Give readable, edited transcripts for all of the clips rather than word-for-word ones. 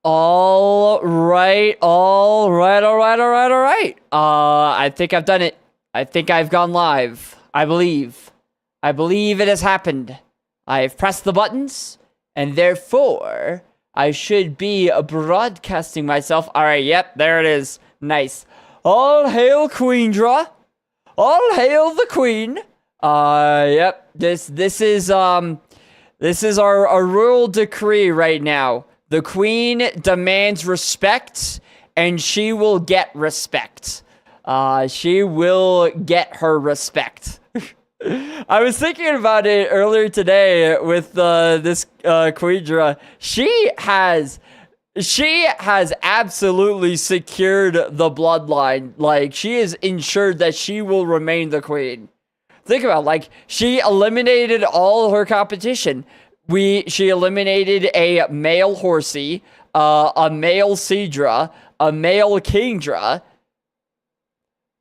All right, all right, all right, all right, all right. I think I've done it. I think I've gone live. I believe. I believe it has happened. I've pressed the buttons, and therefore, I should be broadcasting myself. All right, yep, there it is. Nice. All hail QUEENDRA. All hail the Queen. Yep. This is our royal decree right now. The Queen demands respect, and she will get respect. She will get her respect. I was thinking about it earlier today with this QUEENDRA. She has absolutely secured the bloodline. Like, she is ensured that she will remain the queen. Think about it, like, she eliminated all her competition. She eliminated a male horsey, a male Seadra, a male Kingdra.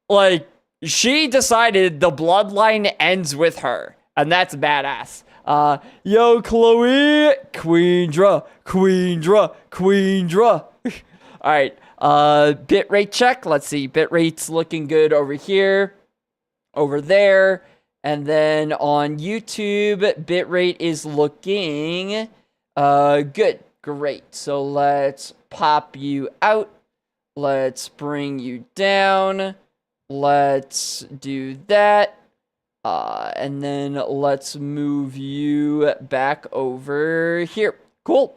Like, she decided the bloodline ends with her, and that's badass. Yo, Chloe, QUEENDRA, QUEENDRA, QUEENDRA. All right, bitrate check. Let's see, bitrate's looking good over here, over there. And then on YouTube, bitrate is looking good. Great. So let's pop you out. Let's bring you down. Let's do that. And then let's move you back over here. Cool.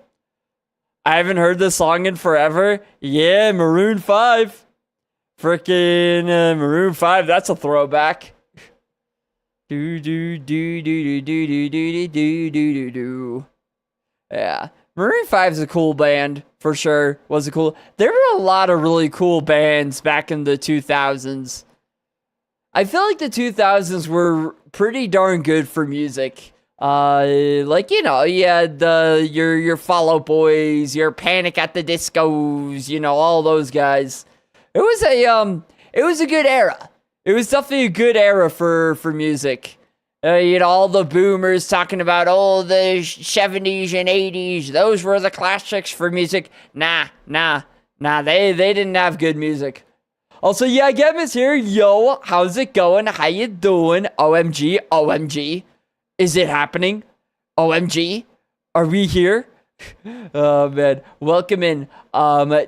I haven't heard this song in forever. Yeah, Maroon 5. Frickin' Maroon 5, that's a throwback. Do do do do do do do do do do. Yeah, Maroon 5 is a cool band for sure. Was it cool? There were a lot of really cool bands back in the 2000s. I feel like the 2000s were pretty darn good for music. Like, you know, you had your Fall Out Boys, your Panic at the Discos, you know, all those guys. It was a good era. It was definitely a good era for music. You know, all the boomers talking about, oh, the 70s and 80s, those were the classics for music. Nah, they didn't have good music. Also, yeah, Gem is here. Yo, how's it going? How you doing? OMG, OMG. Is it happening? OMG, are we here? Oh, man, welcome in.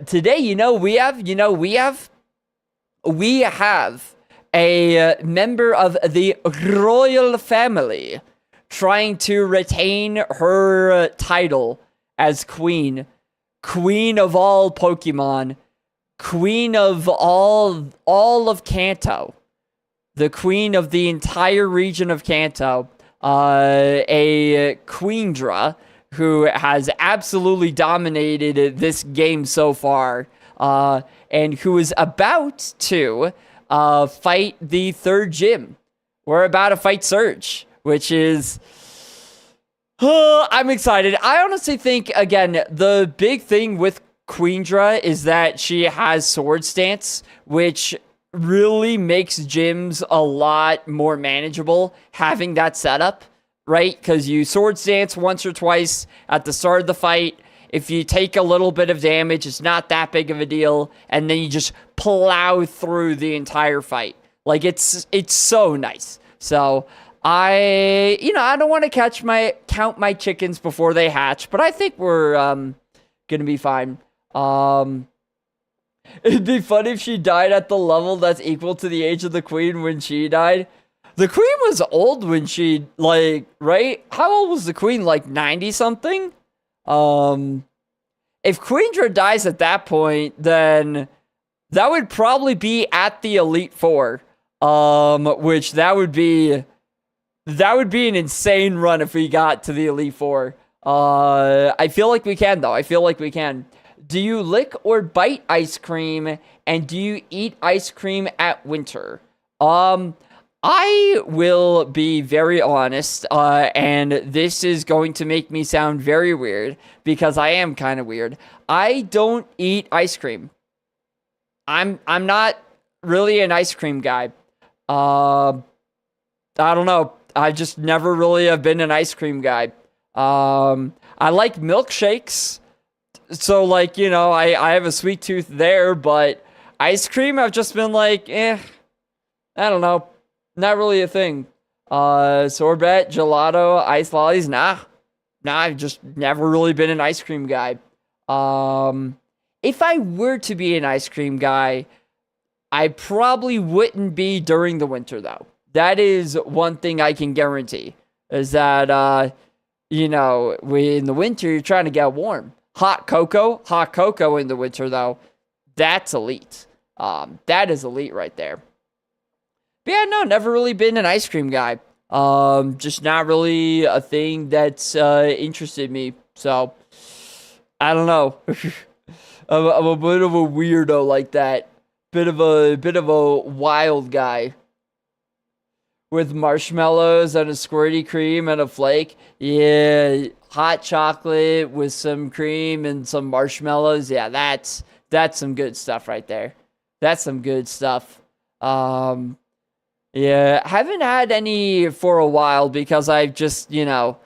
Today, we have a member of the royal family trying to retain her title as queen of all Pokemon, queen of all of Kanto, the queen of the entire region of Kanto, a QUEENDRA who has absolutely dominated this game so far, and who is about to fight the third gym. We're about to fight Surge, which is... I'm excited. I honestly think, again, the big thing with QUEENDRA is that she has Sword Stance, which really makes gyms a lot more manageable having that setup, right? Because you Sword Stance once or twice at the start of the fight. If you take a little bit of damage, it's not that big of a deal, and then you just plow through the entire fight. Like, it's so nice. So, I don't want to count my chickens before they hatch, but I think we're gonna be fine. It'd be funny if she died at the level that's equal to the age of the queen when she died. The queen was old when she, like, right? How old was the queen? Like 90 something? If QUEENDRA dies at that point, then that would probably be at the Elite Four. Which that would be an insane run if we got to the Elite Four. I feel like we can, though. I feel like we can. Do you lick or bite ice cream? And do you eat ice cream at winter? I will be very honest, and this is going to make me sound very weird, because I am kind of weird. I don't eat ice cream. I'm not really an ice cream guy. I don't know. I just never really have been an ice cream guy. I like milkshakes. So like, you know, I have a sweet tooth there, but ice cream, I've just been like, I don't know. Not really a thing. Sorbet, gelato, ice lollies, nah. Nah, I've just never really been an ice cream guy. If I were to be an ice cream guy, I probably wouldn't be during the winter though. That is one thing I can guarantee. Is that you know, in the winter you're trying to get warm. Hot cocoa in the winter though, that's elite. That is elite right there. But yeah, no, never really been an ice cream guy. Just not really a thing that's interested me. So I don't know. I'm a bit of a weirdo like that. Bit of a wild guy. With marshmallows and a squirty cream and a flake. Yeah, hot chocolate with some cream and some marshmallows. Yeah, that's some good stuff right there. That's some good stuff. Yeah, haven't had any for a while because I've just, you know,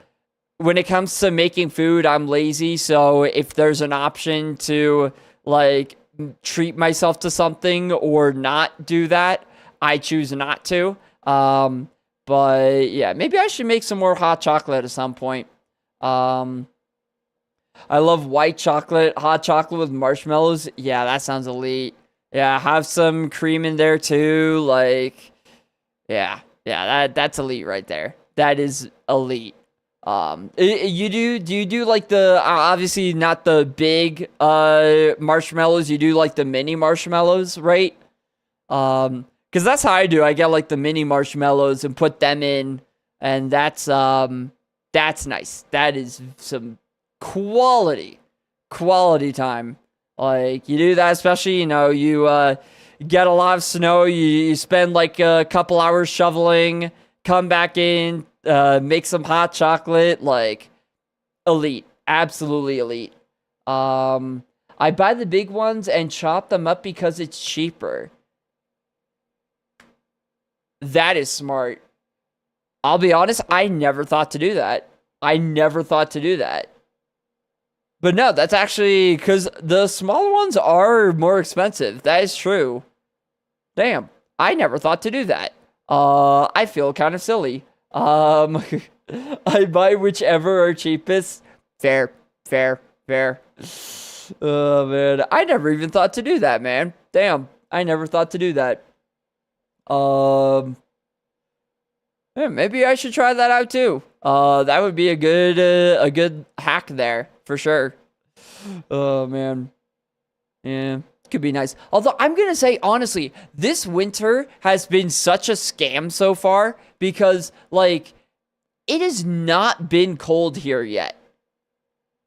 when it comes to making food, I'm lazy. So if there's an option to like treat myself to something or not do that, I choose not to. But yeah, maybe I should make some more hot chocolate at some point. I love white chocolate, hot chocolate with marshmallows. Yeah, that sounds elite. Yeah, have some cream in there too. Like, yeah, that's elite right there. That is elite. Do you do like the obviously not the big marshmallows, you do like the mini marshmallows, right? Because that's how I do. I get like the mini marshmallows and put them in, and that's nice. That is some quality time. Like you do that, especially, you know, you get a lot of snow, you spend like a couple hours shoveling, come back in, make some hot chocolate, like elite, absolutely elite. I buy the big ones and chop them up because it's cheaper. That is smart. I'll be honest, I never thought to do that. But no, that's actually because the smaller ones are more expensive. That is true. Damn, I never thought to do that. I feel kind of silly. I buy whichever are cheapest. Fair. Oh man, I never even thought to do that, man. Damn, I never thought to do that. Yeah, maybe I should try that out too. That would be a good hack there for sure. Oh man, yeah, could be nice. Although I'm gonna say honestly, this winter has been such a scam so far because like it has not been cold here yet.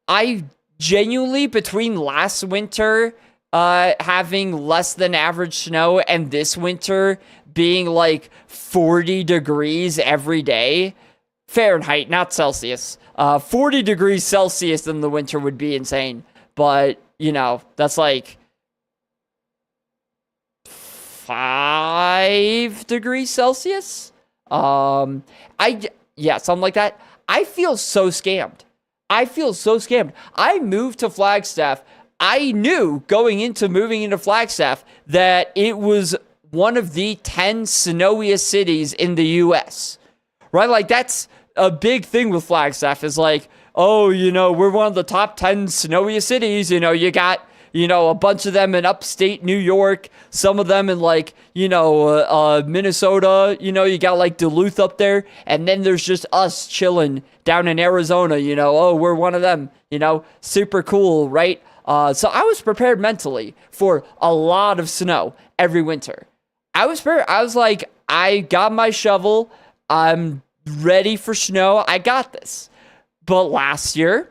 I genuinely between last winter having less than average snow and this winter being like 40 degrees every day. Fahrenheit, not Celsius. 40 degrees Celsius in the winter would be insane. But, you know, that's like 5 degrees Celsius? Yeah, something like that. I feel so scammed. I moved to Flagstaff. I knew going into moving into Flagstaff that it was one of the 10 snowiest cities in the US. Right? Like that's a big thing with Flagstaff is like, oh, you know, we're one of the top 10 snowiest cities. You know, you got, you know, a bunch of them in upstate New York, some of them in like, you know, Minnesota, you know, you got like Duluth up there. And then there's just us chilling down in Arizona, you know, oh, we're one of them, you know, super cool, right? So I was prepared mentally for a lot of snow every winter. I was prepared. I was like, I got my shovel. I'm ready for snow. I got this. But last year,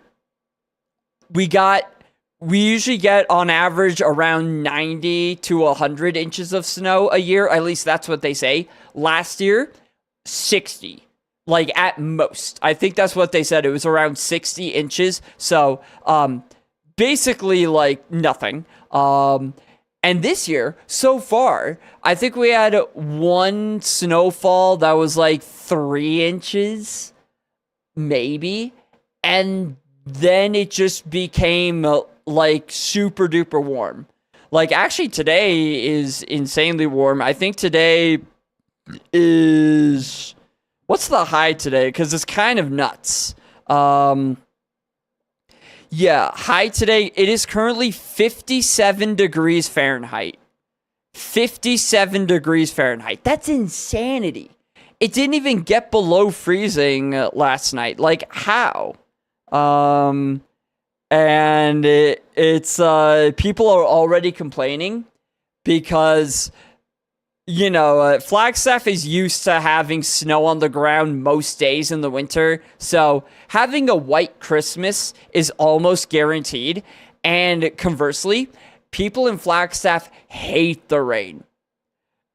we usually get on average around 90 to 100 inches of snow a year. At least that's what they say. Last year, 60. Like at most. I think that's what they said. It was around 60 inches. So, basically like nothing. And this year, so far, I think we had one snowfall that was like 3 inches, maybe. And then it just became like super duper warm. Like actually today is insanely warm. I think today is, what's the high today? Because it's kind of nuts. Yeah, high today, it is currently 57 degrees Fahrenheit. 57 degrees Fahrenheit. That's insanity. It didn't even get below freezing last night. Like, how? And it's people are already complaining because, you know, Flagstaff is used to having snow on the ground most days in the winter, so having a white Christmas is almost guaranteed. And conversely, people in Flagstaff hate the rain.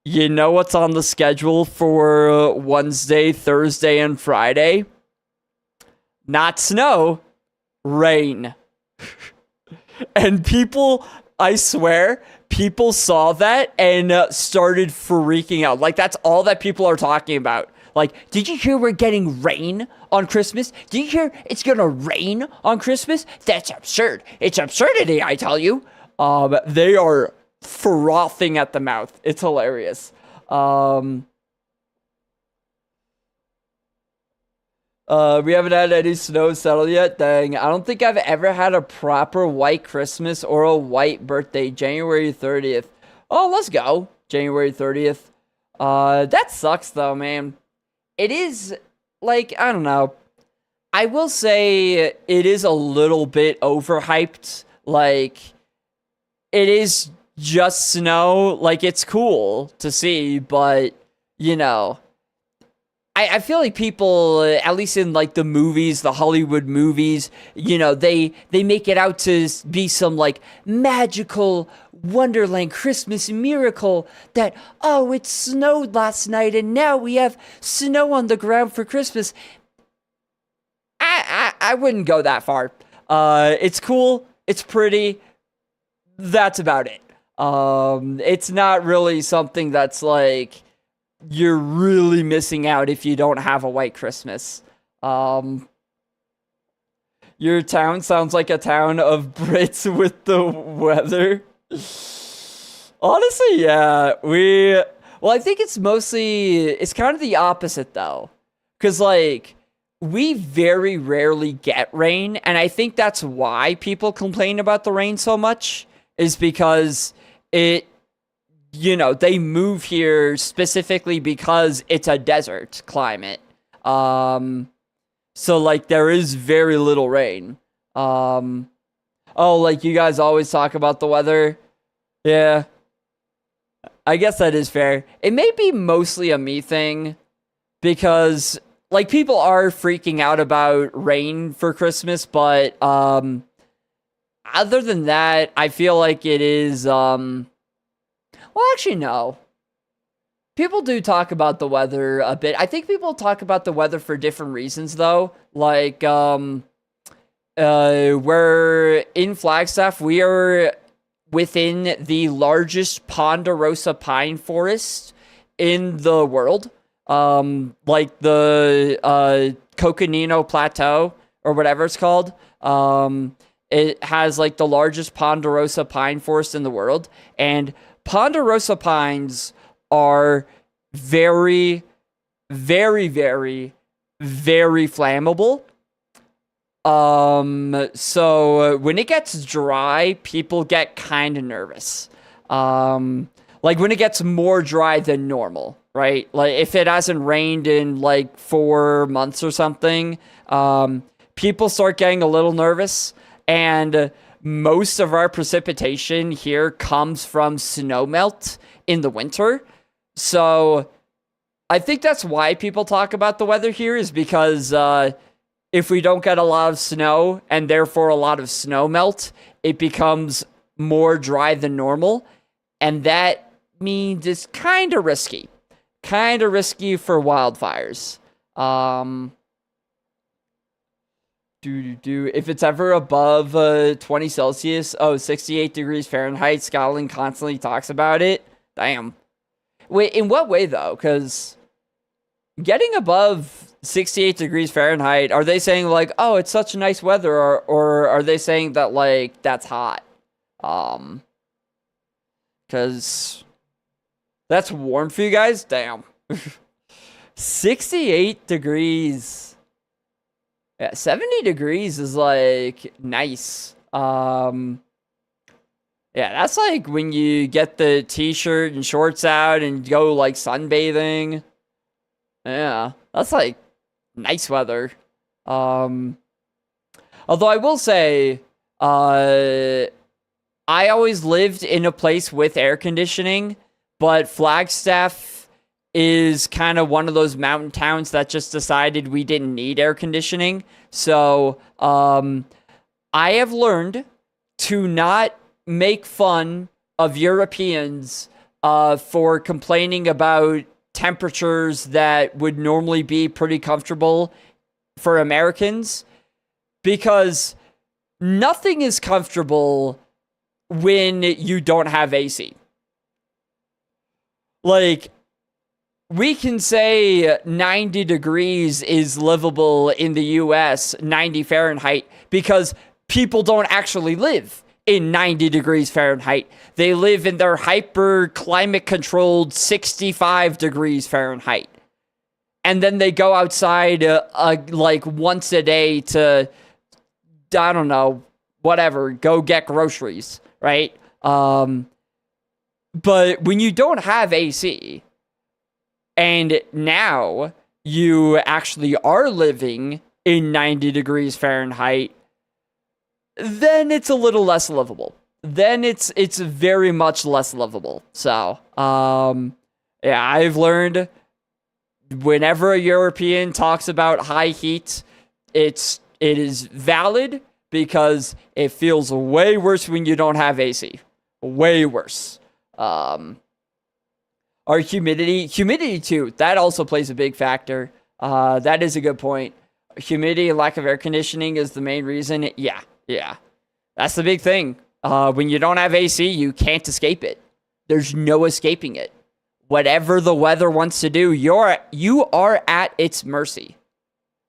You know what's on the schedule for Wednesday, Thursday, and Friday? Not snow, rain. And people, I swear, people saw that and started freaking out. Like, that's all that people are talking about. Like, did you hear we're getting rain on Christmas? Did you hear it's gonna rain on Christmas? That's absurd. It's absurdity, I tell you. They are frothing at the mouth. It's hilarious. We haven't had any snow settle yet. Dang, I don't think I've ever had a proper white Christmas or a white birthday. January 30th. Oh, let's go. January 30th. That sucks though, man. It is, like, I don't know. I will say it is a little bit overhyped. Like, it is just snow. Like, it's cool to see, but, you know, I feel like people, at least in like the movies, the Hollywood movies, you know, they make it out to be some like magical Wonderland Christmas miracle that, oh, it snowed last night and now we have snow on the ground for Christmas. I wouldn't go that far. It's cool. It's pretty. That's about it. It's not really something that's like, you're really missing out if you don't have a white Christmas. Your town sounds like a town of Brits with the weather. Honestly, yeah. Well, I think it's kind of the opposite though. Because, like, we very rarely get rain, and I think that's why people complain about the rain so much, is because they move here specifically because it's a desert climate. So, like, there is very little rain. Like, you guys always talk about the weather. Yeah. I guess that is fair. It may be mostly a me thing, because, like, people are freaking out about rain for Christmas, but, other than that, I feel like it is, well, actually, no. People do talk about the weather a bit. I think people talk about the weather for different reasons, though. Like, we're in Flagstaff. We are within the largest ponderosa pine forest in the world. Like the Coconino Plateau, or whatever it's called. It has, like, the largest ponderosa pine forest in the world. And ponderosa pines are very, very, very, very flammable. So when it gets dry, people get kind of nervous. Like, when it gets more dry than normal, right? Like, if it hasn't rained in like 4 months or something, people start getting a little nervous. And most of our precipitation here comes from snowmelt in the winter. So I think that's why people talk about the weather here, is because if we don't get a lot of snow and therefore a lot of snowmelt, it becomes more dry than normal. And that means it's kind of risky. Kind of risky for wildfires. If it's ever above 20 Celsius, 68 degrees Fahrenheit, Scotland constantly talks about it. Damn. Wait, in what way, though? Because getting above 68 degrees Fahrenheit. Are they saying like, oh, it's such nice weather, or are they saying that like that's hot? Because that's warm for you guys? Damn. 68 degrees. Yeah, 70 degrees is like nice. Yeah, that's like when you get the t-shirt and shorts out and go like sunbathing. Yeah, that's like nice weather. Although I will say, I always lived in a place with air conditioning, but Flagstaff is kind of one of those mountain towns that just decided we didn't need air conditioning. So, I have learned to not make fun of Europeans for complaining about temperatures that would normally be pretty comfortable for Americans, because nothing is comfortable when you don't have AC. Like, we can say 90 degrees is livable in the US, 90 Fahrenheit, because people don't actually live in 90 degrees Fahrenheit. They live in their hyper climate controlled 65 degrees Fahrenheit. And then they go outside like once a day to, I don't know, whatever, go get groceries, right? But when you don't have AC, and now you actually are living in 90 degrees Fahrenheit, then it's a little less livable. Then it's very much less livable. So, yeah, I've learned whenever a European talks about high heat, it is valid, because it feels way worse when you don't have AC. Way worse. Our humidity too, that also plays a big factor. That is a good point. Humidity and lack of air conditioning is the main reason. Yeah. That's the big thing. When you don't have AC, you can't escape it. There's no escaping it. Whatever the weather wants to do, you are at its mercy,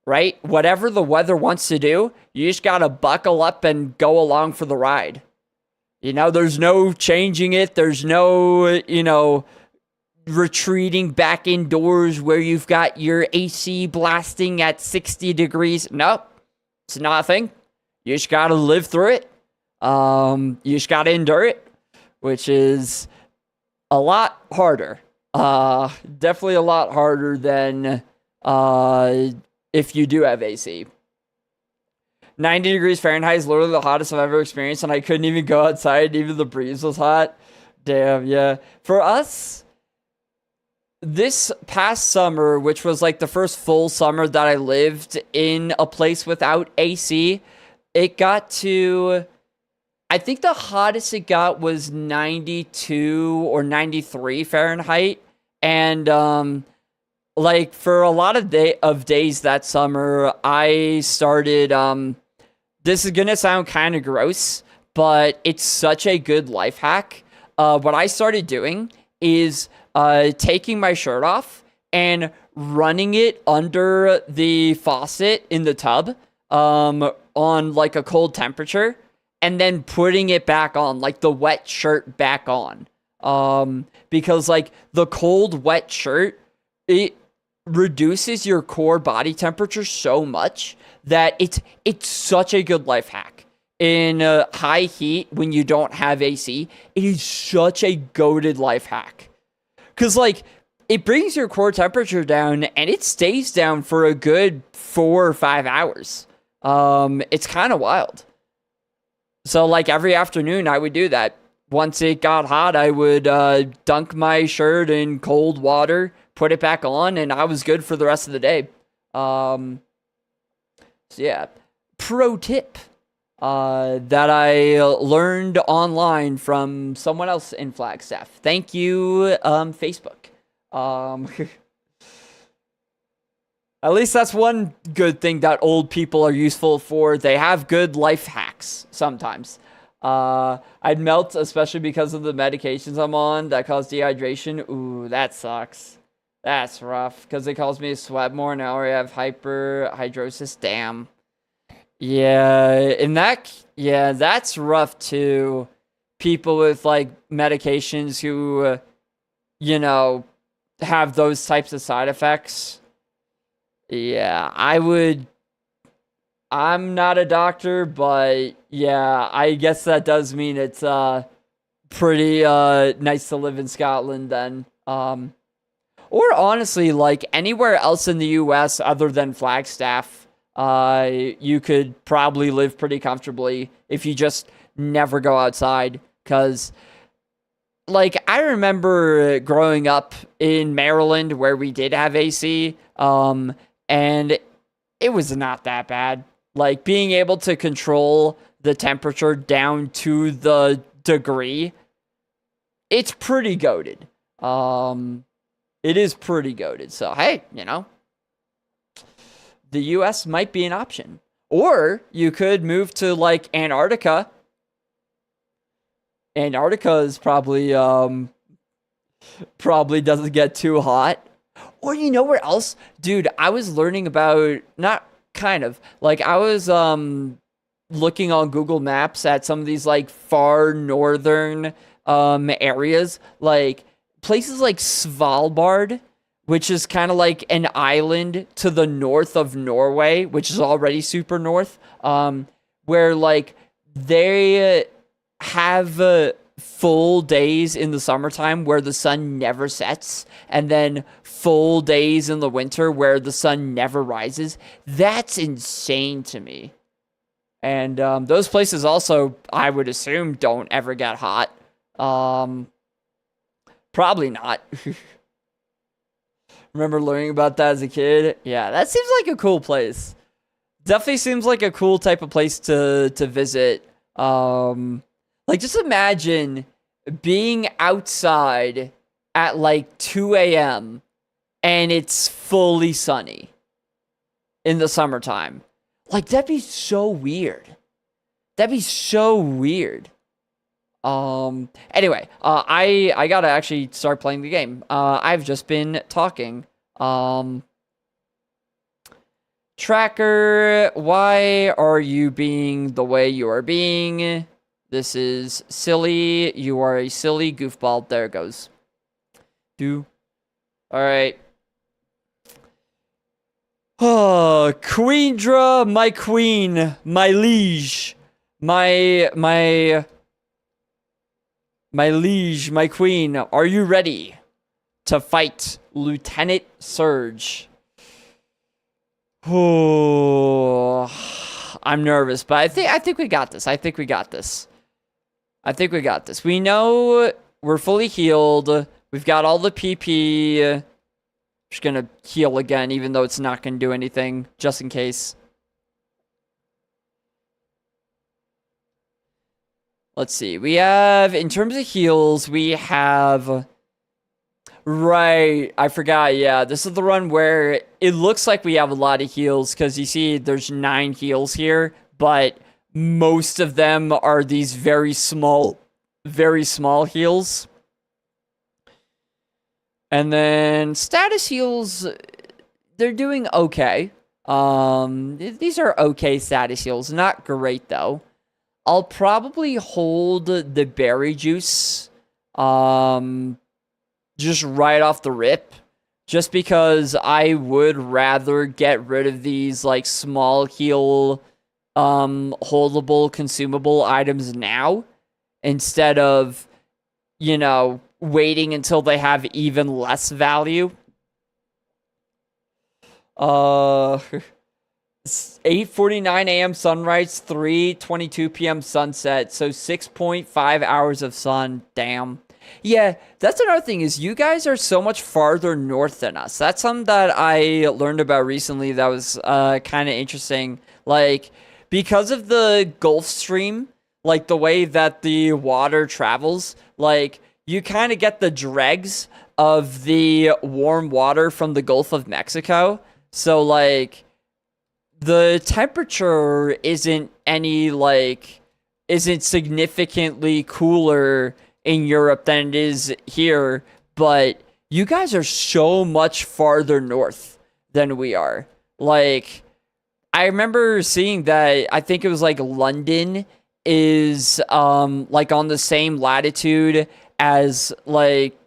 right? Whatever the weather wants to do, you just gotta buckle up and go along for the ride. You know, there's no changing it. There's no, retreating back indoors where you've got your AC blasting at 60 degrees. Nope. It's not a thing. You just gotta live through it. You just gotta endure it, which is a lot harder. Definitely a lot harder than if you do have AC. 90 degrees Fahrenheit is literally the hottest I've ever experienced, and I couldn't even go outside. Even the breeze was hot. Damn, yeah. For us, this past summer, which was like the first full summer that I lived in a place without AC, it got to, I think the hottest it got was 92 or 93 Fahrenheit. And like for a lot of days that summer, I started, this is gonna sound kind of gross, but it's such a good life hack. What I started doing is taking my shirt off and running it under the faucet in the tub on like a cold temperature, and then putting it back on, like the wet shirt back on. Because like the cold wet shirt, it reduces your core body temperature so much that it's such a good life hack. In high heat, when you don't have AC, it is such a goated life hack. Because, like, it brings your core temperature down, and it stays down for a good 4 or 5 hours. It's kind of wild. So, like, every afternoon, I would do that. Once it got hot, I would dunk my shirt in cold water, put it back on, and I was good for the rest of the day. So, yeah. Pro tip. That I learned online from someone else in Flagstaff. Thank you, Facebook. At least that's one good thing that old people are useful for. They have good life hacks sometimes. I'd melt, especially because of the medications I'm on that cause dehydration. Ooh, that sucks. That's rough because it calls me to sweat more now. I have hyperhidrosis. Damn. Yeah, yeah, that's rough too. People with like medications who, you know, have those types of side effects. Yeah, I'm not a doctor, but yeah, I guess that does mean it's pretty nice to live in Scotland then. Or honestly, like anywhere else in the US other than Flagstaff, you could probably live pretty comfortably if you just never go outside. Cause like I remember growing up in Maryland where we did have AC, and it was not that bad. Like being able to control the temperature down to the degree, it's pretty goated. It is pretty goated. So hey, the US might be an option. Or you could move to like Antarctica. Antarctica is probably doesn't get too hot. Or you know where else? Dude, I was learning about not kind of like I was looking on Google Maps at some of these like far northern areas, like places like Svalbard, which is kind of like an island to the north of Norway, which is already super north, where like they have full days in the summertime where the sun never sets, and then full days in the winter where the sun never rises. That's insane to me. And those places also, I would assume, don't ever get hot. Probably not. Remember learning about that as a kid? Yeah, that seems like a cool place. Definitely seems like a cool type of place to visit. Like, just imagine being outside at like 2 a.m. and it's fully sunny in the summertime. Like, that'd be so weird. That'd be so weird. Anyway, I gotta actually start playing the game. I've just been talking. Tracker, why are you being the way you are being? This is silly. You are a silly goofball. There it goes. Alright. Oh, Queendra, my queen, my liege, my liege, my queen, are you ready to fight Lieutenant Surge? Oh, I'm nervous, but I think we got this. I think we got this. We know we're fully healed. We've got all the PP. Just gonna heal again, even though it's not gonna do anything, just in case. Let's see. We have, in terms of heals, we have... Right, I forgot, yeah. This is the run where it looks like we have a lot of heals, because you see there's 9 heals here, but most of them are these very small heals. And then status heals, they're doing okay. These are okay status heals, not great though. I'll probably hold the berry juice, just right off the rip, just because I would rather get rid of these like small heal, holdable, consumable items now, instead of, waiting until they have even less value. 8:49 a.m. sunrise, 3:22 p.m. sunset, so 6.5 hours of sun. Damn. Yeah, that's another thing, is you guys are so much farther north than us. That's something that I learned about recently that was kind of interesting. Like, because of the Gulf Stream, like the way that the water travels, like, you kind of get the dregs of the warm water from the Gulf of Mexico. So, like, the temperature isn't significantly cooler in Europe than it is here, but You guys are so much farther north than we are. Like, I remember seeing that, I think it was like London is like on the same latitude as like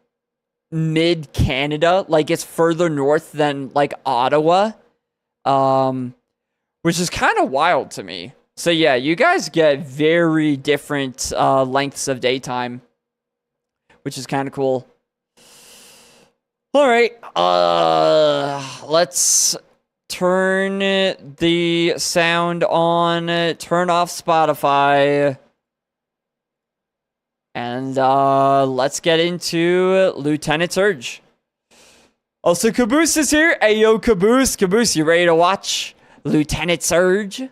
mid Canada. Like, it's further north than like Ottawa. Which is kind of wild to me. So yeah, you guys get very different lengths of daytime, which is kind of cool. All right, let's turn the sound on, turn off Spotify, and let's get into Lieutenant Surge. Also, Caboose is here. Hey, yo, Caboose. Caboose, you ready to watch Lieutenant Surge?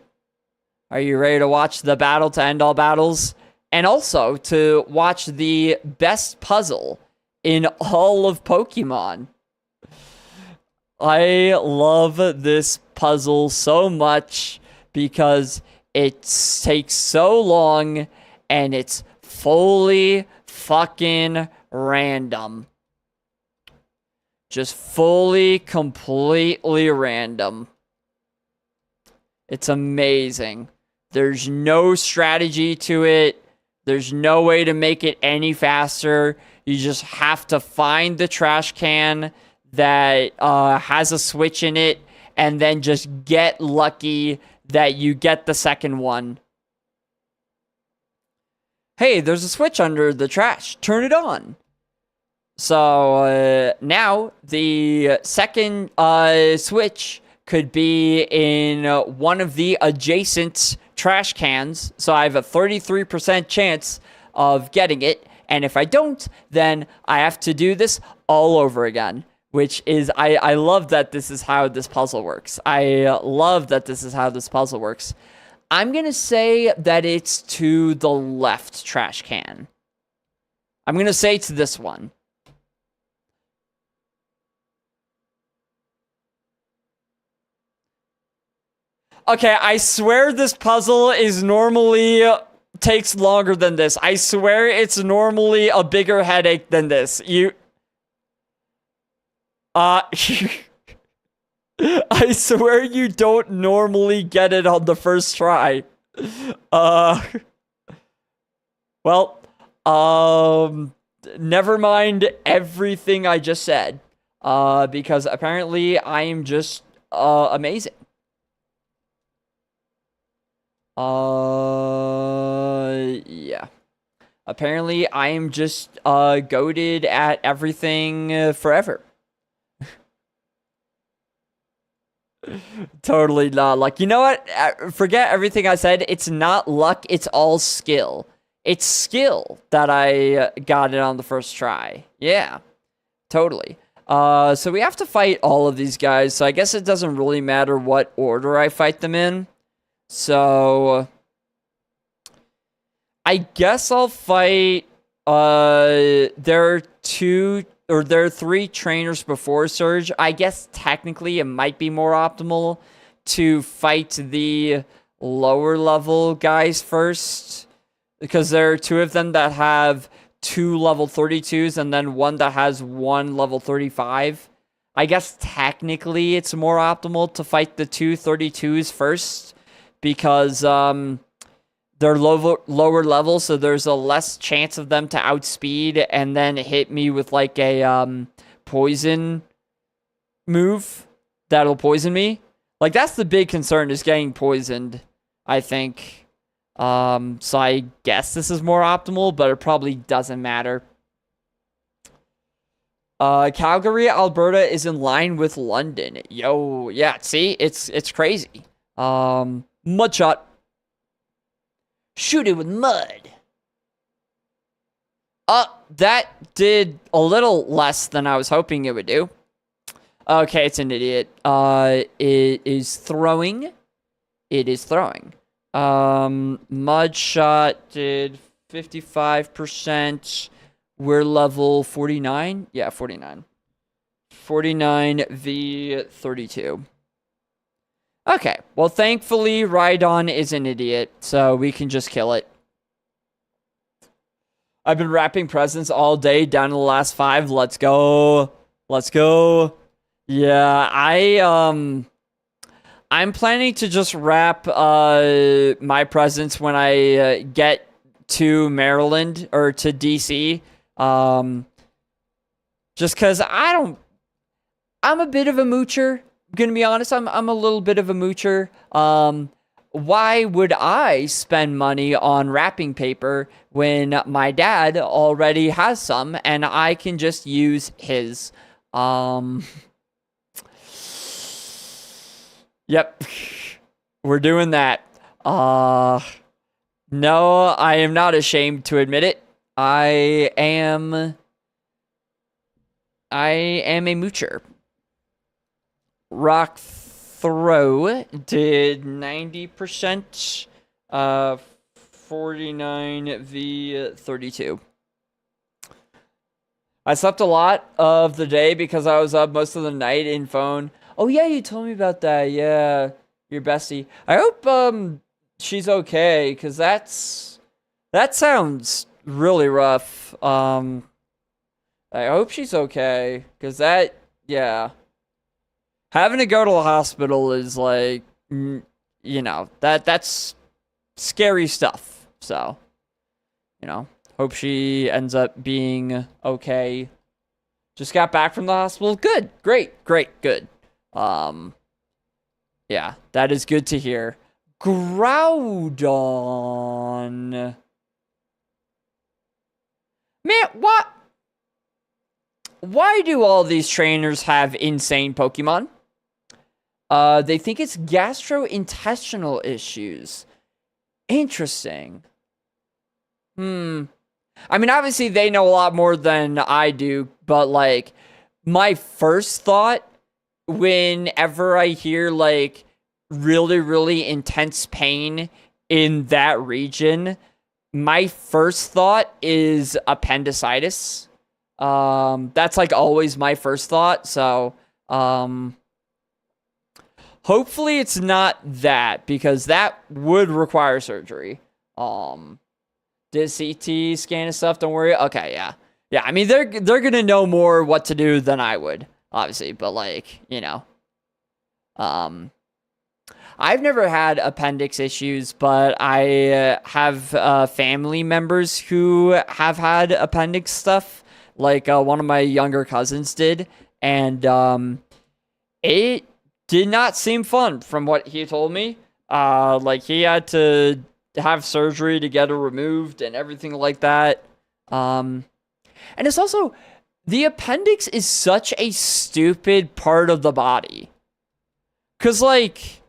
Are you ready to watch the battle to end all battles? And also to watch the best puzzle in all of Pokemon. I love this puzzle so much because it takes so long and it's fully fucking random. Just fully, completely random. It's amazing. There's no strategy to it. There's no way to make it any faster. You just have to find the trash can that has a switch in it, and then just get lucky that you get the second one. Hey, there's a switch under the trash. Turn it on. So now the second switch could be in one of the adjacent trash cans. So I have a 33% chance of getting it. And if I don't, then I have to do this all over again. Which is, I love that this is how this puzzle works. I love that this is how this puzzle works. I'm going to say that it's to the left trash can. I'm going to say it's this one. Okay, I swear this puzzle is normally takes longer than this. I swear it's normally a bigger headache than this. I swear you don't normally get it on the first try. Well, never mind everything I just said. Because apparently I am just amazing. Yeah. Apparently, I am just goated at everything forever. Totally not luck. You know what? Forget everything I said. It's not luck. It's all skill. It's skill that I got it on the first try. Yeah. Totally. So we have to fight all of these guys. So I guess it doesn't really matter what order I fight them in. So I guess I'll fight, there are three trainers before Surge. I guess technically it might be more optimal to fight the lower level guys first, because there are two of them that have 2 level 32s and then one that has 1 level 35. I guess technically it's more optimal to fight the 2 32s first, because they're lower level, so there's a less chance of them to outspeed and then hit me with like a poison move that'll poison me. Like, that's the big concern, is getting poisoned, I think. So I guess this is more optimal, but it probably doesn't matter. Calgary, Alberta is in line with London. Yo, yeah, see? It's crazy. Mud shot. Shoot it with mud. That did a little less than I was hoping it would do. Okay, it's an idiot. It is throwing. It is throwing. Mud shot did 55%. We're level 49. Yeah, 49. 49 v 32. Okay, well, thankfully, Rhydon is an idiot, so we can just kill it. I've been wrapping presents all day, down to the last 5. Let's go. Let's go. Yeah, I'm planning to just wrap my presents when I get to Maryland or to DC. Just cuz I'm a bit of a moocher. I'm gonna be honest, I'm a little bit of a moocher. Why would I spend money on wrapping paper when my dad already has some and I can just use his? Yep. We're doing that. No, I am not ashamed to admit it. I am a moocher. Rock throw did 90%, 49 v 32. I slept a lot of the day because I was up most of the night in phone. Oh yeah, you told me about that. Yeah, your bestie. I hope she's okay, cause that sounds really rough. I hope she's okay, cause yeah, having to go to the hospital is like, that's scary stuff. So, hope she ends up being okay. Just got back from the hospital. Good, great, good. Yeah, that is good to hear. Groudon. Man, what? Why do all these trainers have insane Pokemon? They think it's gastrointestinal issues. Interesting. I mean, obviously they know a lot more than I do, but like, my first thought whenever I hear like really, really intense pain in that region, my first thought is appendicitis. That's like always my first thought. So, hopefully it's not that, because that would require surgery. Did CT scan and stuff? Don't worry. Okay, yeah. Yeah, I mean, they're gonna know more what to do than I would, obviously, but like, I've never had appendix issues, but I have family members who have had appendix stuff. Like one of my younger cousins did, and it did not seem fun from what he told me. Like he had to have surgery to get it removed and everything like that. And it's also, the appendix is such a stupid part of the body. 'Cause like,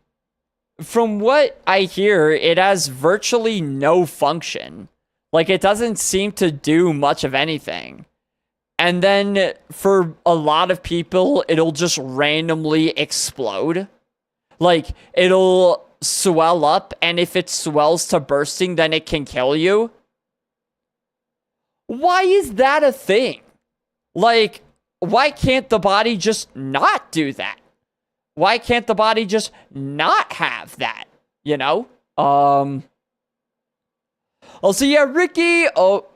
from what I hear, it has virtually no function. Like, it doesn't seem to do much of anything. And then for a lot of people, it'll just randomly explode. Like, it'll swell up, and if it swells to bursting, then it can kill you. Why is that a thing? Like, why can't the body just not do that? Why can't the body just not have that? Also, yeah, Ricky. Oh,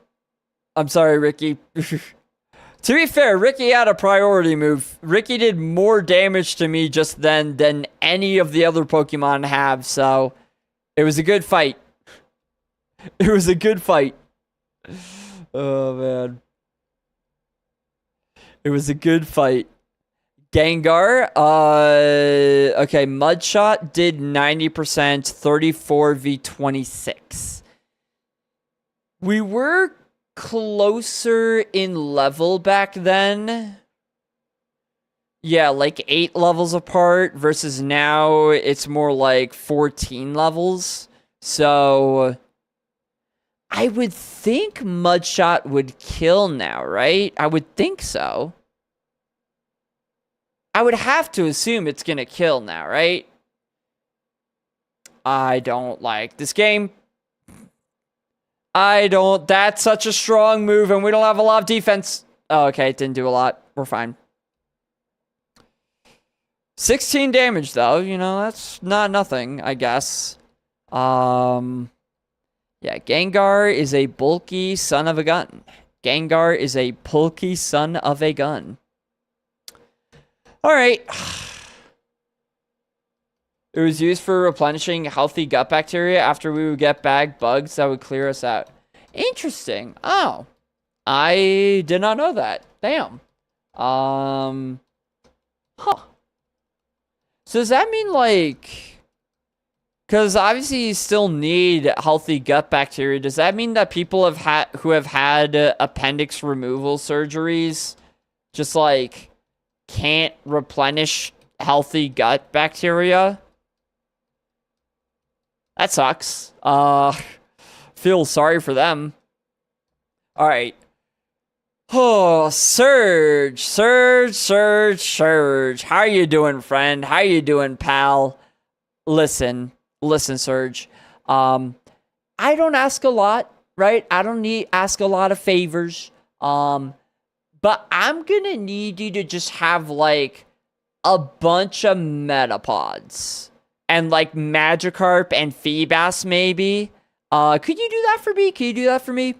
I'm sorry, Ricky. To be fair, Ricky had a priority move. Ricky did more damage to me just then than any of the other Pokemon have, so it was a good fight. It was a good fight. Oh, man. It was a good fight. Gengar, okay, Mudshot did 90%, 34 v 26. We were closer in level back then. Yeah, like 8 levels apart, versus now it's more like 14 levels. So I would think Mudshot would kill now, right? I would think so. I would have to assume it's gonna kill now, right? I don't like this game. That's such a strong move, and we don't have a lot of defense. Oh, okay, it didn't do a lot. We're fine. 16 damage, though. That's not nothing, I guess. Yeah, Gengar is a bulky son of a gun. Gengar is a bulky son of a gun. All right. It was used for replenishing healthy gut bacteria after we would get bag bugs that would clear us out. Interesting. Oh. I did not know that. Damn. Huh. So does that mean like, because obviously you still need healthy gut bacteria. Does that mean that people who have had appendix removal surgeries just like can't replenish healthy gut bacteria? That sucks. Feel sorry for them. All right. Oh, Surge. How you doing, friend? How you doing, pal? Listen, Surge. I don't ask a lot, right? I don't ask a lot of favors. But I'm gonna need you to just have like a bunch of metapods and like Magikarp and Feebas maybe. Could you do that for me?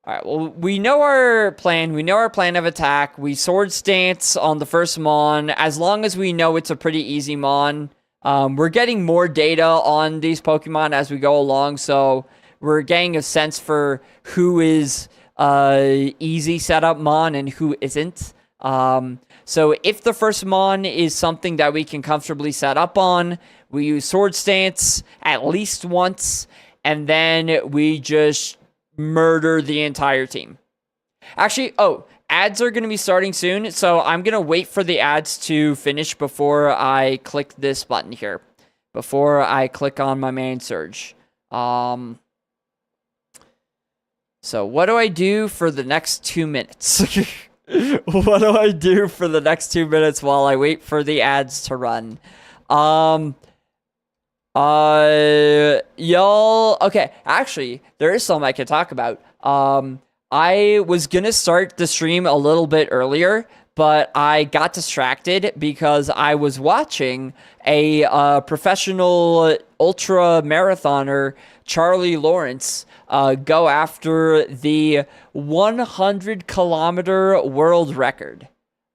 All right, well, we know our plan. We know our plan of attack. We Sword Stance on the first Mon. As long as we know it's a pretty easy Mon. We're getting more data on these Pokemon as we go along, so we're getting a sense for who is easy setup Mon and who isn't. So if the first Mon is something that we can comfortably set up on, we use Sword Stance at least once, and then we just murder the entire team. Actually, ads are going to be starting soon, so I'm going to wait for the ads to finish before I click this button here, before I click on my main Surge. So what do I do for the next 2 minutes? What do I do for the next 2 minutes while I wait for the ads to run? Y'all, okay, actually, there is something I can talk about. I was gonna start the stream a little bit earlier, but I got distracted because I was watching a professional ultra marathoner, Charlie Lawrence, go after the 100-kilometer world record.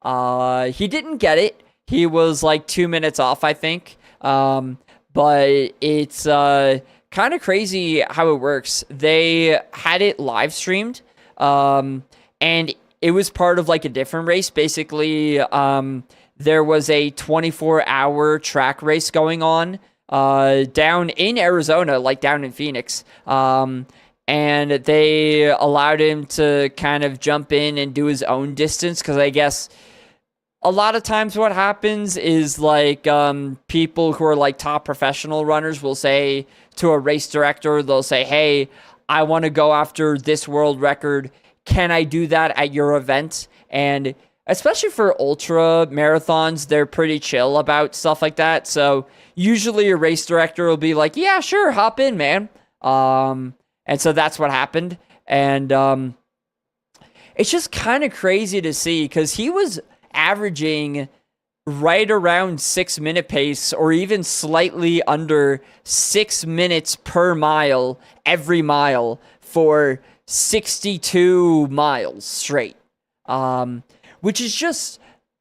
He didn't get it. He was like 2 minutes off, I think. But it's kind of crazy how it works. They had it live streamed, and it was part of like a different race. Basically, there was a 24-hour track race going on down in Arizona, like down in Phoenix. And they allowed him to kind of jump in and do his own distance, because I guess a lot of times what happens is like people who are like top professional runners will say to a race director, they'll say, hey, I want to go after this world record. Can I do that at your event? And especially for ultra marathons, they're pretty chill about stuff like that. So usually a race director will be like, yeah, sure, hop in, man. And so that's what happened. And it's just kind of crazy to see, because he was averaging right around 6-minute pace, or even slightly under 6 minutes per mile every mile for 62 miles straight, which is just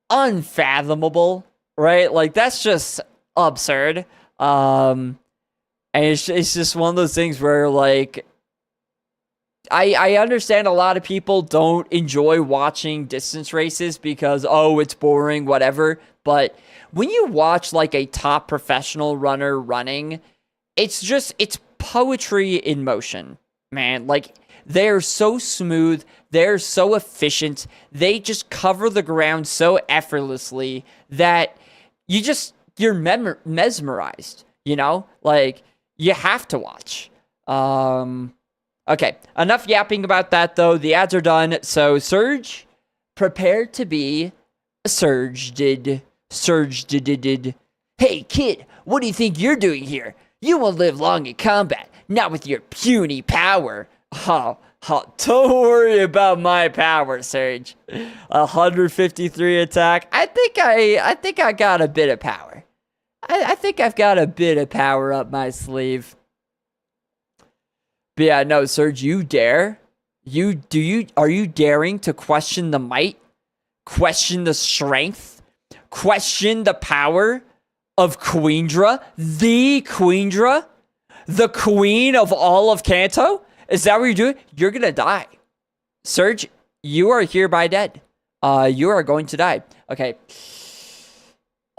unfathomable, right? Like, that's just absurd. And it's just one of those things where like I understand a lot of people don't enjoy watching distance races because, oh, it's boring, whatever. But when you watch like a top professional runner running, it's poetry in motion, man. Like, they're so smooth. They're so efficient. They just cover the ground so effortlessly that you're mesmerized, you know? Like, you have to watch. Okay, enough yapping about that, though. The ads are done. So, Surge, prepare to be surged. Hey, kid, what do you think you're doing here? You won't live long in combat, not with your puny power. Don't worry about my power, Surge. 153 attack. I think I got a bit of power. I think I've got a bit of power up my sleeve. But yeah, no, Surge, you dare? Are you daring to question the might question the strength, question the power of Queendra, the Queendra, the queen of all of Kanto? Is that what you're doing? You're gonna die. Surge, you are hereby dead. You are going to die. Okay.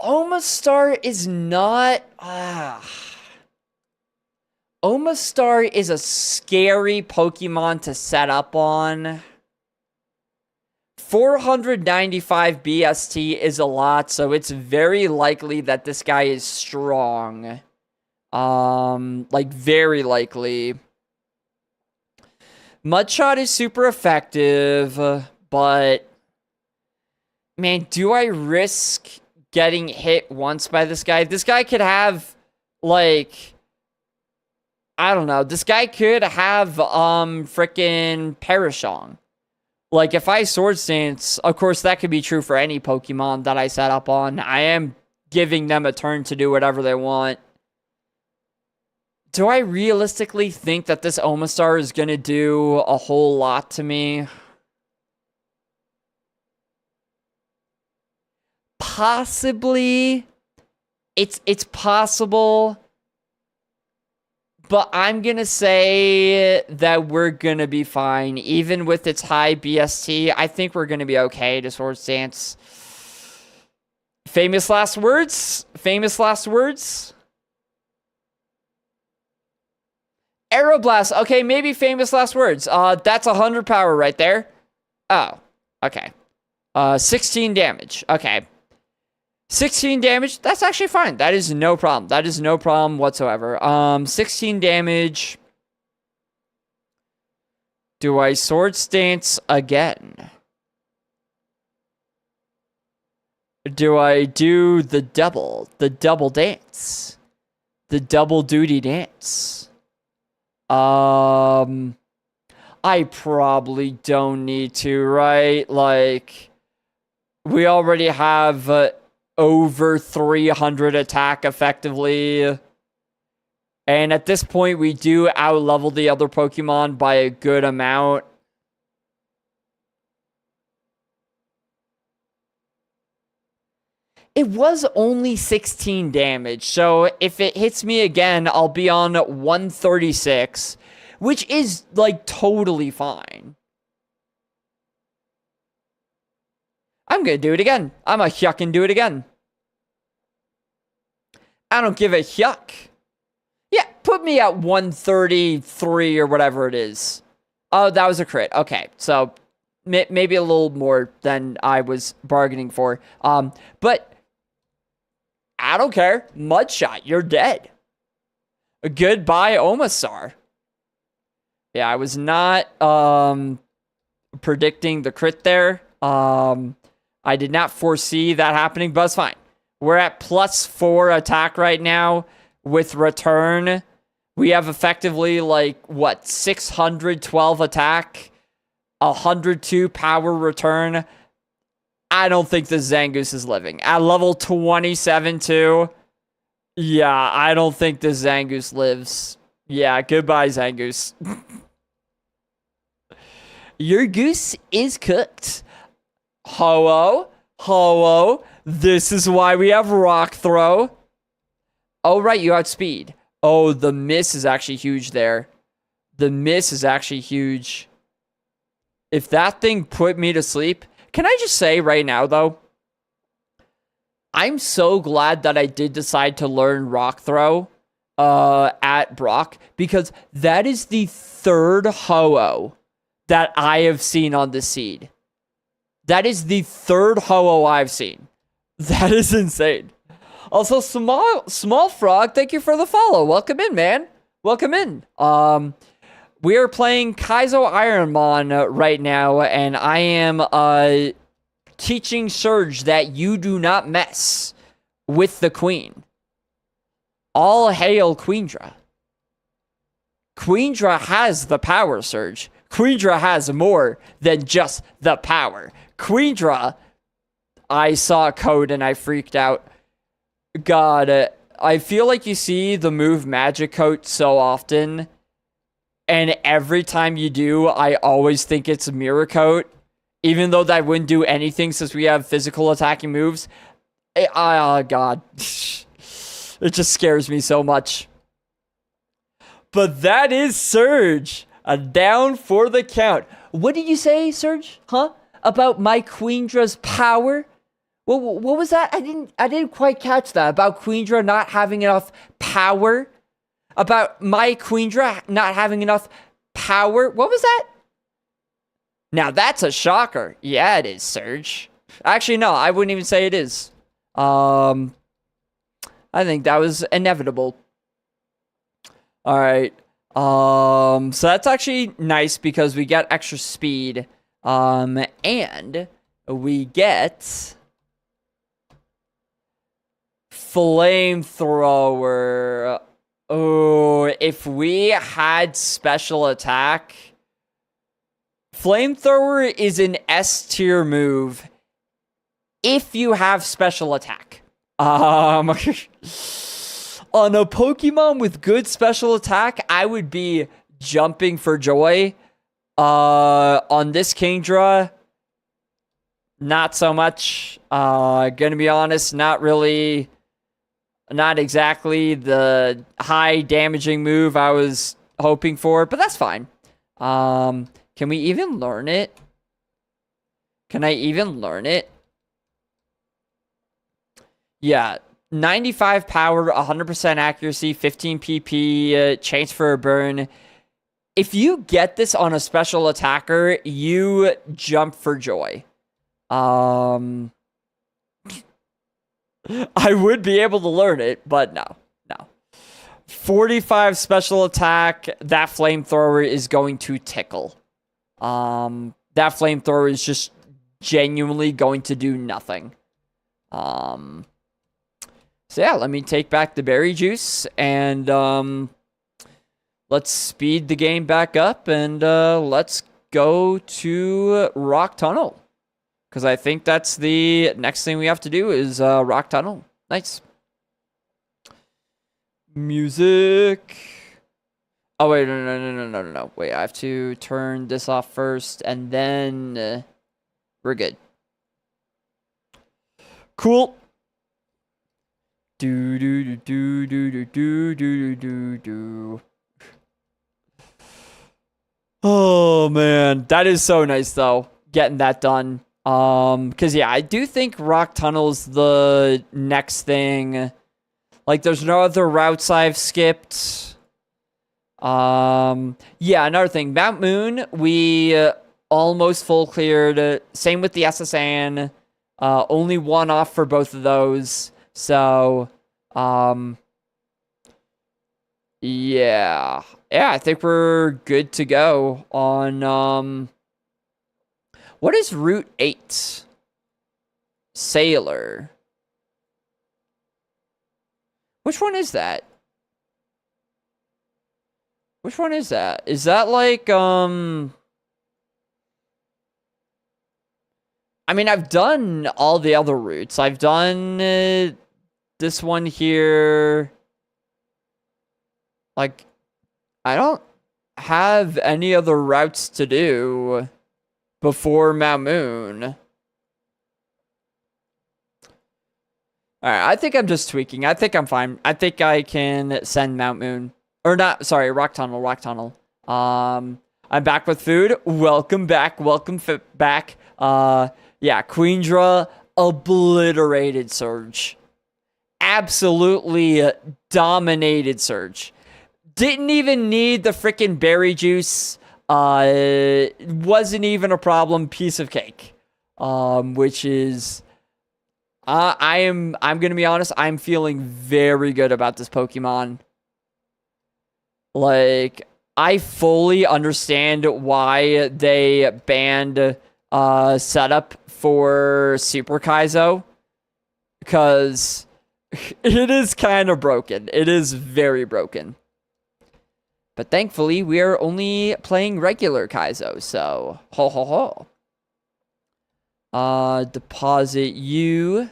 Omastar is not... Omastar is a scary Pokemon to set up on. 495 BST is a lot, so it's very likely that this guy is strong. Like, very likely. Mudshot is super effective, but... Man, do I risk getting hit once by this guy? This guy could have, like... I don't know. This guy could have, frickin' Parashong. Like, if I Sword Stance, of course, that could be true for any Pokemon that I set up on. I am giving them a turn to do whatever they want. Do I realistically think that this Omastar is going to do a whole lot to me? Possibly. It's possible. But I'm going to say that we're going to be fine. Even with its high BST, I think we're going to be okay to Sword Stance. Famous last words? Famous last words? Aeroblast. Okay, maybe famous last words. That's 100 power right there. Oh, okay. 16 damage. Okay. 16 damage, that's actually fine. That is no problem. That is no problem whatsoever. 16 damage. Do I Sword Stance again? Do I do the double dance? The double duty dance? I probably don't need to, right? Like, we already have... over 300 attack effectively. And at this point, we do out-level the other Pokemon by a good amount. It was only 16 damage, so if it hits me again, I'll be on 136, which is, like, totally fine. I'm gonna do it again. I'm a yuck and do it again. I don't give a yuck. Yeah, put me at 133 or whatever it is. Oh, that was a crit. Okay, so maybe a little more than I was bargaining for. But I don't care. Mudshot, you're dead. Goodbye, Omastar. Yeah, I was not predicting the crit there. I did not foresee that happening, but it's fine. We're at +4 attack right now with return. We have effectively, like, what, 612 attack, 102 power return. I don't think the Zangoose is living. At level 27, too. Yeah, I don't think the Zangoose lives. Yeah, goodbye, Zangoose. Your goose is cooked. Ho-oh, ho-oh, this is why we have Rock Throw. Oh, right, you outspeed. Oh, the miss is actually huge there. The miss is actually huge. If that thing put me to sleep... Can I just say right now, though? I'm so glad that I did decide to learn Rock Throw at Brock, because that is the third Ho-Oh that I have seen on the seed. That is the third Ho-Oh I've seen. That is insane. Also, Small Frog, thank you for the follow. Welcome in, man. Welcome in. We are playing Kaizo Ironmon right now, and I am teaching Surge that you do not mess with the Queen. All hail Queendra. Queendra has the power, Surge. Queendra has more than just the power. Queendra, I saw a code and I freaked out. God, I feel like you see the move Magic Coat so often, and every time you do, I always think it's Mirror Coat, Even though that wouldn't do anything since we have physical attacking moves. Oh, God. It just scares me so much. But that is Surge. A down for the count. What did you say, Surge? Huh? About my Queendra's power? What was that? I didn't quite catch that. About Queendra not having enough power? About my Queendra not having enough power? What was that? Now that's a shocker. Yeah, it is, Surge. Actually, no, I wouldn't even say it is. I think that was inevitable. All right. So that's actually nice because we get extra speed. And we get flamethrower. Oh, if we had special attack, flamethrower is an S tier move if you have special attack. On a Pokemon with good special attack, I would be jumping for joy. On this Kingdra, not so much. Gonna be honest, not exactly the high damaging move I was hoping for, but that's fine. Can we even learn it? Can I even learn it? Yeah, 95 power, 100% accuracy, 15 PP, chance for a burn. If you get this on a special attacker, you jump for joy. I would be able to learn it, but no. 45 special attack, that flamethrower is going to tickle. That flamethrower is just genuinely going to do nothing. So yeah, let me take back the berry juice and let's speed the game back up and let's go to Rock Tunnel. Because I think that's the next thing we have to do is Rock Tunnel. Nice. Music. Oh, wait, no. Wait, I have to turn this off first and then we're good. Cool. Do. Oh man, that is so nice though, getting that done. Cause yeah, I do think Rock Tunnel's the next thing. Like there's no other routes I've skipped. Yeah, another thing, Mount Moon, we almost full cleared. Same with the SSN. Only one off for both of those. So, yeah, I think we're good to go on, what is Route 8? Sailor. Which one is that? Which one is that? Is that like, I mean, I've done all the other routes. I've done this one here. Like, I don't have any other routes to do before Mount Moon. Alright, I think I'm just tweaking. I think I'm fine. I think I can send Mount Moon. Or not, sorry, Rock Tunnel. I'm back with food. Welcome back. Back. Yeah, Queendra obliterated Surge. Absolutely dominated Surge. Didn't even need the freaking berry juice. Wasn't even a problem. Piece of cake. Which is, I'm gonna be honest. I'm feeling very good about this Pokemon. Like, I fully understand why they banned setup for Super Kaizo, because it is kind of broken. It is very broken. But thankfully, we are only playing regular Kaizo, so ho. Deposit you.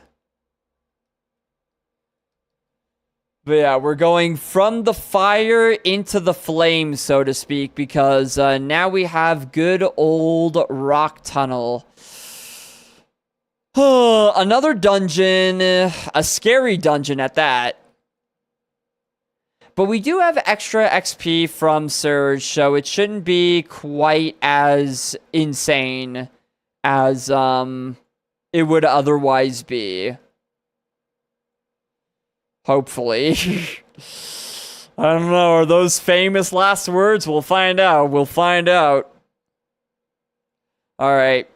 But yeah, we're going from the fire into the flames, so to speak, because now we have good old rock tunnel. Another dungeon, a scary dungeon at that. But we do have extra XP from Surge, so it shouldn't be quite as insane as it would otherwise be. Hopefully. I don't know, are those famous last words? We'll find out. We'll find out. Alright.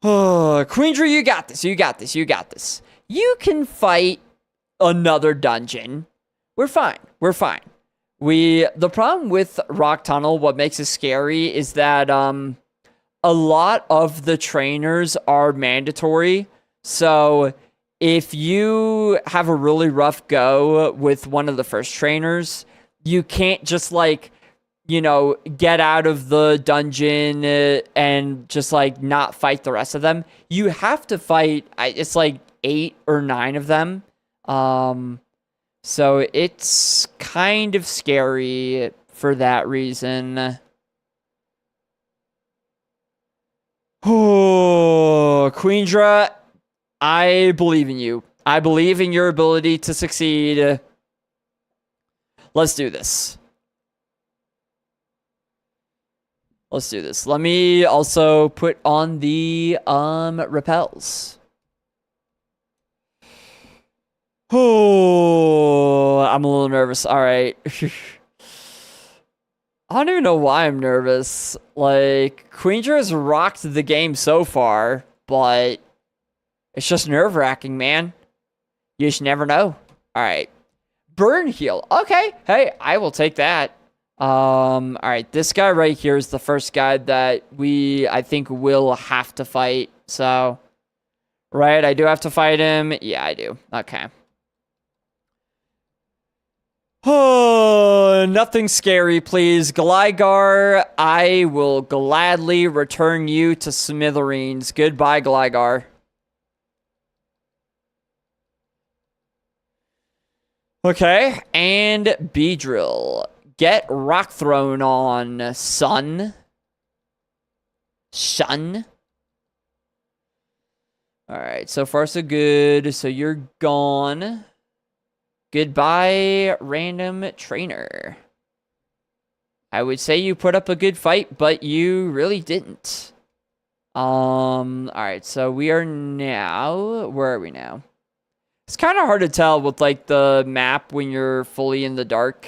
QUEENDRA, you got this. You got this. You got this. You can fight another dungeon. We're fine. We're fine. The problem with Rock Tunnel, what makes it scary, is that a lot of the trainers are mandatory. So if you have a really rough go with one of the first trainers, you can't just like, you know, get out of the dungeon and just like not fight the rest of them. You have to fight, it's like 8 or 9 of them. So it's kind of scary for that reason. Oh, QUEENDRA, I believe in you. I believe in your ability to succeed. Let's do this. Let's do this. Let me also put on the repels. Oh, I'm a little nervous. All right. I don't even know why I'm nervous. Like, QUEENDRA has rocked the game so far, but it's just nerve-wracking, man. You just never know. All right. Burn heal. Okay. Hey, I will take that. All right. This guy right here is the first guy that I think, will have to fight. So, right, I do have to fight him. Yeah, I do. Okay. Oh, nothing scary, please. Gligar, I will gladly return you to smithereens. Goodbye, Gligar. Okay, and Beedrill. Get rock thrown on, son. Son. Alright, so far so good. So you're gone. Goodbye, random trainer. I would say you put up a good fight, but you really didn't. Alright, so we are now... Where are we now? It's kind of hard to tell with, like, the map when you're fully in the dark.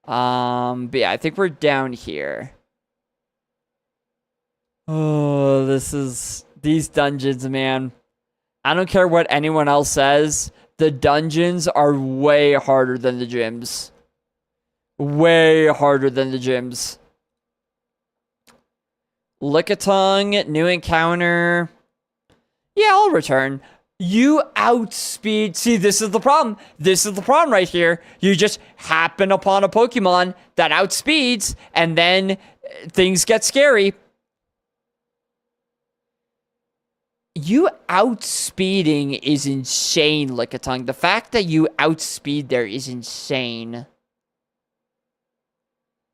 But yeah, I think we're down here. Oh, these dungeons, man. I don't care what anyone else says. The dungeons are way harder than the gyms. Way harder than the gyms. Lickitung, new encounter. Yeah, I'll return. You outspeed. See, this is the problem. This is the problem right here. You just happen upon a Pokemon that outspeeds, and then things get scary. You outspeeding is insane, Lickitung. The fact that you outspeed there is insane.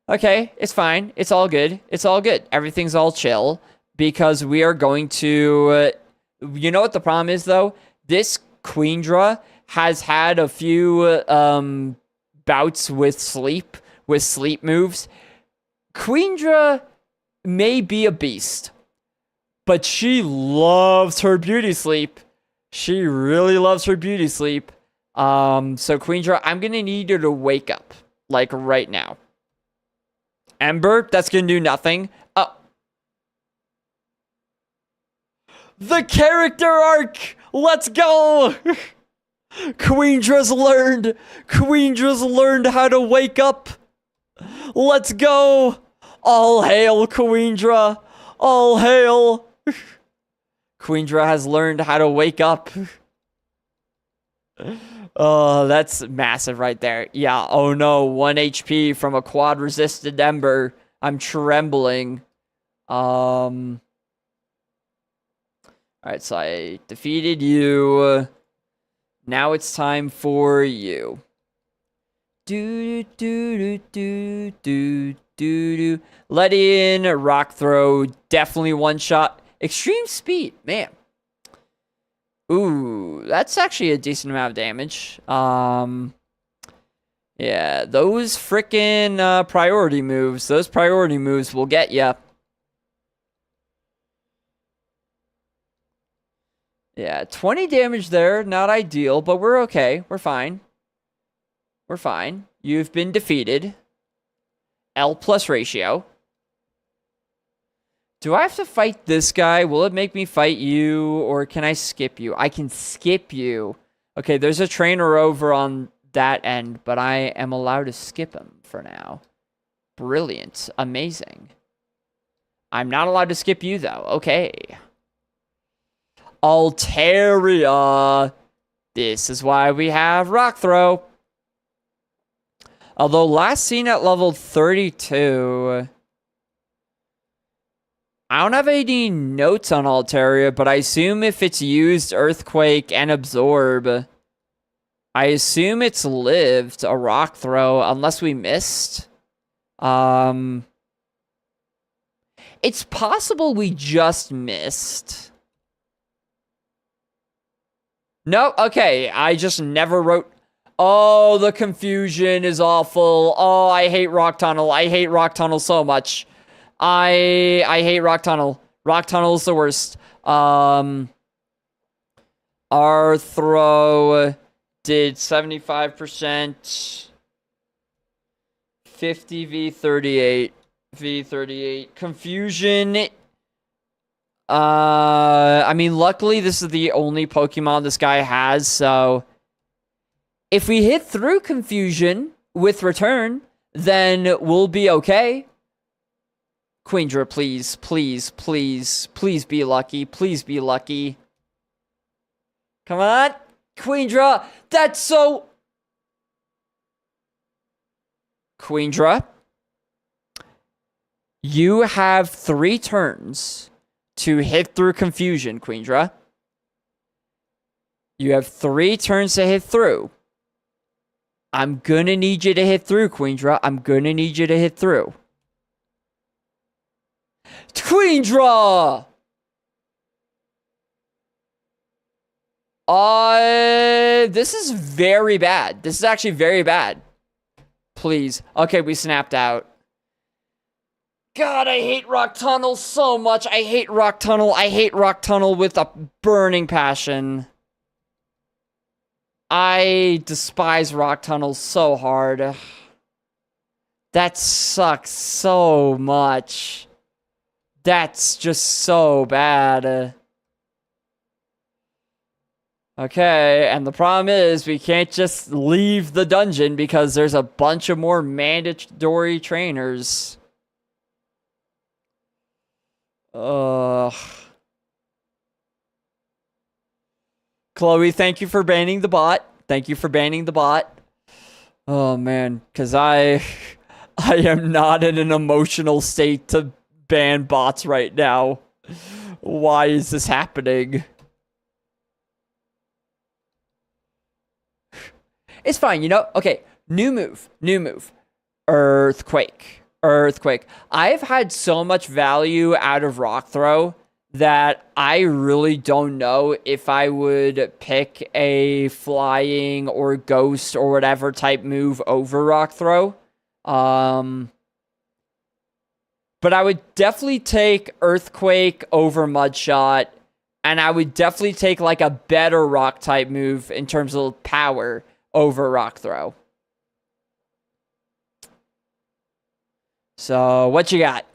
Okay, it's fine. It's all good. It's all good. Everything's all chill. Because we are going to... you know what the problem is, though? This QUEENDRA has had a few bouts with sleep moves. QUEENDRA may be a beast. But she loves her beauty sleep. She really loves her beauty sleep. So QUEENDRA, I'm gonna need you to wake up. Like right now. Ember, that's gonna do nothing. The character arc! Let's go! QUEENDRA's learned how to wake up. Let's go! All hail QUEENDRA! All hail! QUEENDRA has learned how to wake up. Oh, that's massive right there. Yeah, oh no, 1 HP from a quad resisted Ember. I'm trembling. Alright, so I defeated you. Now it's time for you. Do do do do do do do. Let in rock throw. Definitely one shot. Extreme speed, man. Ooh, that's actually a decent amount of damage. Yeah, those frickin' priority moves. Those priority moves will get ya. Yeah, 20 damage there. Not ideal, but we're okay. We're fine. We're fine. You've been defeated. L plus ratio. Do I have to fight this guy? Will it make me fight you? Or can I skip you? I can skip you. Okay, there's a trainer over on that end, but I am allowed to skip him for now. Brilliant. Amazing. I'm not allowed to skip you, though. Okay. Altaria. This is why we have Rock Throw. Although last seen at level 32... I don't have any notes on Altaria, but I assume if it's used Earthquake and Absorb, I assume it's lived a Rock Throw, unless we missed. It's possible we just missed. No, okay, I just never wrote... Oh, the confusion is awful. Oh, I hate Rock Tunnel. I hate Rock Tunnel so much. I hate Rock Tunnel. Rock Tunnel is the worst. Our throw did 75%. 50 V38. V38. Confusion. I mean, luckily this is the only Pokemon this guy has, so if we hit through Confusion with Return, then we'll be okay. Queendra, please, please, please, please be lucky. Please be lucky. Come on. Queendra, that's so... Queendra, you have 3 turns to hit through Confusion, Queendra. You have 3 turns to hit through. I'm gonna need you to hit through, Queendra. I'm gonna need you to hit through. Queendra! This is very bad. This is actually very bad. Please. Okay, we snapped out. God, I hate Rock Tunnel so much. I hate Rock Tunnel. I hate Rock Tunnel with a burning passion. I despise Rock Tunnel so hard. That sucks so much. That's just so bad. Okay, and the problem is we can't just leave the dungeon because there's a bunch of more mandatory trainers. Ugh. Chloe, thank you for banning the bot. Thank you for banning the bot. Oh man, because I am not in an emotional state to ban bots right now. Why is this happening? It's fine, you know? Okay, new move. New move. Earthquake. Earthquake. I've had so much value out of Rock Throw that I really don't know if I would pick a flying or ghost or whatever type move over Rock Throw. But I would definitely take Earthquake over Mudshot, and I would definitely take like a better rock type move in terms of power over Rock Throw. So, what you got?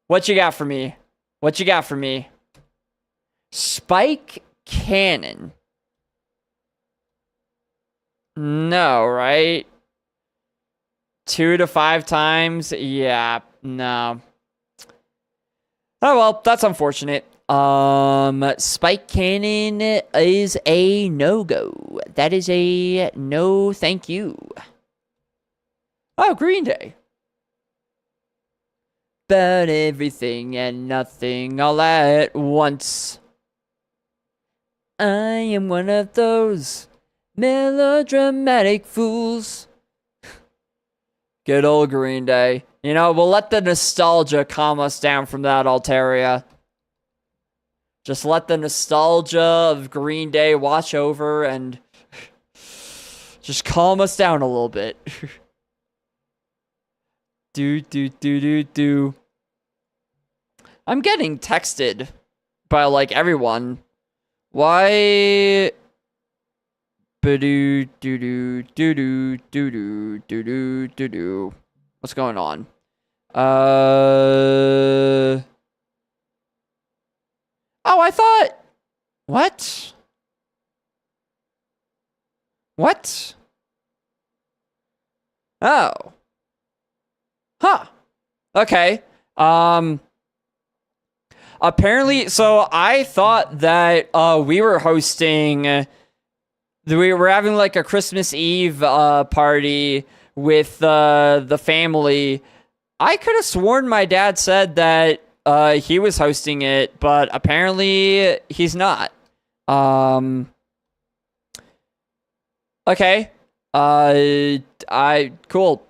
What you got for me? What you got for me? Spike Cannon. No, right? 2 to 5 times? Yeah, no. Oh well, that's unfortunate. Spike Cannon is a no-go. That is a no thank you. Oh, Green Day. But everything and nothing all at once. I am one of those melodramatic fools. Good old Green Day. You know, we'll let the nostalgia calm us down from that, Altaria. Just let the nostalgia of Green Day wash over and just calm us down a little bit. Do. I'm getting texted by, like, everyone. Why? What's going on? Oh, I thought. What? What? Oh. Huh. Okay. Apparently, so I thought that we were hosting. We were having like a Christmas Eve party with the family. I could have sworn my dad said that he was hosting it, but apparently he's not. Okay. Cool.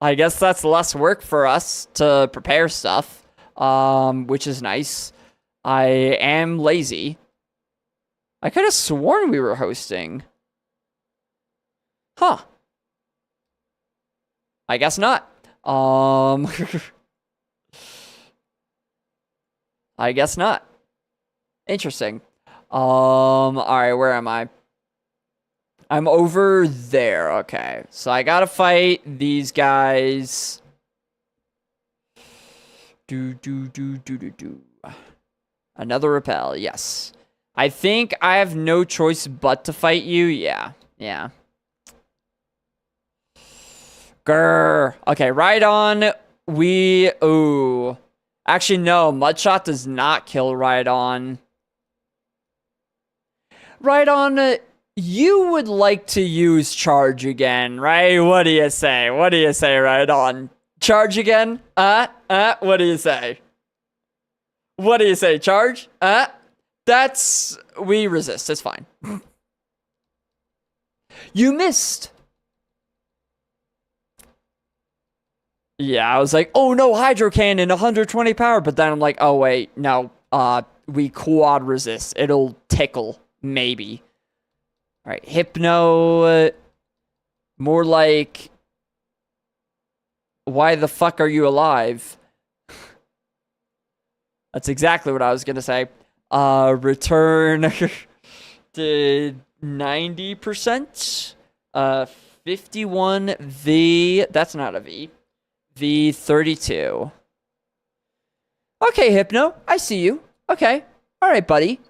I guess that's less work for us to prepare stuff, which is nice. I am lazy. I could have sworn we were hosting. Huh. I guess not. I guess not. Interesting. Alright, where am I? I'm over there. Okay. So I gotta fight these guys. Another repel, yes. I think I have no choice but to fight you. Yeah. Grr. Okay, right on. Ooh. Actually, no. Mudshot does not kill right on. Right on. You would like to use charge again, right? What do you say? What do you say, right on? Charge again? What do you say? What do you say? Charge? We resist. It's fine. You missed. Yeah, I was like, oh no, Hydro Cannon, 120 power. But then I'm like, oh wait, no. We quad resist. It'll tickle, maybe. All right, Hypno. More like, why the fuck are you alive? That's exactly what I was gonna say. Return to 90%. 51 V. That's not a V. V32. Okay, Hypno. I see you. Okay. All right, buddy.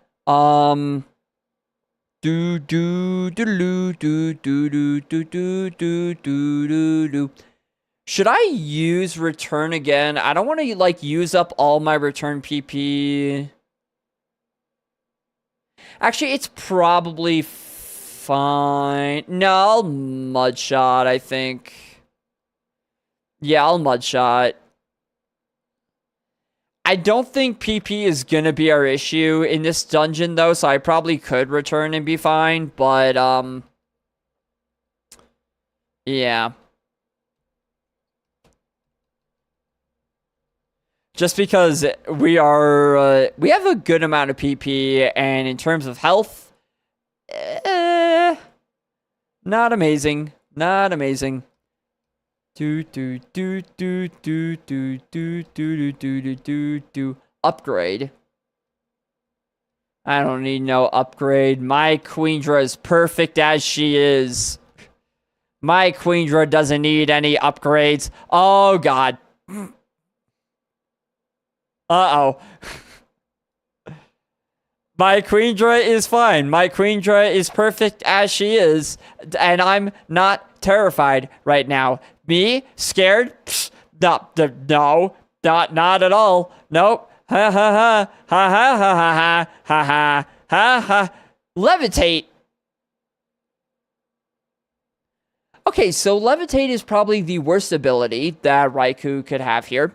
Should I use return again? I don't want to like use up all my return PP. Actually, it's probably fine. No, I'll Mudshot, I think. Yeah, I'll Mudshot. I don't think PP is going to be our issue in this dungeon, though, so I probably could return and be fine, but, yeah. Just because we have a good amount of PP, and in terms of health, not amazing. Not amazing. Upgrade. I don't need no upgrade. My Queendra is perfect as she is. My Queendra doesn't need any upgrades. Oh, God. Uh-oh. My Queendra is fine. My Queendra is perfect as she is. And I'm not terrified right now. Me? Scared? Psst, no. Not at all. Nope. Ha ha ha. Ha ha ha ha ha ha ha ha. Levitate. Okay, so Levitate is probably the worst ability that Raikou could have here.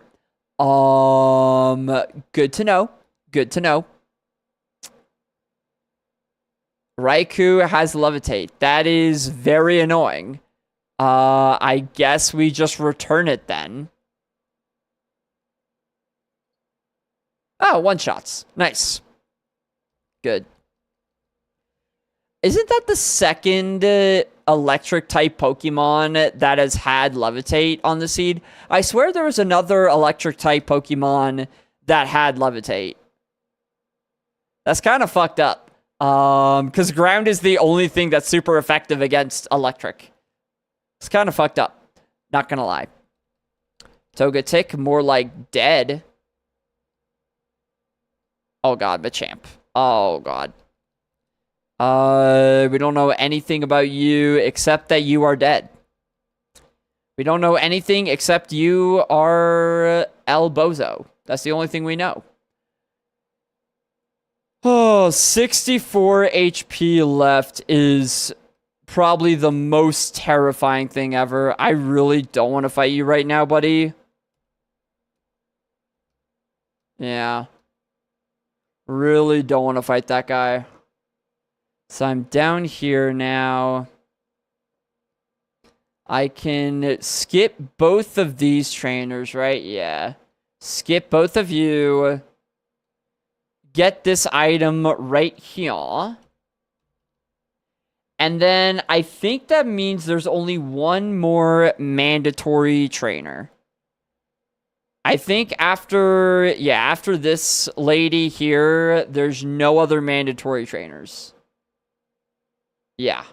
Good to know. Good to know. Raikou has Levitate. That is very annoying. I guess we just return it then. Oh, one-shots. Nice. Good. Isn't that the second electric-type Pokemon that has had Levitate on the seed? I swear there was another electric-type Pokemon that had Levitate. That's kind of fucked up. Because ground is the only thing that's super effective against electric. It's kind of fucked up. Not gonna lie. Togetic, more like dead. Oh god, Machamp. Oh god. We don't know anything about you except that you are dead. We don't know anything except you are El Bozo. That's the only thing we know. Oh, 64 HP left is probably the most terrifying thing ever. I really don't want to fight you right now, buddy. Yeah. Really don't want to fight that guy. So I'm down here now. I can skip both of these trainers, right? Yeah. Skip both of you. Get this item right here. And then I think that means there's only one more mandatory trainer. I think after this lady here, there's no other mandatory trainers. Yeah.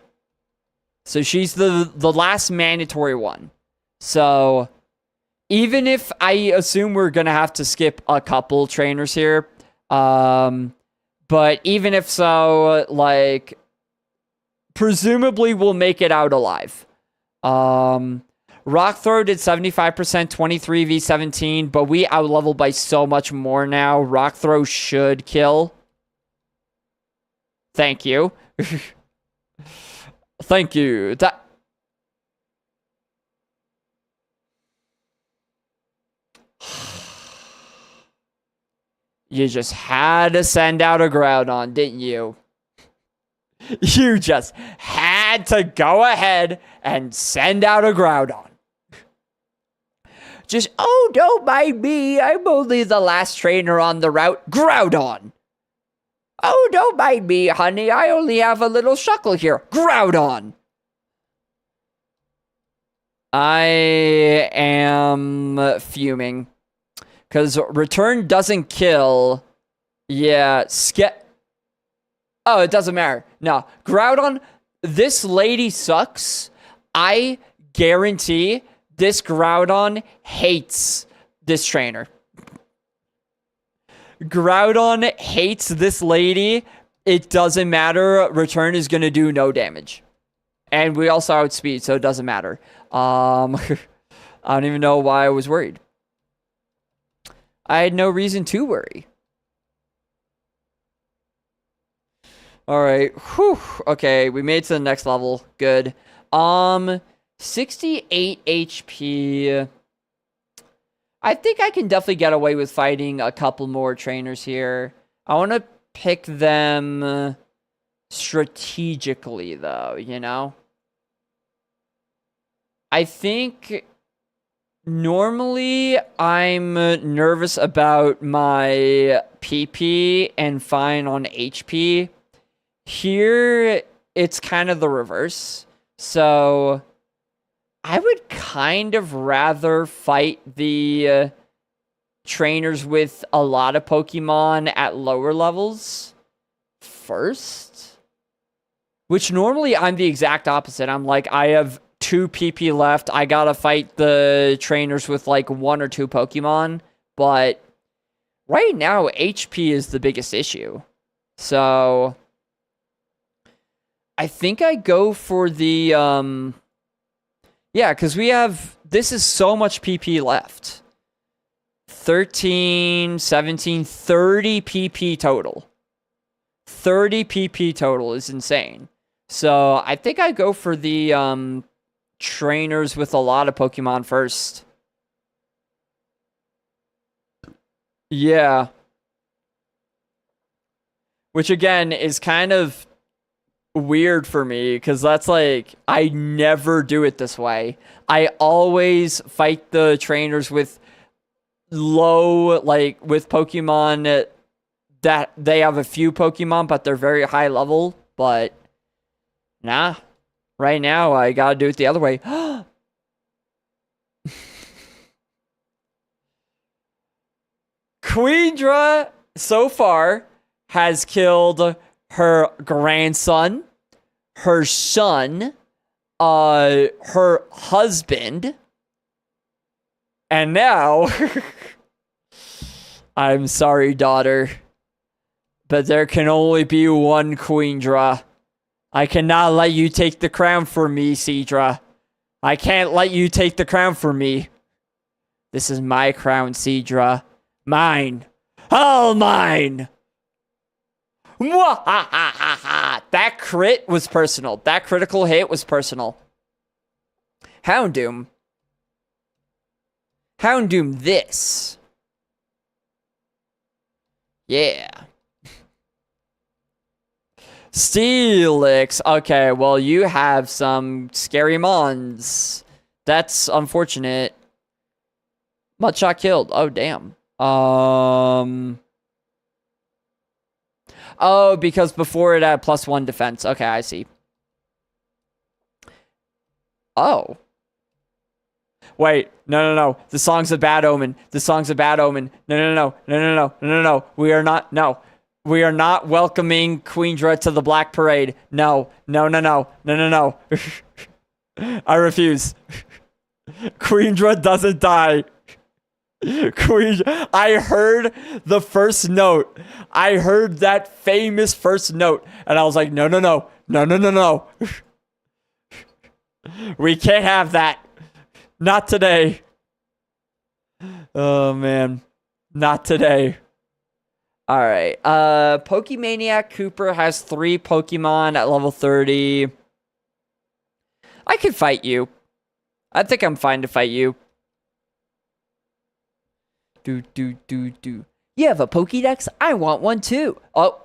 So she's the last mandatory one. So even if I assume we're going to have to skip a couple trainers here, but even if so, like, presumably we'll make it out alive. Rock Throw did 75%, 23v17, but we out-leveled by so much more now. Rock Throw should kill. Thank you. Thank you. You just had to send out a Groudon, didn't you? You just had to go ahead and send out a Groudon. Just, oh, don't mind me. I'm only the last trainer on the route. Groudon. Oh, don't mind me, honey. I only have a little Shuckle here. Groudon. I am fuming. Because return doesn't kill. Yeah, oh, it doesn't matter. No, Groudon, this lady sucks. I guarantee this Groudon hates this trainer. Groudon hates this lady. It doesn't matter. Return is going to do no damage. And we also outspeed, so it doesn't matter. I don't even know why I was worried. I had no reason to worry. Alright. Whew. Okay, we made it to the next level. Good. 68 HP. I think I can definitely get away with fighting a couple more trainers here. I want to pick them strategically, though, you know? I think normally I'm nervous about my PP and fine on HP. Here, it's kind of the reverse. So I would kind of rather fight the trainers with a lot of Pokemon at lower levels first. Which normally I'm the exact opposite. I'm like, I have 2 PP left. I gotta fight the trainers with like 1 or 2 Pokemon. But right now, HP is the biggest issue. So I think I go for the yeah, because we have, this is so much PP left. 13, 17, 30 PP total. 30 PP total is insane. So I think I go for the trainers with a lot of Pokemon first. Yeah. Which again is kind of weird for me because that's like, I never do it this way. I always fight the trainers with low, like with Pokemon that they have a few Pokemon, but they're very high level. But nah, right now I gotta do it the other way. Queendra so far has killed her grandson, her son, her husband, and now I'm sorry, daughter, but there can only be one Queendra. I cannot let you take the crown from me, Seadra. I can't let you take the crown from me. This is my crown, Seadra. Mine. All mine. That crit was personal. That critical hit was personal. Houndoom. Houndoom this. Yeah. Steelix. Okay, well, you have some scary mons. That's unfortunate. Mudshot killed. Oh, damn. Oh, because before it had +1 defense. Okay, I see. Oh. Wait, no. The song's a bad omen. The song's a bad omen. No. We are not welcoming Queendra to the Black Parade. No. I refuse. Queendra doesn't die. Queendra. I heard the first note. I heard that famous first note, and I was like, no. We can't have that. Not today. Oh, man. Not today. Alright. Pokemaniac Cooper has 3 Pokemon at level 30. I could fight you. I think I'm fine to fight you. Do. You have a Pokédex? I want one too. Oh.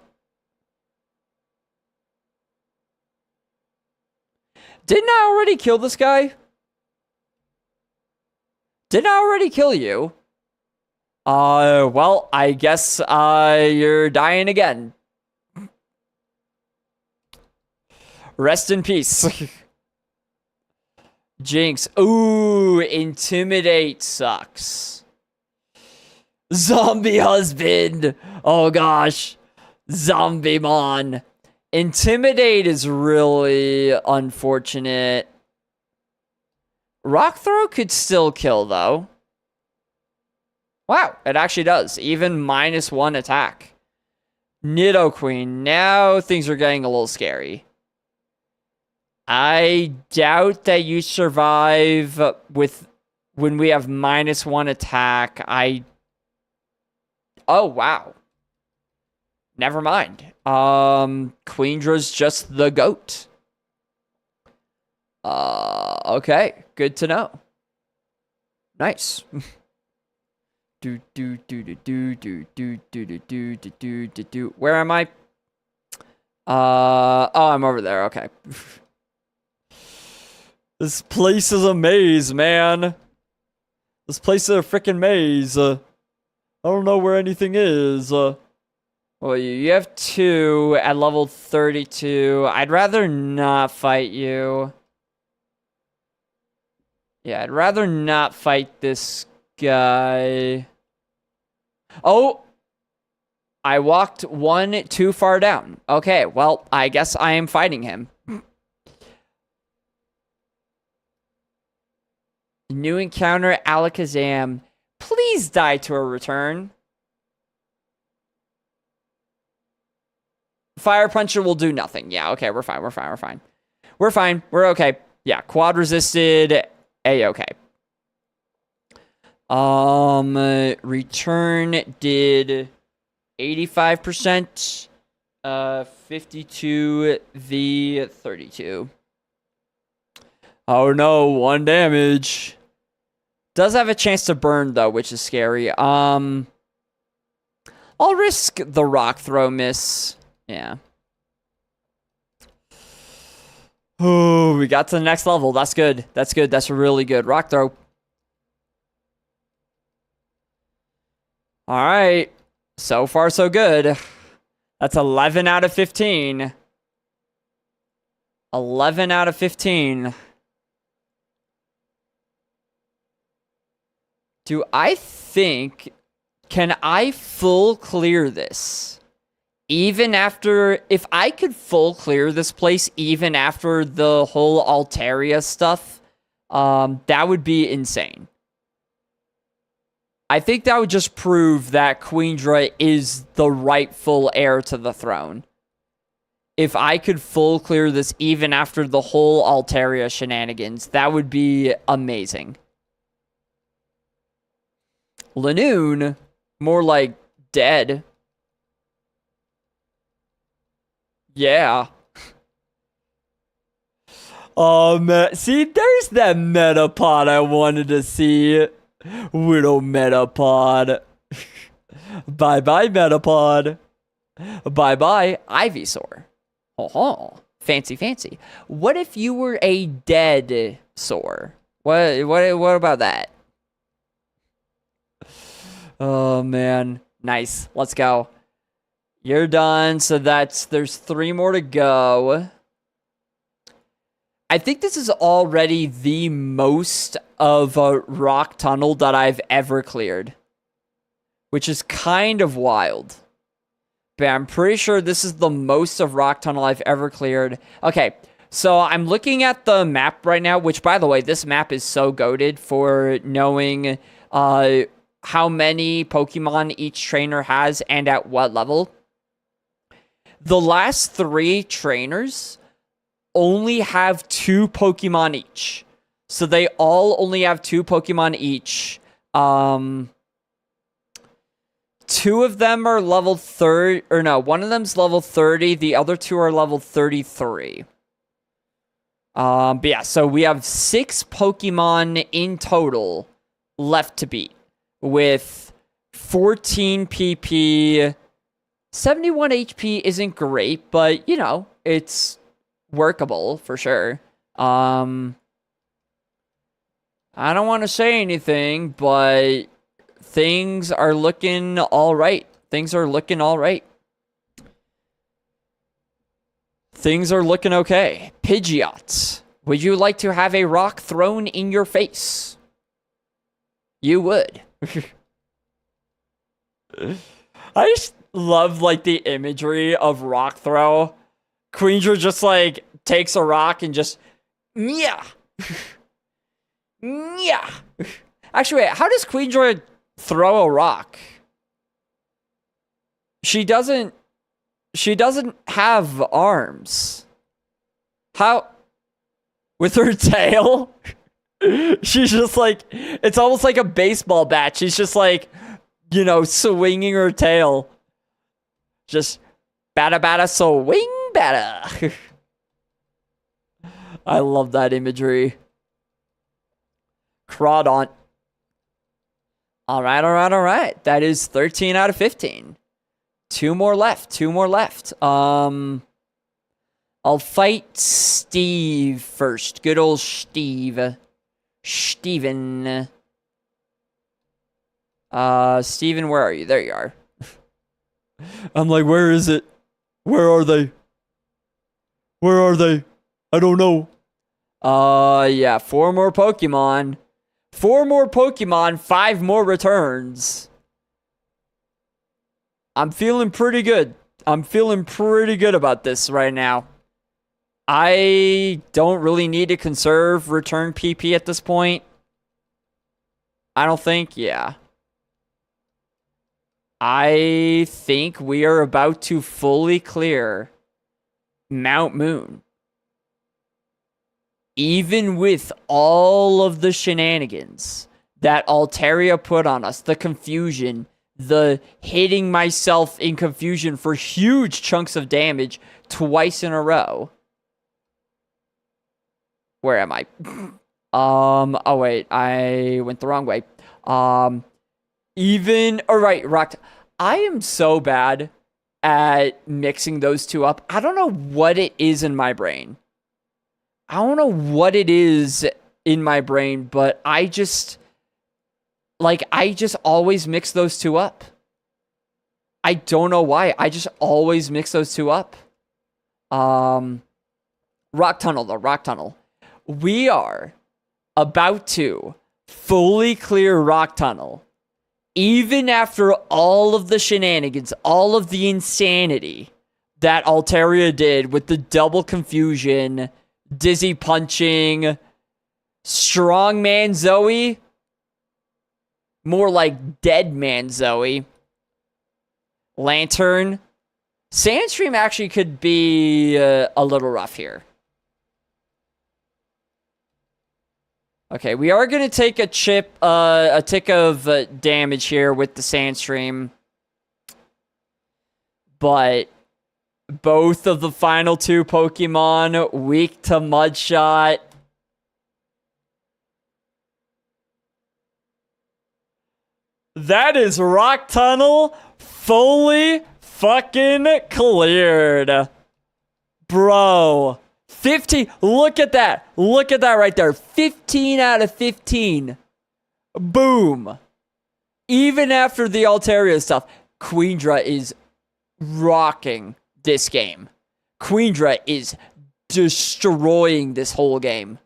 Didn't I already kill this guy? Didn't I already kill you? Well, I guess, you're dying again. Rest in peace. Jinx. Ooh, Intimidate sucks. Zombie husband. Oh gosh. Zombie mon. Intimidate is really unfortunate. Rock Throw could still kill though. Wow, it actually does. Even -1 attack. Nidoqueen. Now things are getting a little scary. I doubt that you survive with when we have -1 attack. Oh, wow. Never mind. Queendra's just the GOAT. Okay. Good to know. Nice. Where am I? Oh, I'm over there. Okay. This place is a maze, man. This place is a freaking maze. I don't know where anything is. Well, you have 2 at level 32. I'd rather not fight you. Yeah, I'd rather not fight this guy. Oh! I walked 1 too far down. Okay, well, I guess I am fighting him. New encounter, Alakazam. Please die to a return. Fire Puncher will do nothing. Yeah, okay, we're fine. We're okay. Yeah, quad resisted. A-okay. Return did 85%. 52 v 32. Oh no, 1 damage. Does have a chance to burn though, which is scary. I'll risk the rock throw miss. Yeah. Oh, we got to the next level. That's good. That's good. That's really good. Rock throw. All right. So far, so good. That's 11 out of 15. 11 out of 15. Do I think... Can I full clear this? Even after... If I could full clear this place even after the whole Altaria stuff, that would be insane. I think that would just prove that QUEENDRA is the rightful heir to the throne. If I could full clear this even after the whole Altaria shenanigans, that would be amazing. Lanoon, more like dead. Yeah. See, there's that Metapod I wanted to see. Widow Metapod. Bye-bye, Metapod. Bye-bye, Ivysaur. Oh, fancy, fancy. What if you were a dead Saur? What about that? Oh, man. Nice. Let's go. You're done. So there's 3 more to go. I think this is already the most of a rock tunnel that I've ever cleared, which is kind of wild. But I'm pretty sure this is the most of rock tunnel I've ever cleared. Okay, so I'm looking at the map right now, which, by the way, this map is so goated for knowing how many Pokemon each trainer has and at what level. The last 3 trainers only have 2 Pokemon each. So they all only have 2 Pokemon each. 2 of them are level 30, or no, one of them's level 30, the other 2 are level 33. But yeah, so we have 6 Pokemon in total left to beat, with 14 PP. 71 HP isn't great, but, you know, it's workable for sure. I don't want to say anything, but things are looking all right. Things are looking all right. Things are looking okay. Pidgeot, would you like to have a rock thrown in your face? You would. I just love, like, the imagery of rock throw. QUEENDRA just, like, takes a rock and just... Yeah. Yeah. Actually, wait, how does QUEENDRA throw a rock? She doesn't have arms. How? With her tail? She's just like, it's almost like a baseball bat. She's just like, you know, swinging her tail. Just bada bada swing bada. I love that imagery. Crawdaunt. All right. That is 13 out of 15. 2 more left. I'll fight Steve first. Good old Steve. Steven. Steven, where are you? There you are. I'm like, where is it? Where are they? I don't know. Yeah, 4 more Pokemon. 4 more Pokemon, 5 more returns. I'm feeling pretty good. About this right now. I don't really need to conserve return PP at this point. I don't think, yeah. I think we are about to fully clear Mount Moon. Even with all of the shenanigans that Altaria put on us, the confusion, the hitting myself in confusion for huge chunks of damage twice in a row. Where am I? Oh wait, I went the wrong way. Rock. I am so bad at mixing those two up. I don't know what it is in my brain. I don't know what it is in my brain, but I just always mix those two up. I don't know why. I just always mix those two up. Rock Tunnel, though. Rock Tunnel. We are about to fully clear Rock Tunnel. Even after all of the shenanigans, all of the insanity that Altaria did with the double confusion, dizzy punching, strongman Zoe, more like dead man Zoe, Lantern, Sandstream actually could be a little rough here. Okay, we are going to take a tick of damage here with the Sandstream. But both of the final two Pokemon weak to Mudshot. That is Rock Tunnel fully fucking cleared. Bro. 15. Look at that. Look at that right there. 15 out of 15. Boom. Even after the Altaria stuff, Queendra is rocking this game. Queendra is destroying this whole game.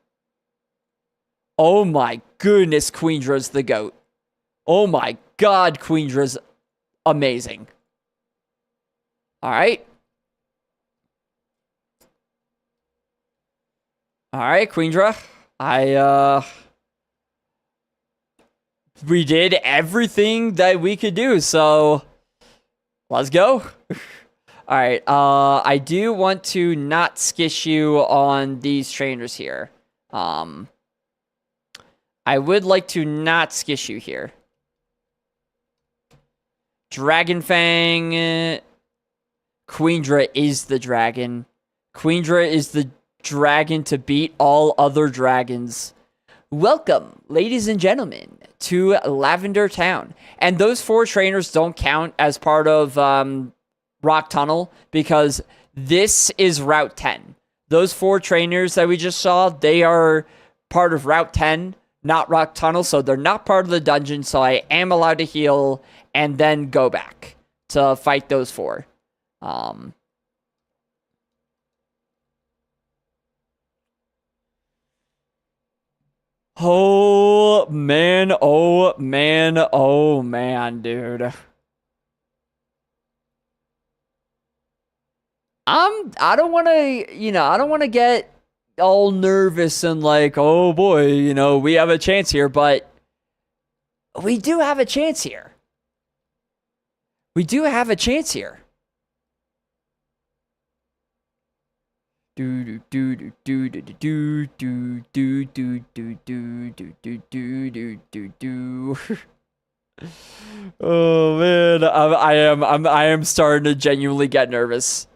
Oh my goodness, Queendra's the GOAT. Oh my god, Queendra's amazing. Alright. Alright, Queendra. We did everything that we could do, so let's go. Alright, I do want to not skish you on these trainers here. I would like to not skish you here. Dragon Fang. Queendra is the dragon. Queendra is the dragon to beat all other dragons. Welcome, ladies and gentlemen, to Lavender Town. And those 4 trainers don't count as part of Rock Tunnel because this is Route 10. Those 4 trainers that we just saw, they are part of Route 10, not Rock Tunnel, so they're not part of the dungeon, so I am allowed to heal and then go back to fight those 4. Oh man, oh man, oh man, dude. I don't want to get all nervous and like, oh boy, we have a chance here, but we do have a chance here. We do have a chance here. Oh man, I am starting to genuinely get nervous.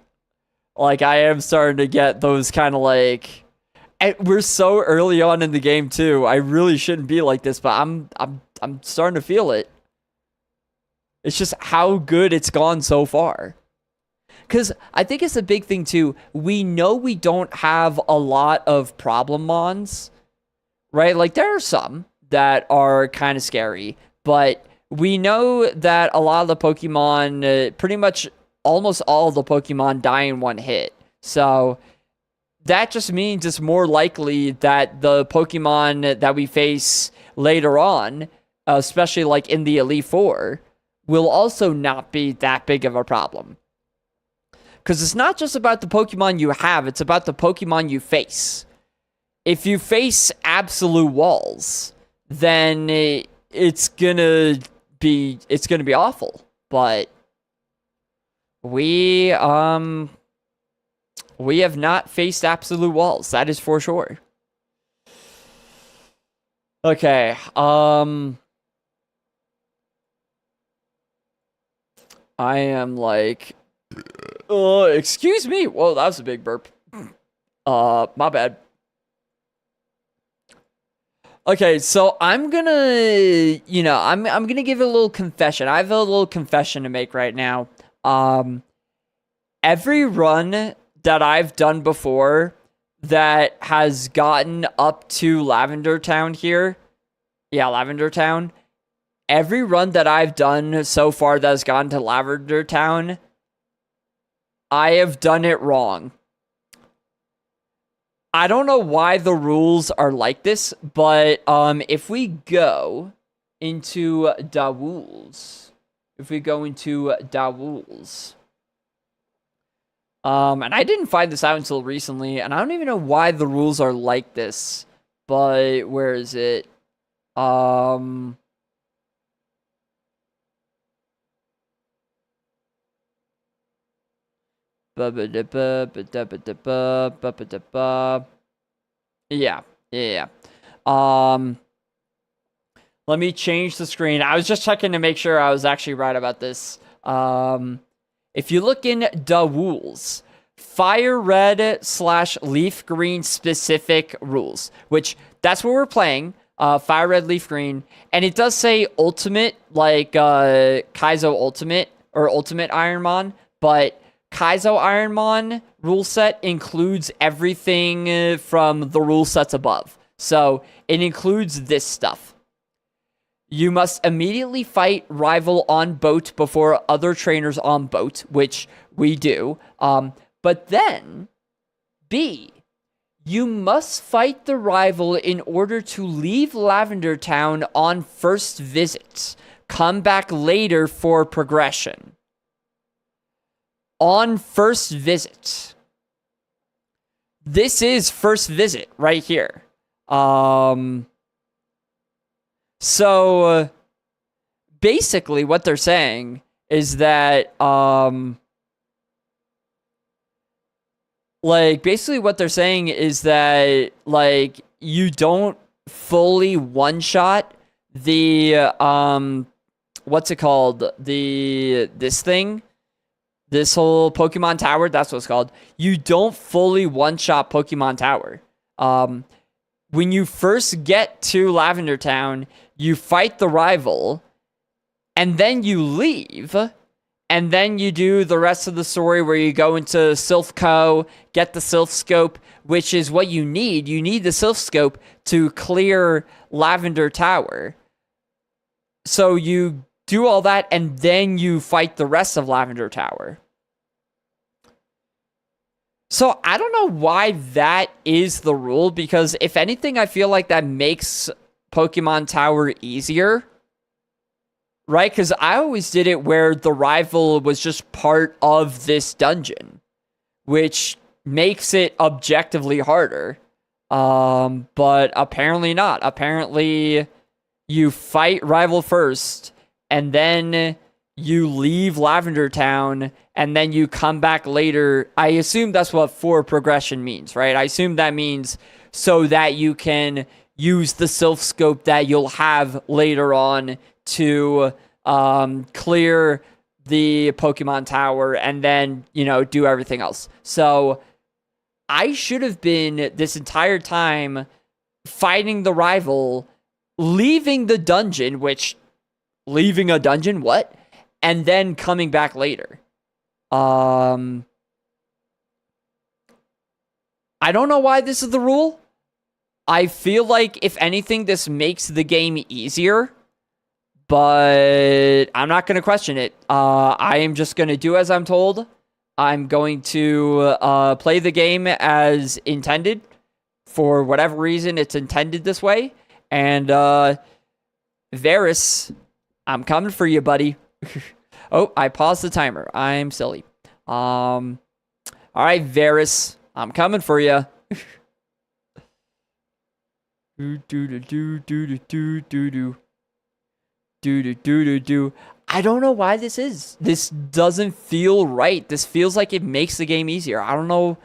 Like I am starting to get those kind of like, and we're so early on in the game too. I really shouldn't be like this, but I'm starting to feel it. It's just how good it's gone so far. Because I think it's a big thing, too. We know we don't have a lot of problem mons, right? Like, there are some that are kind of scary. But we know that a lot of the Pokemon, pretty much almost all of the Pokemon die in one hit. So that just means it's more likely that the Pokemon that we face later on, especially like in the Elite Four, will also not be that big of a problem. Because it's not just about the Pokemon you have, it's about the Pokemon you face. If you face absolute walls, then it's gonna be awful. But we have not faced absolute walls, that is for sure. Okay, I am like, excuse me. Whoa, that was a big burp. My bad. Okay, so I'm gonna, I'm gonna give a little confession. I have a little confession to make right now. Every run that I've done before, that has gotten up to Lavender Town here. Yeah, Lavender Town. Every run that I've done so far that has gone to Lavender Town, I have done it wrong. I don't know why the rules are like this, but if we go into Dawools, and I didn't find this out until recently, and I don't even know why the rules are like this, but where is it? Yeah. Let me change the screen. I was just checking to make sure I was actually right about this. If you look in Dawools, fire red / leaf green specific rules, which that's what we're playing. Fire red, leaf green, and it does say ultimate, like Kaizo Ultimate or Ultimate Ironmon, but Kaizo Ironmon rule set includes everything from the rule sets above. So it includes this stuff. You must immediately fight rival on boat before other trainers on boat, which we do. But then, B, you must fight the rival in order to leave Lavender Town on first visit. Come back later for progression. On first visit. This is first visit right here. So basically what they're saying is that you don't fully one-shot the what's it called? This thing? This whole Pokemon Tower, that's what it's called. You don't fully one-shot Pokemon Tower. When you first get to Lavender Town, you fight the rival, and then you leave, and then you do the rest of the story where you go into Sylph Co., get the Sylph Scope, which is what you need. You need the Sylph Scope to clear Lavender Tower. So you do all that, and then you fight the rest of Lavender Tower. So I don't know why that is the rule, because if anything, I feel like that makes Pokemon Tower easier. Right? Because I always did it where the rival was just part of this dungeon, which makes it objectively harder. But apparently not. Apparently you fight rival first, and then you leave Lavender Town, and then you come back later. I assume that's what for progression means, right? I assume that means so that you can use the Sylph Scope that you'll have later on to clear the Pokemon Tower, and then, do everything else. So I should have been this entire time fighting the rival, leaving the dungeon, leaving a dungeon, what? And then coming back later. I don't know why this is the rule. I feel like, if anything, this makes the game easier, but I'm not going to question it. I am just going to do as I'm told. I'm going to play the game as intended. For whatever reason, it's intended this way. And Varus, I'm coming for you, buddy. Oh, I paused the timer. I'm silly. All right, Varus, I'm coming for you. I don't know why this is. This doesn't feel right. This feels like it makes the game easier. I don't know.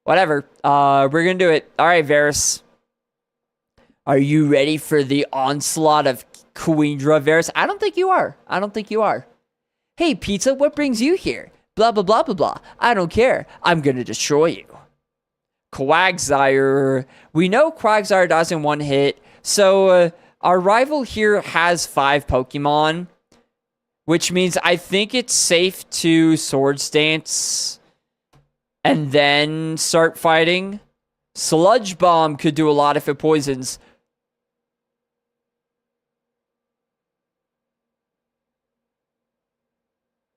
Whatever. We're gonna do it. All right, Varus. Are you ready for the onslaught of QUEENDRA, Varus? I don't think you are. Hey, Pizza, what brings you here? Blah, blah, blah, blah, blah. I don't care. I'm gonna destroy you. Quagsire. We know Quagsire doesn't one hit. So, our rival here has 5 Pokemon, which means I think it's safe to Swords Dance and then start fighting. Sludge Bomb could do a lot if it poisons.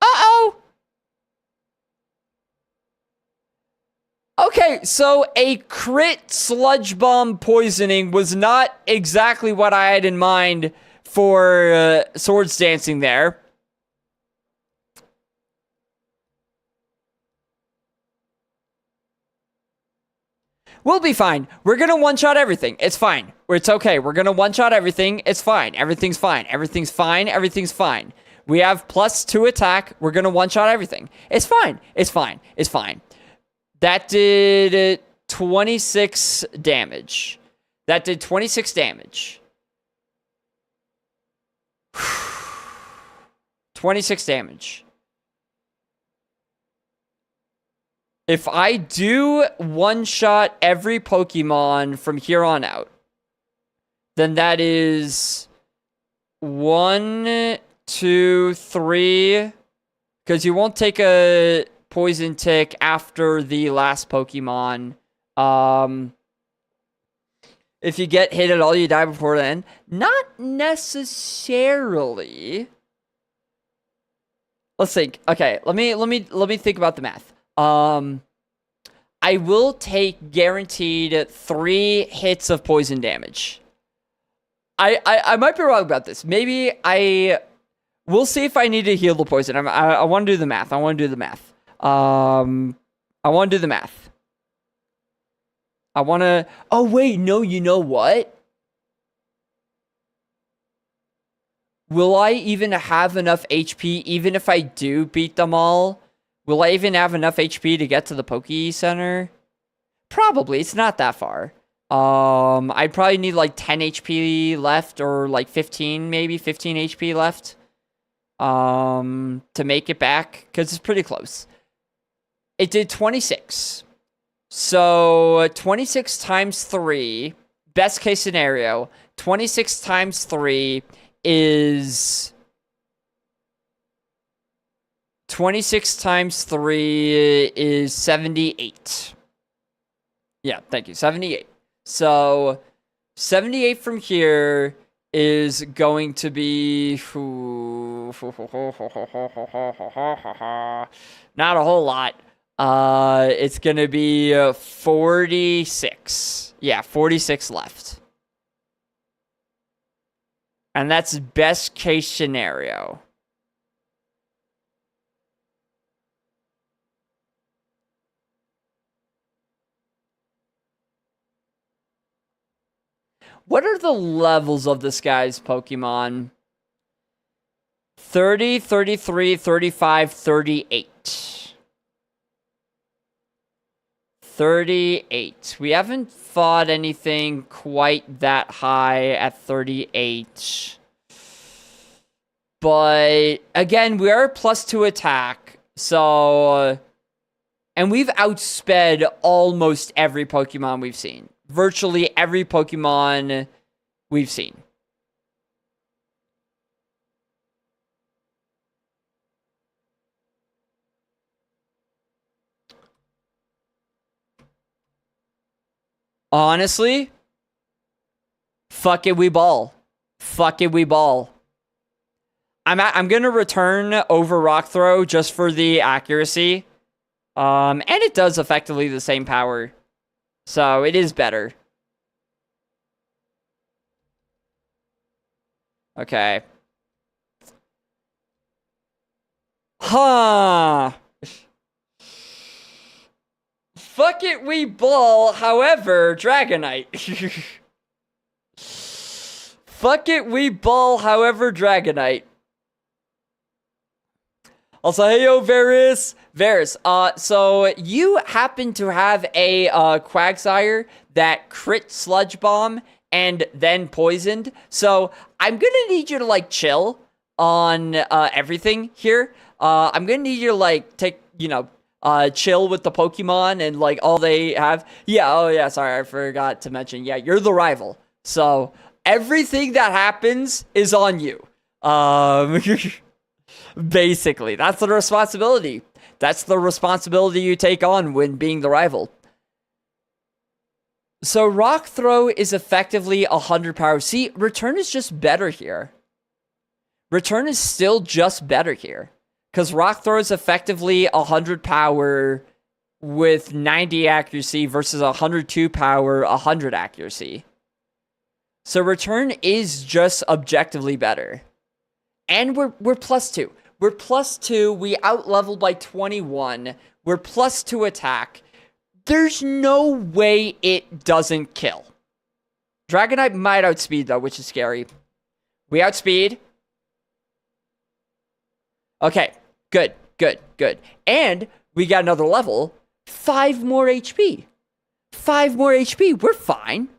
Uh-oh! Okay, so a crit Sludge Bomb poisoning was not exactly what I had in mind for Swords Dancing there. We'll be fine. We're going to one-shot everything. It's fine. It's okay. We're going to one-shot everything. It's fine. Everything's fine. Everything's fine. Everything's fine. We have +2 attack. We're going to one-shot everything. It's fine. It's fine. It's fine. That did 26 damage. That did 26 damage. 26 damage. If I do one-shot every Pokemon from here on out, then that is 1, 2, 3, because you won't take a poison tick after the last Pokemon. If you get hit at all, you die before then. Not necessarily. Let's think. Okay, let me think about the math. I will take guaranteed 3 hits of poison damage. I might be wrong about this. Maybe we'll see if I need to heal the poison. I want to do the math. I want to do the math. I want to do the math. I want to... Oh, wait. No, you know what? Will I even have enough HP even if I do beat them all? Will I even have enough HP to get to the Poke Center? Probably. It's not that far. I'd probably need like 10 HP left, or like 15, maybe 15 HP left. To make it back, because it's pretty close. It did 26. So 26 times 3, best case scenario, 26 times 3 is... 26 times 3 is 78. Yeah, thank you. 78. So 78 from here is going to be... Not a whole lot. It's going to be 46. Yeah, 46 left. And that's best case scenario. What are the levels of this guy's Pokemon? 30, 33, 35, 38. 38. We haven't fought anything quite that high at 38. But, again, we are +2 attack. So... And we've outsped almost every Pokemon we've seen. Virtually every Pokemon we've seen. Honestly, fuck it, we ball. Fuck it, we ball. I'm gonna return over Rock Throw just for the accuracy. And it does effectively the same power. So, it is better. Okay. Huh. Fuck it, we ball. However, Dragonite. Fuck it, we ball. However, Dragonite. Also, hey, yo, Varus. Varus, so you happen to have a Quagsire that crit Sludge Bomb and then poisoned. So I'm gonna need you to like chill on everything here. I'm gonna need you to like take, you know, chill with the Pokemon and like all they have. Yeah, oh yeah, sorry, I forgot to mention. Yeah, you're the rival. So everything that happens is on you. Basically, that's the responsibility. That's the responsibility you take on when being the rival. So Rock Throw is effectively 100 power. See, Return is just better here. Return is still just better here. Because Rock Throw is effectively 100 power with 90 accuracy versus 102 power, 100 accuracy. So Return is just objectively better. And we're +2. We're +2. We out-leveled by 21. We're +2 attack. There's no way it doesn't kill. Dragonite might outspeed, though, which is scary. We outspeed. Okay, good. And we got another level. 5 more HP. 5 more HP. We're fine.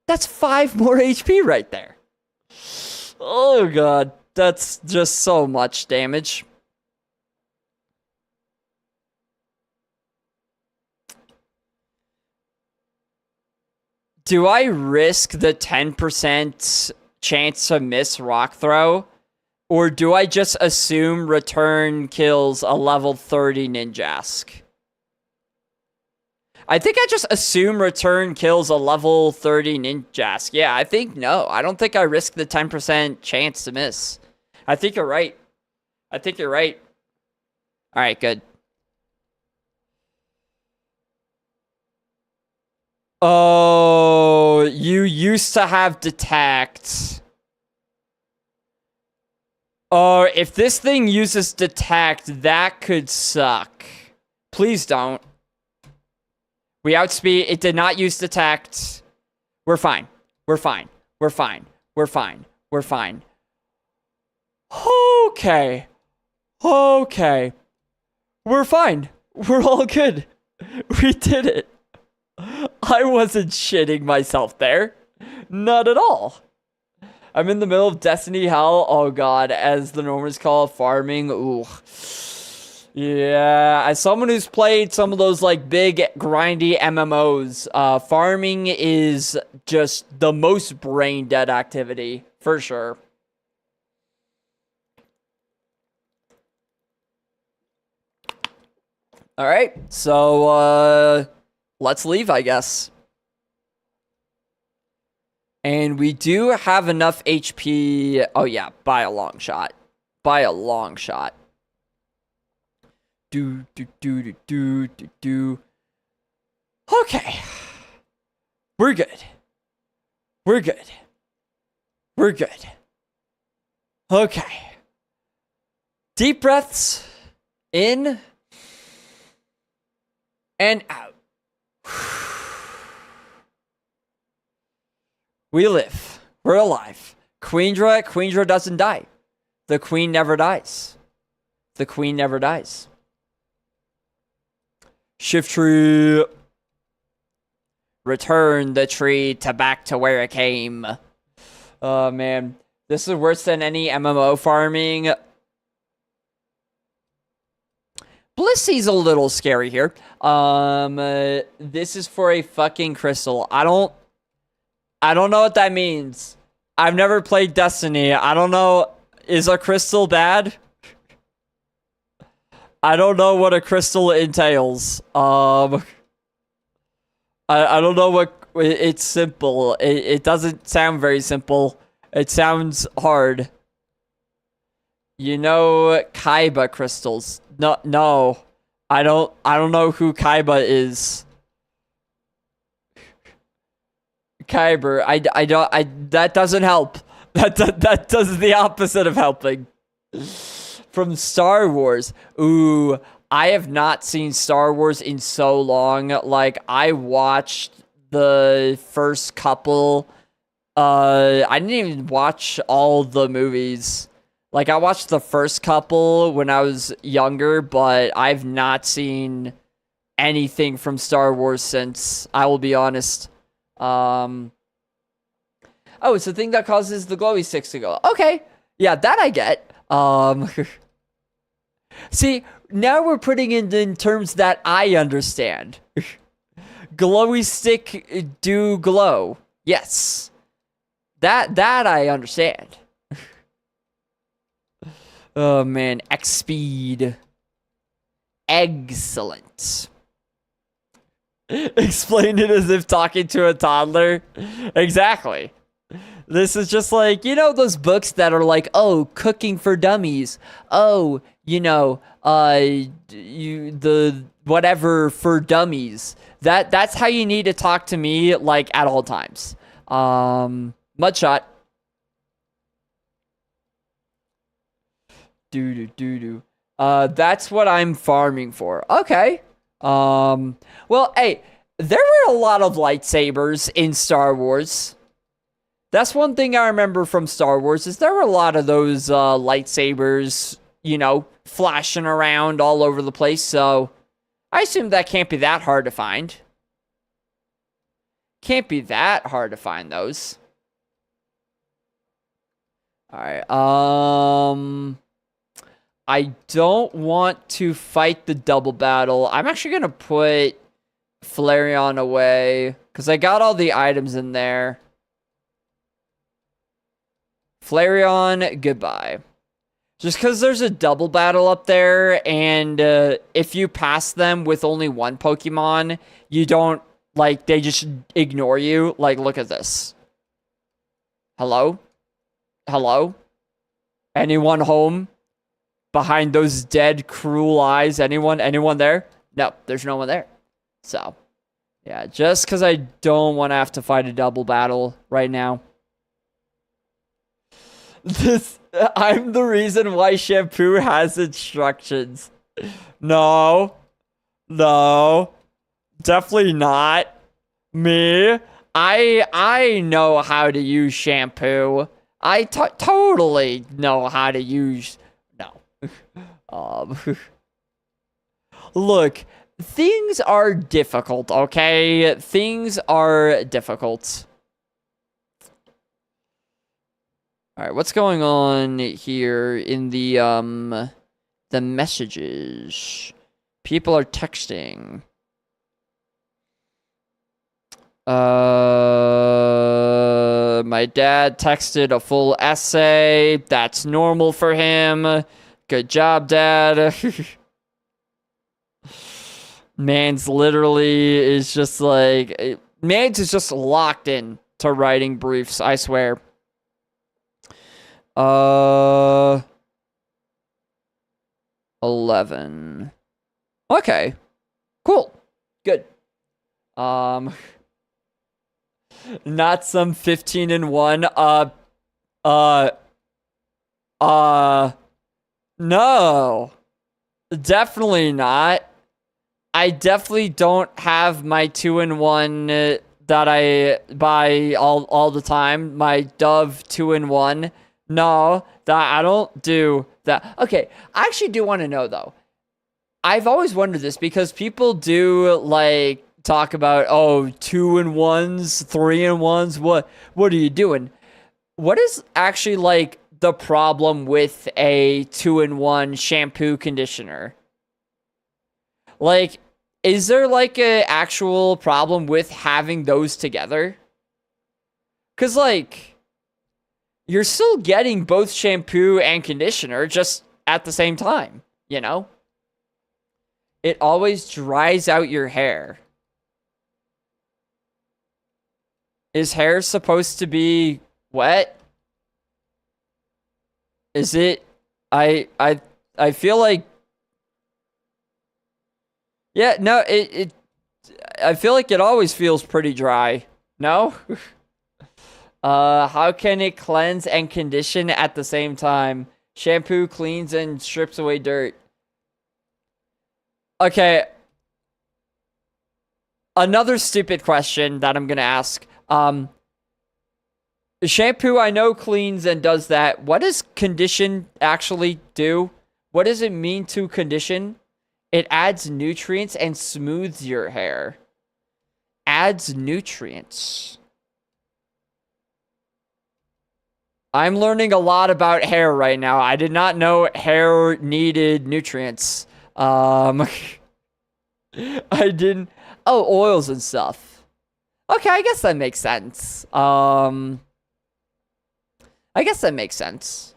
That's 5 more HP right there. Oh, God. That's just so much damage. Do I risk the 10% chance to miss Rock Throw? Or do I just assume Return kills a level 30 Ninjask? I think I just assume Return kills a level 30 Ninjask. Yeah, I think no. I don't think I risk the 10% chance to miss. I think you're right. Alright, good. Oh, you used to have Detect. Oh, if this thing uses Detect, that could suck. Please don't. We outspeed. It did not use Detect. We're fine. Okay. We're fine. We're all good. We did it. I wasn't shitting myself there. Not at all. I'm in the middle of Destiny Hell. Oh, God. As the normals call it, farming. Ooh. Yeah, as someone who's played some of those like big grindy MMOs, farming is just the most brain dead activity for sure. All right, so let's leave, I guess. And we do have enough HP. Oh yeah, by a long shot. Okay. We're good. Okay. Deep breaths. In. And out. We live. We're alive. Queendra doesn't die. The queen never dies. Shift tree. Return the tree back to where it came. Oh, man. This is worse than any MMO farming. Blissey's a little scary here. This is for a fucking crystal. I don't know what that means. I've never played Destiny. I don't know. Is a crystal bad? I don't know what a crystal entails. I don't know what... It's simple. It doesn't sound very simple. It sounds hard. You know Kaiba crystals. No. I don't know who Kaiba is. Kyber. That doesn't help. That does the opposite of helping. From Star Wars. Ooh, I have not seen Star Wars in so long. Like, I watched the first couple. I didn't even watch all the movies. Like, I watched the first couple when I was younger, but I've not seen anything from Star Wars since, I will be honest. Oh, it's the thing that causes the glowy sticks to go. Okay. Yeah, that I get. See, now we're putting it in terms that I understand. Glowy stick do glow. Yes. That I understand. Oh, man. X speed. Excellent. Explain it as if talking to a toddler. Exactly. This is just like, you know, those books that are like, oh, cooking for dummies. Oh, you know, the whatever for dummies. That's how you need to talk to me, like, at all times. Mudshot. That's what I'm farming for. Okay. Well, hey, there were a lot of lightsabers in Star Wars. That's one thing I remember from Star Wars, is there were a lot of those lightsabers, you know, flashing around all over the place, so I assume that can't be that hard to find. Can't be that hard to find those. Alright, I don't want to fight the double battle. I'm actually going to put Flareon away, because I got all the items in there. Flareon, goodbye. Just because there's a double battle up there, and if you pass them with only one Pokemon, you don't, like, they just ignore you. Like, look at this. Hello? Hello? Anyone home? Behind those dead, cruel eyes? Anyone there? No, there's no one there. So, yeah, just because I don't want to have to fight a double battle right now. I'm the reason why shampoo has instructions. No. Definitely not. Me. I know how to use shampoo. I totally know how to use... No. Look, things are difficult, okay? Things are difficult. Alright, what's going on here in the messages? People are texting. My dad texted a full essay. That's normal for him. Good job, Dad. Mans literally is just like... Mans is just locked in to writing briefs, I swear. 11. Okay. Cool. Good. Not some 15-1. No. Definitely not. I definitely don't have my 2-in-1 that I buy all the time. My Dove 2-in-1. No, that I don't do that. Okay, I actually do want to know though. I've always wondered this because people do like talk about 2-in-1s, 3-in-1s. What are you doing? What is actually like the problem with a 2-in-1 shampoo conditioner? Like, is there like a actual problem with having those together? Cause like, you're still getting both shampoo and conditioner just at the same time, you know? It always dries out your hair. Is hair supposed to be wet? Is it? I feel like... Yeah, no, I feel like it always feels pretty dry. No? How can it cleanse and condition at the same time? Shampoo cleans and strips away dirt. Okay. Another stupid question that I'm gonna ask. Shampoo, I know, cleans and does that. What does condition actually do? What does it mean to condition? It adds nutrients and smooths your hair. Adds nutrients. I'm learning a lot about hair right now. I did not know hair needed nutrients. I didn't... Oh, oils and stuff. Okay, I guess that makes sense. I guess that makes sense.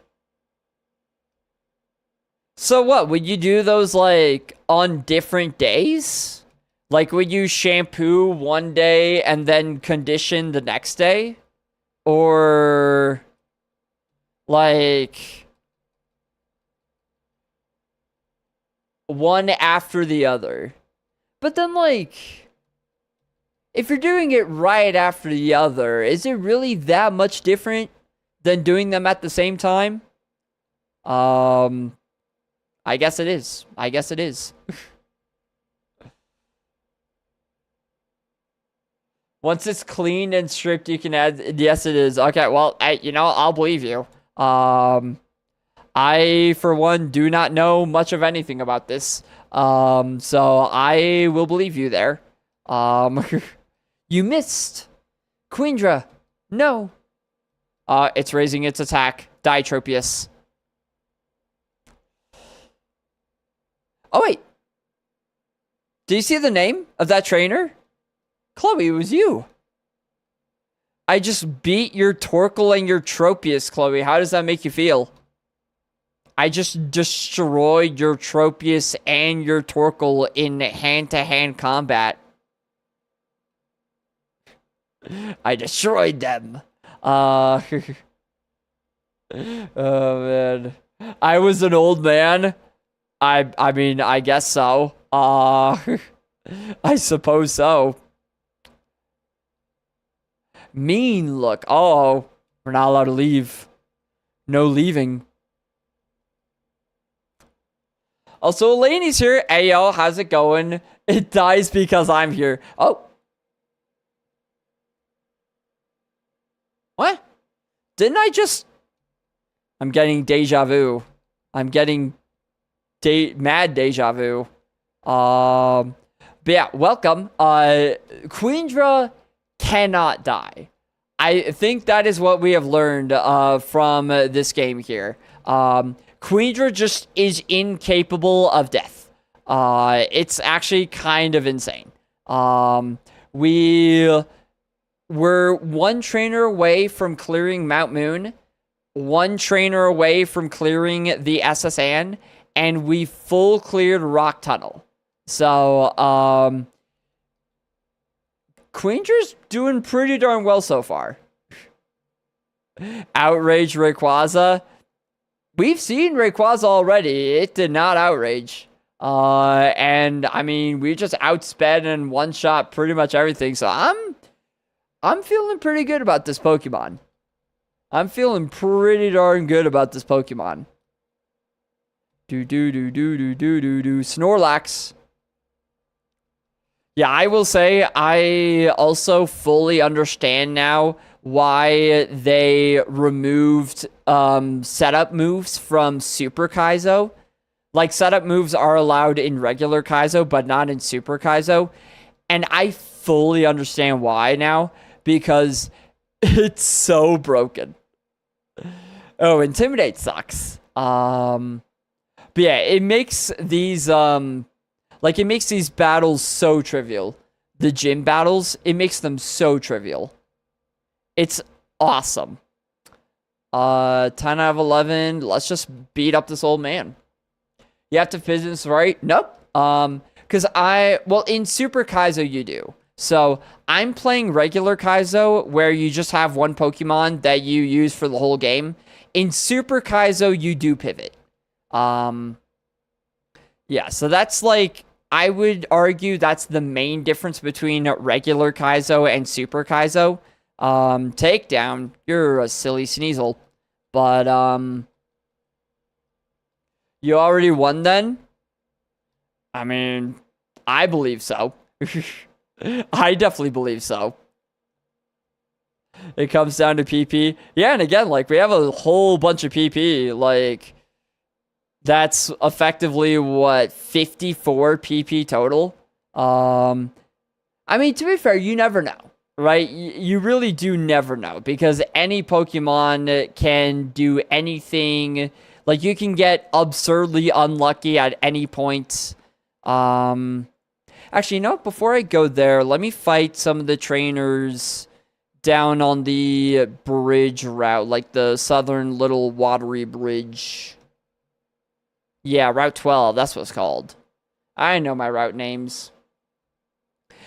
So what, would you do those, like, on different days? Like, would you shampoo one day and then condition the next day? Or, like, one after the other? But then, like, if you're doing it right after the other, is it really that much different than doing them at the same time? I guess it is. I guess it is. Once it's cleaned and stripped, you can add. Yes, it is. Okay, well, I'll believe you. I, for one, do not know much of anything about this. So I will believe you there. You missed. Queendra. No. It's raising its attack. Die, Tropius. Oh, wait. Do you see the name of that trainer? Chloe, it was you. I just beat your Torkoal and your Tropius, Chloe. How does that make you feel? I just destroyed your Tropius and your Torkoal in hand-to-hand combat. I destroyed them. Oh, man. I was an old man. I mean, I guess so. I suppose so. Mean look. Oh, we're not allowed to leave. No leaving. Also, Elaine's here. Hey, yo, how's it going? It dies because I'm here. Oh. What? Didn't I just... I'm getting deja vu. I'm getting mad deja vu. But yeah, welcome. Queendra cannot die. I think that is what we have learned from this game here. Queendra just is incapable of death. It's actually kind of insane. We were one trainer away from clearing Mount Moon, one trainer away from clearing the SSN, and we full cleared Rock Tunnel. So, Queendra's doing pretty darn well so far. Outrage Rayquaza. We've seen Rayquaza already. It did not outrage. And I mean, we just outsped and one-shot pretty much everything. So I'm feeling pretty good about this Pokemon. I'm feeling pretty darn good about this Pokemon. Snorlax. Yeah, I will say I also fully understand now why they removed setup moves from Super Kaizo. Like, setup moves are allowed in regular Kaizo, but not in Super Kaizo. And I fully understand why now, because it's so broken. Oh, Intimidate sucks. But yeah, it makes these, it makes these battles so trivial. The gym battles, it makes them so trivial. It's awesome. 10 out of 11. Let's just beat up this old man. You have to physics right? Nope. Because in Super Kaizo you do. So I'm playing regular Kaizo where you just have one Pokemon that you use for the whole game. In Super Kaizo you do pivot. Yeah, so that's like, I would argue that's the main difference between regular Kaizo and Super Kaizo. Takedown, you're a silly Sneasel. But, you already won then? I mean, I believe so. I definitely believe so. It comes down to PP. Yeah, and again, like, we have a whole bunch of PP. Like, that's effectively, what, 54 PP total? I mean, to be fair, you never know. Right? You really do never know, because any Pokemon can do anything. Like, you can get absurdly unlucky at any point. Actually, you know what? Before I go there, let me fight some of the trainers down on the bridge route, like the southern little watery bridge. Yeah, Route 12. That's what it's called. I know my route names.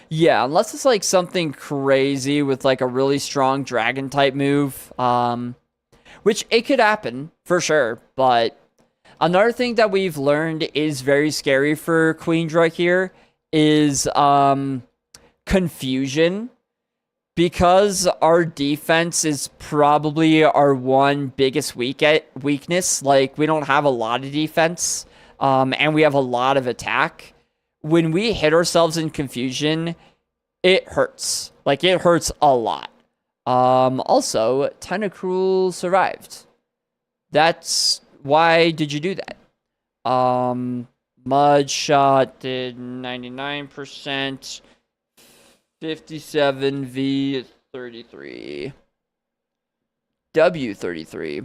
Yeah, unless it's like something crazy with like a really strong dragon type move, which it could happen for sure. But another thing that we've learned is very scary for Queendra here is confusion, because our defense is probably our one biggest weakness. Like, we don't have a lot of defense, and we have a lot of attack. When we hit ourselves in confusion, it hurts. Like, it hurts a lot. Also, Tentacruel survived. That's why did you do that? Mud Shot did 99%. 57 V 33. W 33.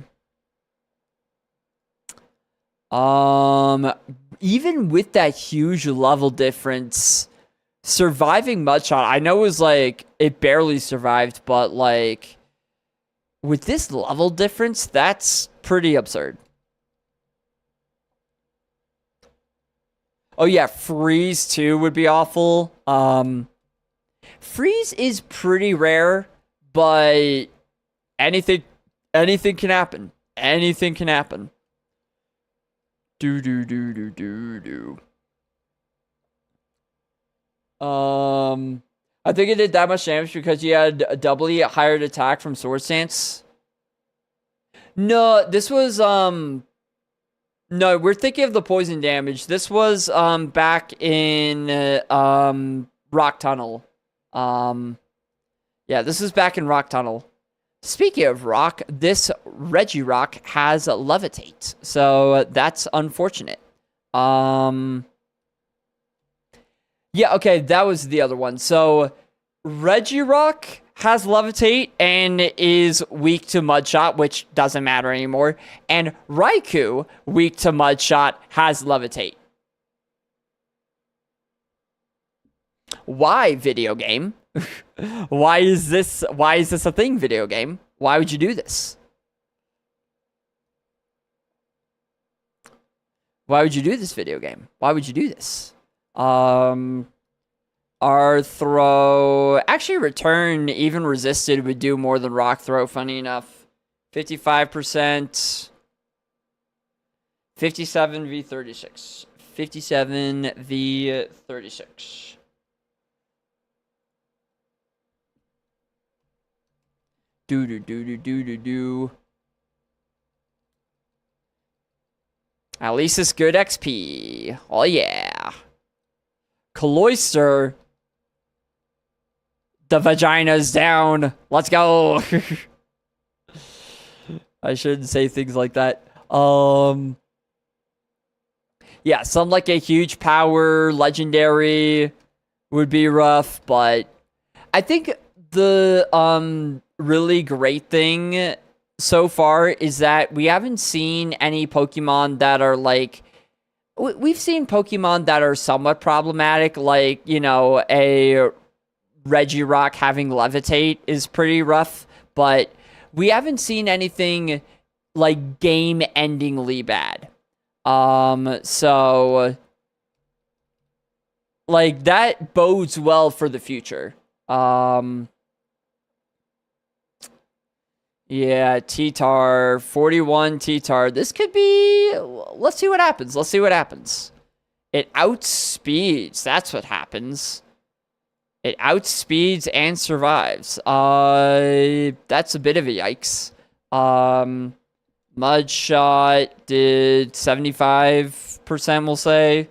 Even with that huge level difference, surviving Mudshot, I know it was like it barely survived, but like with this level difference, that's pretty absurd. Oh yeah, freeze too would be awful. Freeze is pretty rare, but anything can happen. Anything can happen. Do. I think it did that much damage because you had a doubly higher attack from Sword Stance. No, this was no, we're thinking of the poison damage. This was back in Rock Tunnel. Yeah, this is back in Rock Tunnel. Speaking of rock, this Regirock has Levitate, so that's unfortunate. Yeah, okay, that was the other one. So Regirock has Levitate and is weak to Mudshot, which doesn't matter anymore. And Raikou, weak to Mudshot, has Levitate. Why, video game? Why is this a thing, video game? Why would you do this? Why would you do this, video game? Why would you do this? Our throw, actually return even resisted would do more than rock throw, funny enough. 55%. 57 v 36. 57 v 36. Do. At least it's good XP. Oh yeah. Cloyster. The vagina's down. Let's go. I shouldn't say things like that. Yeah, some like a huge power legendary would be rough, but I think the really great thing so far is that we haven't seen any Pokemon that are like, we've seen Pokemon that are somewhat problematic, like, you know, a Regirock having Levitate is pretty rough, but we haven't seen anything like game-endingly bad. So like that bodes well for the future. Yeah, T-Tar, 41 T-Tar. This could be, let's see what happens. Let's see what happens. It outspeeds. That's what happens. It outspeeds and survives. That's a bit of a yikes. Mudshot did 75%, we'll say.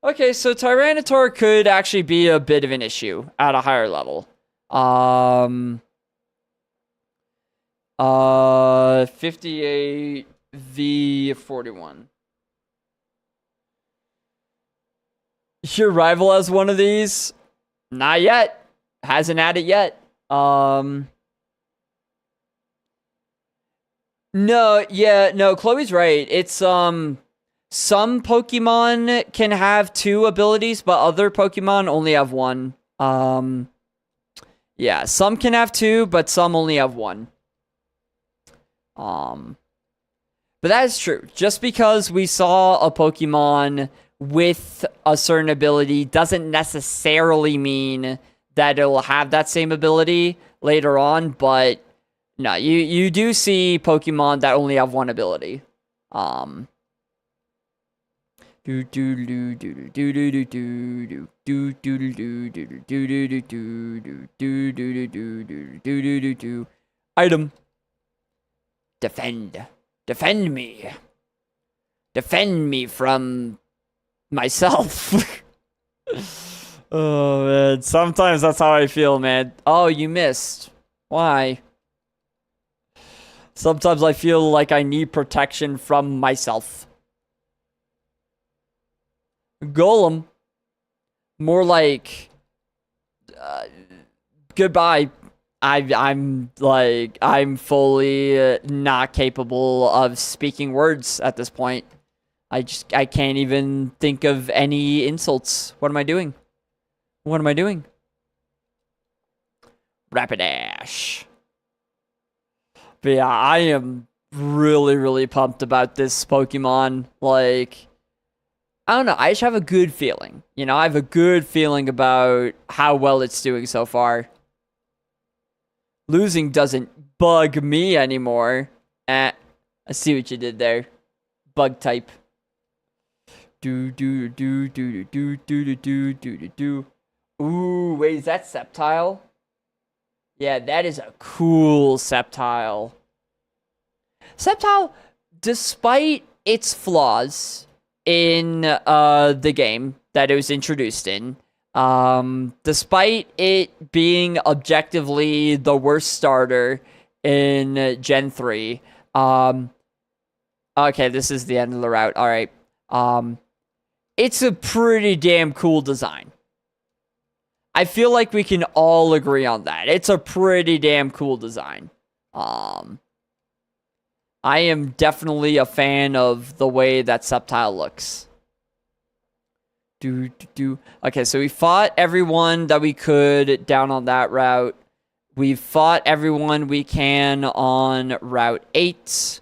Okay, so Tyranitar could actually be a bit of an issue at a higher level. 58 v 41. Your rival has one of these? Not yet. Hasn't had it yet. No, Chloe's right. It's some Pokemon can have 2 abilities, but other Pokemon only have 1. Yeah, some can have 2, but some only have 1. But that is true. Just because we saw a Pokemon with a certain ability doesn't necessarily mean that it'll have that same ability later on, but no, you do see Pokemon that only have one able item. Defend. Defend me. Defend me from myself. Oh, man. Sometimes that's how I feel, man. Oh, you missed. Why? Sometimes I feel like I need protection from myself. Golem. More like... goodbye. I'm fully not capable of speaking words at this point. I can't even think of any insults. What am I doing? What am I doing? Rapidash. But yeah, I am really, really pumped about this Pokemon. Like, I don't know. I just have a good feeling. You know, I have a good feeling about how well it's doing so far. Losing doesn't bug me anymore. I see what you did there. Bug type. Do. Ooh, wait, is that Sceptile? Yeah, that is a cool Sceptile. Sceptile, despite its flaws in the game that it was introduced in, despite it being objectively the worst starter in Gen 3, okay, this is the end of the route, alright, it's a pretty damn cool design. I feel like we can all agree on that. It's a pretty damn cool design. I am definitely a fan of the way that Sceptile looks. Okay, so we fought everyone that we could down on that route. We've fought everyone we can on Route 8.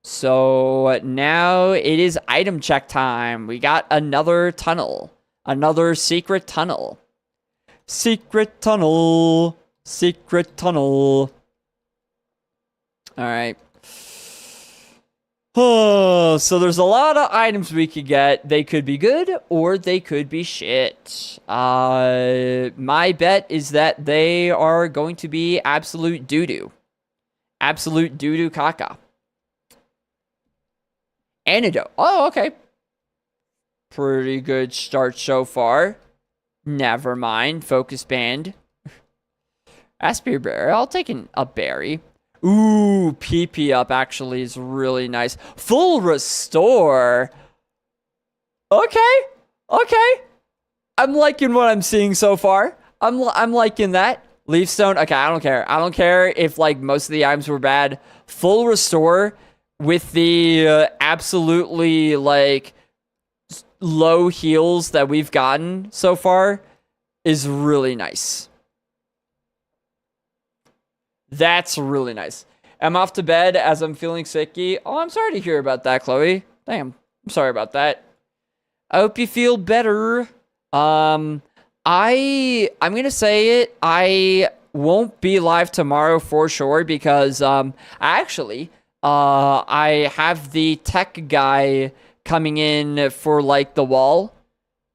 So now it is item check time. We got another tunnel. Another secret tunnel. Secret tunnel. Secret tunnel. Alright. Oh, so there's a lot of items we could get. They could be good or they could be shit. My bet is that they are going to be absolute doo-doo. Absolute doo-doo caca. Antidote. Oh, okay. Pretty good start so far. Never mind. Focus band. Raspberry berry. I'll take a berry. Ooh, PP up actually is really nice. Full restore. Okay. Okay. I'm liking what I'm seeing so far. I'm liking that. Leaf stone. Okay, I don't care. I don't care if like most of the items were bad. Full restore with the absolutely like low heals that we've gotten so far is really nice. That's really nice. I'm off to bed as I'm feeling sicky. Oh, I'm sorry to hear about that, Chloe. Damn, I'm sorry about that. I hope you feel better. I'm gonna say it. I won't be live tomorrow for sure because I have the tech guy coming in for like the wall,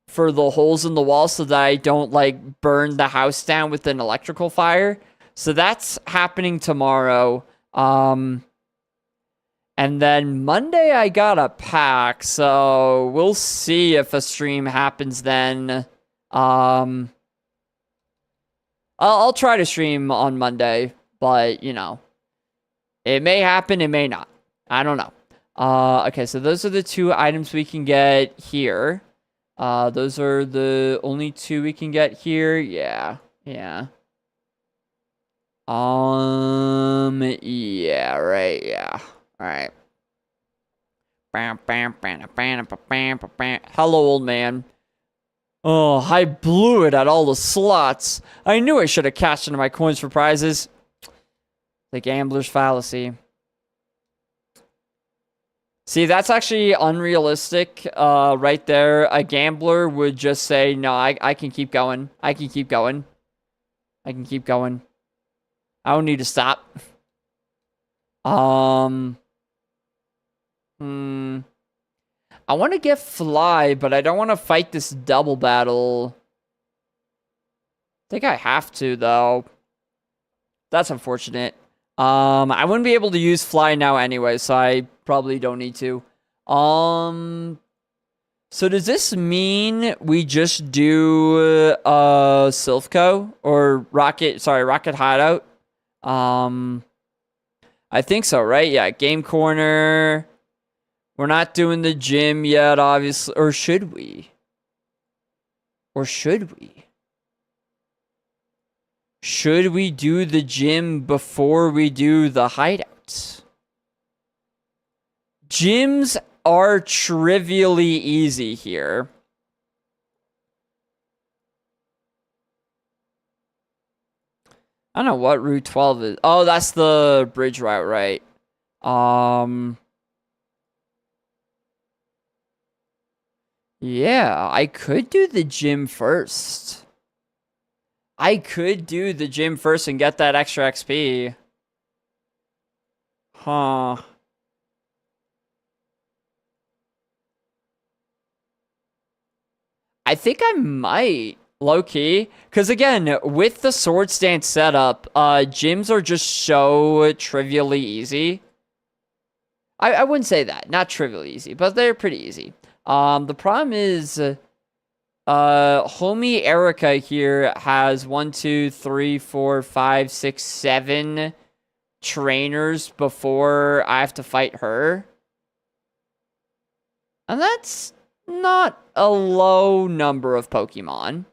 for the holes in the wall so that I don't like burn the house down with an electrical fire. So that's happening tomorrow. And then Monday I got a pack, so we'll see if a stream happens then. I'll try to stream on Monday, but you know, it may happen, it may not. I don't know. Okay, so those are the two items we can get here. Those are the only two we can get here. Yeah. Yeah, right, yeah. Alright. Hello, old man. Oh, I blew it at all the slots. I knew I should have cashed into my coins for prizes. The gambler's fallacy. See, that's actually unrealistic. Right there, a gambler would just say, "No, I can keep going. I can keep going. I can keep going. I don't need to stop." Hmm. I want to get fly, but I don't want to fight this double battle. I think I have to, though. That's unfortunate. I wouldn't be able to use fly now anyway, so I probably don't need to. So does this mean we just do Silphco or Rocket Hideout? I think so, right? Yeah, Game Corner. We're not doing the gym yet, obviously. Or should we? Or should we? Should we do the gym before we do the hideouts? Gyms are trivially easy here. I don't know what Route 12 is. Oh, that's the bridge route, right? Yeah, I could do the gym first. I could do the gym first and get that extra XP. Huh. I think I might, low-key. Because again, with the sword stance setup, gyms are just so trivially easy. I wouldn't say that. Not trivially easy, but they're pretty easy. The problem is, homie Erica here has 1, 2, 3, 4, 5, 6, 7 trainers before I have to fight her. And that's not a low number of Pokemon.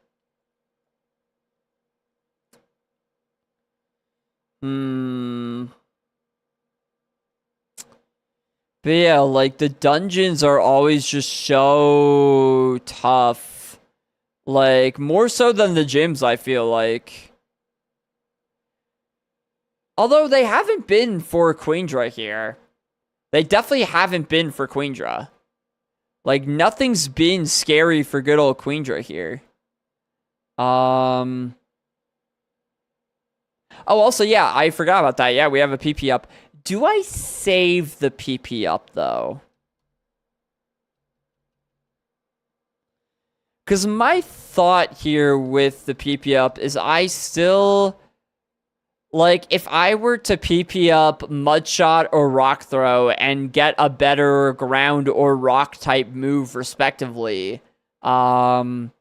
But yeah, like, the dungeons are always just so tough. Like, more so than the gyms, I feel like. Although they haven't been for Queendra here. They definitely haven't been for Queendra. Like, nothing's been scary for good old Queendra here. Oh, also, yeah, I forgot about that. Yeah, we have a PP up. Do I save the PP up, though? Because my thought here with the PP up is I still... Like, if I were to PP up Mudshot or Rock Throw and get a better ground or rock type move, respectively, then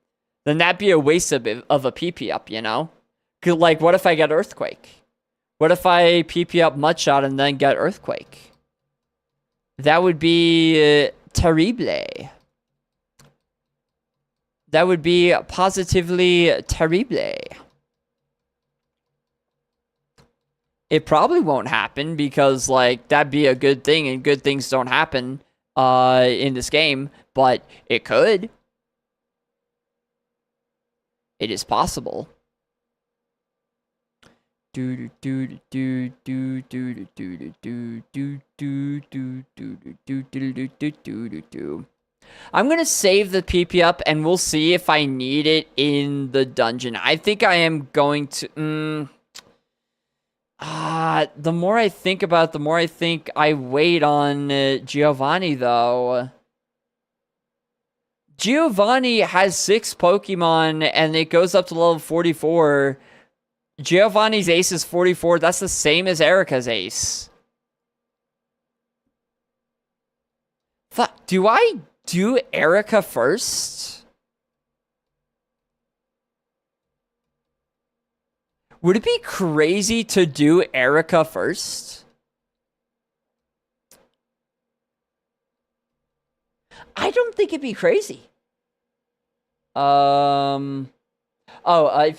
that'd be a waste of a PP up, you know? 'Cause, like, what if I get Earthquake? What if I PP up Mudshot and then get Earthquake? That would be terrible. That would be positively terrible. It probably won't happen because, like, that'd be a good thing, and good things don't happen in this game, but it could. It is possible. I'm gonna save the PP up and we'll see if I need it in the dungeon. I think I am going to the more I think about it, the more I think I wait on Giovanni, though. Giovanni has 6 Pokemon and it goes up to level 44. Giovanni's ace is 44. That's the same as Erica's ace. Fuck, do I do Erica first? Would it be crazy to do Erica first? I don't think it'd be crazy. If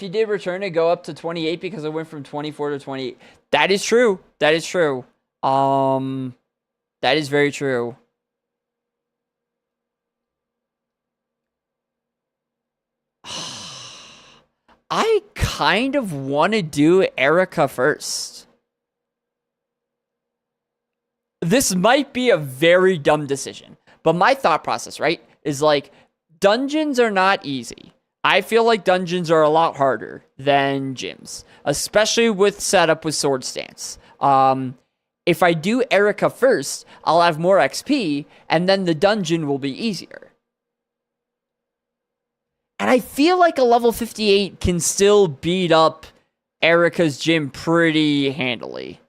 you did return it, go up to 28 because it went from 24 to 28. That is true. That is true. That is very true. I kind of want to do Erica first. this might be a very dumb decision, but my thought process, right, is like dungeons are not easy. I feel like dungeons are a lot harder than gyms, especially with setup with sword stance. If I do Erica first, I'll have more XP, and then the dungeon will be easier. And I feel like a level 58 can still beat up Erica's gym pretty handily.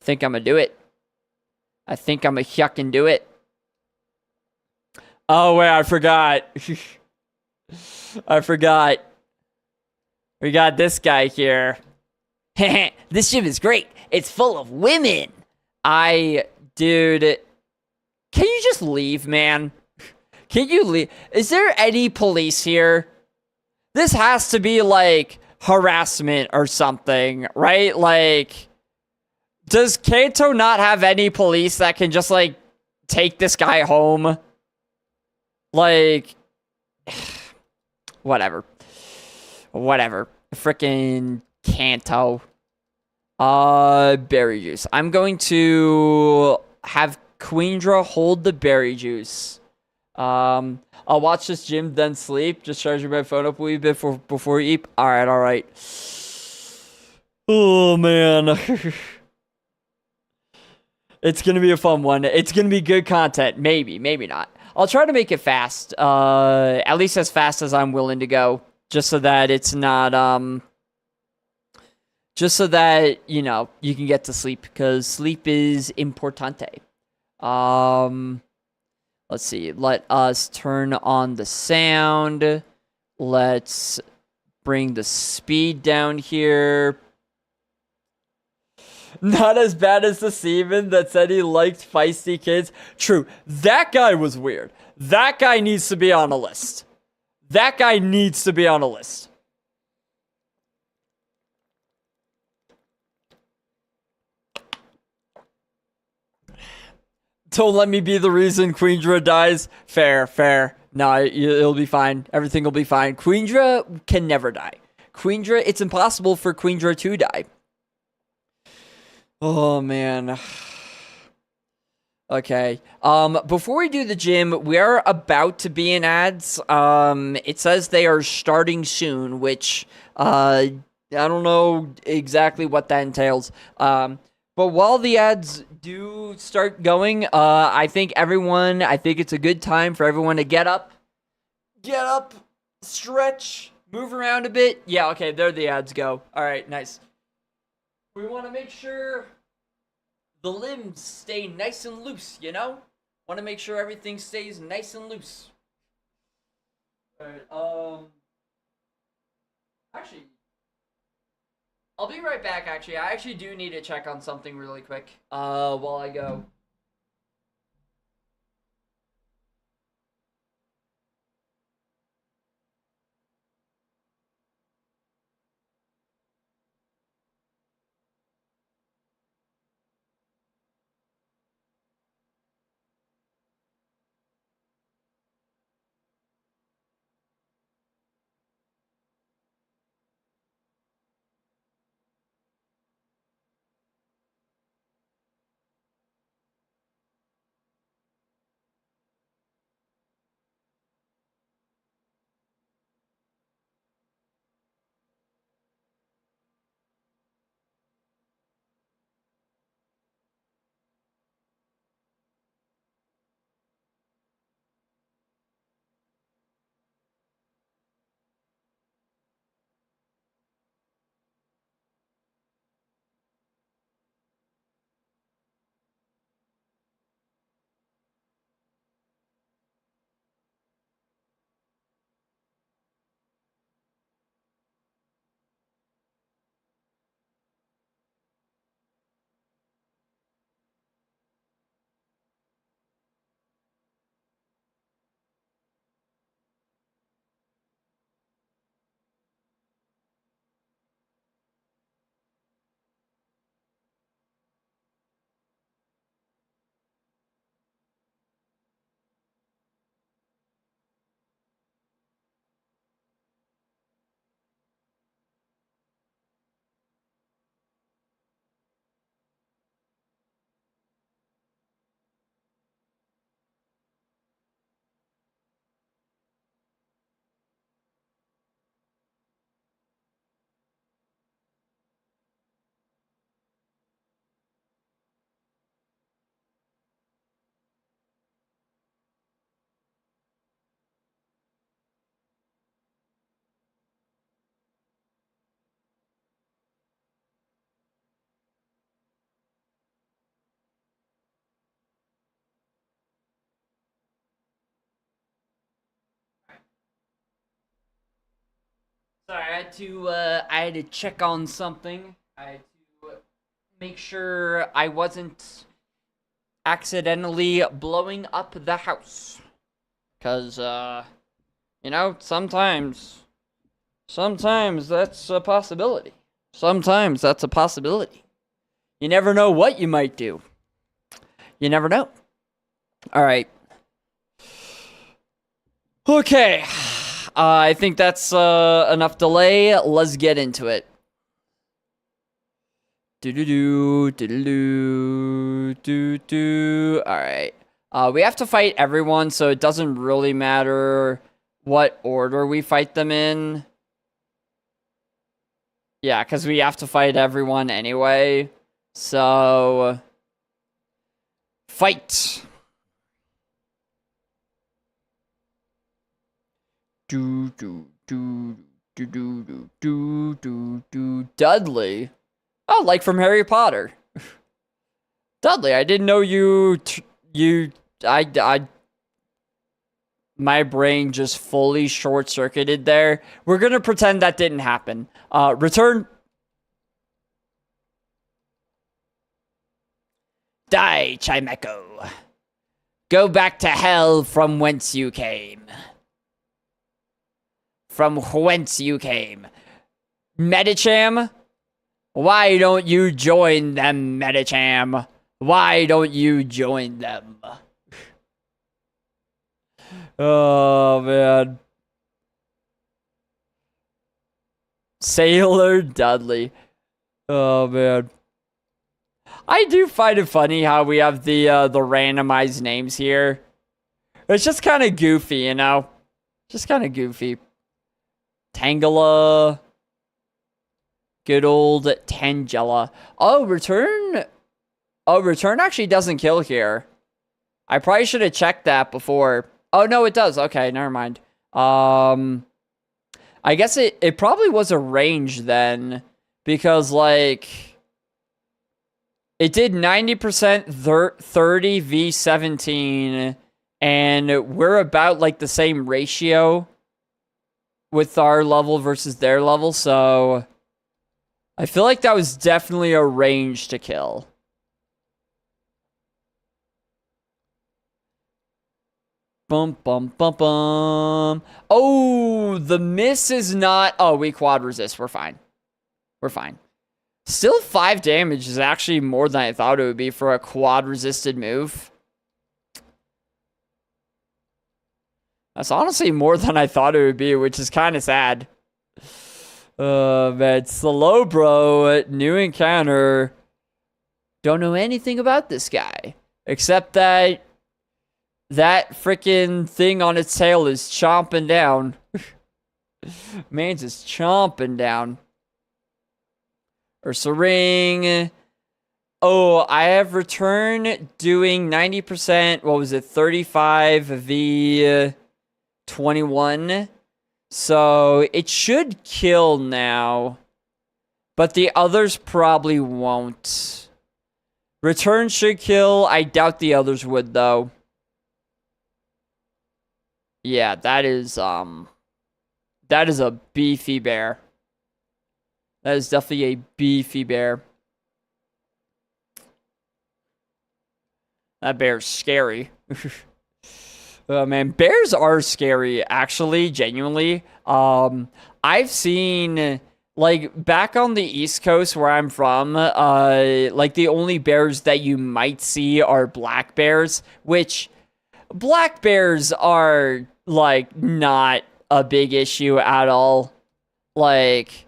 Think I'm gonna do it. I think I'm gonna yucking do it. Oh, wait, I forgot. I forgot. We got this guy here. This gym is great. It's full of women. Dude, can you just leave, man? Can you leave? Is there any police here? This has to be like harassment or something, right? Like, does Kanto not have any police that can just like take this guy home? Like, whatever. Freaking Kanto. Berry juice. I'm going to have Queendra hold the berry juice. I'll watch this gym, then sleep. Just charging my phone up a wee bit before you eat. Alright. Oh, man. It's gonna be a fun one. It's gonna be good content. Maybe not. I'll try to make it fast. At least as fast as I'm willing to go. Just so that it's not, just so that, you know, you can get to sleep. Because sleep is importante. Let's see. Let us turn on the sound. Let's bring the speed down here. Not as bad as the seaman that said he liked feisty kids. True. That guy was weird. That guy needs to be on a list. That guy needs to be on a list. Don't let me be the reason Queendra dies. Fair. No, it'll be fine. Everything will be fine. Queendra can never die. Queendra, it's impossible for Queendra to die. Oh, man. Okay. Before we do the gym, we are about to be in ads. It says they are starting soon, which, I don't know exactly what that entails. But while the ads do start going, I think it's a good time for everyone to get up, stretch, move around a bit. Yeah, okay, there the ads go. All right, nice. We want to make sure the limbs stay nice and loose, you know? Want to make sure everything stays nice and loose. Alright, actually, I'll be right back, actually. I actually do need to check on something really quick, while I go. Sorry, I had to check on something. I had to make sure I wasn't accidentally blowing up the house. Cause, you know, sometimes that's a possibility. Sometimes that's a possibility. You never know what you might do. You never know. Alright. Okay. I think that's enough delay. Let's get into it. Alright. We have to fight everyone, so it doesn't really matter what order we fight them in. Yeah, because we have to fight everyone anyway. So... fight! Dudley? Oh, like from Harry Potter. Dudley, I didn't know my brain just fully short-circuited there. We're gonna pretend that didn't happen. Return. Die, Chimeco. Go back to hell from whence you came. From whence you came. Medicham? Why don't you join them, Medicham? Why don't you join them? Oh, man. Sailor Dudley. Oh, man. I do find it funny how we have the randomized names here. It's just kind of goofy, you know? Just kind of goofy. Tangela. Good old Tangela. Oh, return. Oh, return actually doesn't kill here. I probably should have checked that before. Oh, no, it does. Okay, never mind. I guess it probably was a range then. Because, like... it did 90% 30 v 17. And we're about, like, the same ratio. With our level versus their level, so... I feel like that was definitely a range to kill. Bum, bum, bum, bum. Oh, the miss is not... oh, we quad resist. We're fine. We're fine. Still 5 damage is actually more than I thought it would be for a quad resisted move. That's honestly more than I thought it would be, which is kind of sad. Man, slow bro, new encounter. Don't know anything about this guy. Except that freaking thing on its tail is chomping down. Man's just chomping down. Ursa Ring. Oh, I have return doing 90%, what was it, 35 v 21. So it should kill now. But the others probably won't. Return should kill. I doubt the others would, though. Yeah, that is a beefy bear. That is definitely a beefy bear. That bear's scary. Oh, man, bears are scary, actually, genuinely. I've seen, like, back on the East Coast where I'm from, like, the only bears that you might see are black bears, which black bears are, like, not a big issue at all. Like,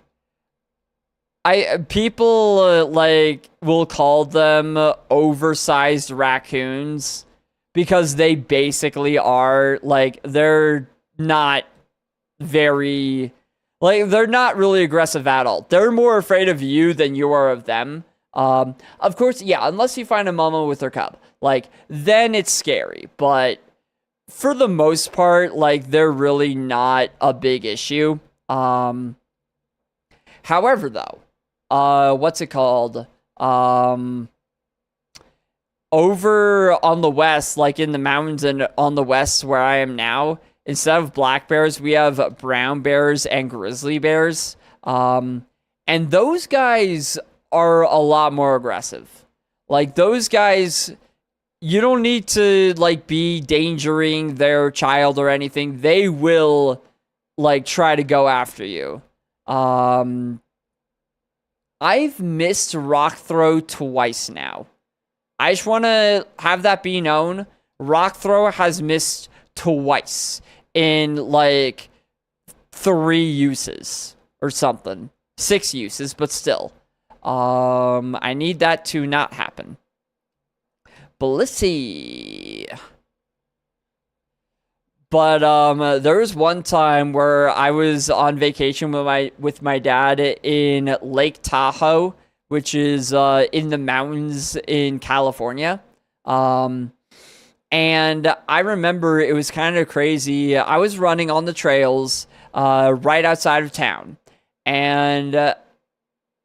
people, like, will call them oversized raccoons. Because they basically are, like, they're not very, like, they're not really aggressive at all. They're more afraid of you than you are of them. Of course, yeah, unless you find a mama with her cub. Like, then it's scary. But for the most part, like, they're really not a big issue. However, though, what's it called? Over on the west, like in the mountains and on the west where I am now, instead of black bears, we have brown bears and grizzly bears. And those guys are a lot more aggressive. Like, those guys, you don't need to, like, be endangering their child or anything. They will, like, try to go after you. I've missed rock throw twice now. I just want to have that be known. Rock throw has missed twice in, like, 3 uses or something. 6 uses, but still. I need that to not happen. But let's see. But there was one time where I was on vacation with my dad in Lake Tahoe, which is in the mountains in California. And I remember it was kind of crazy. I was running on the trails right outside of town, and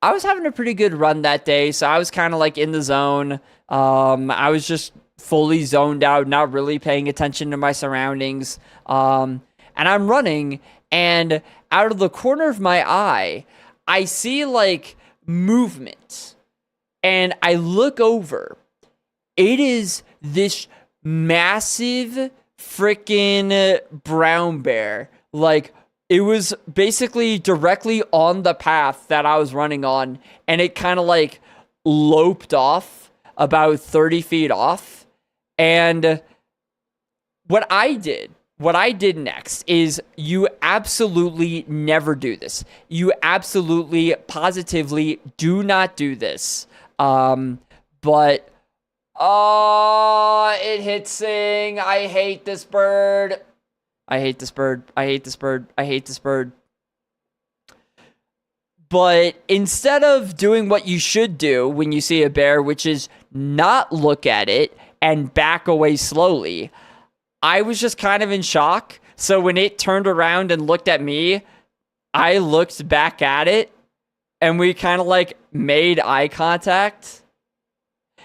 I was having a pretty good run that day, so I was kind of like in the zone. I was just fully zoned out, not really paying attention to my surroundings. And I'm running, and out of the corner of my eye, I see like movement, and I look over. It is this massive freaking brown bear. Like, it was basically directly on the path that I was running on, and it kind of like loped off about 30 feet off. And what I did next is, you absolutely never do this. You absolutely, positively do not do this. But it hit Sing. I hate this bird. I hate this bird. I hate this bird. I hate this bird. But instead of doing what you should do when you see a bear, which is not look at it and back away slowly, I was just kind of in shock. So when it turned around and looked at me, I looked back at it, and we kind of like made eye contact.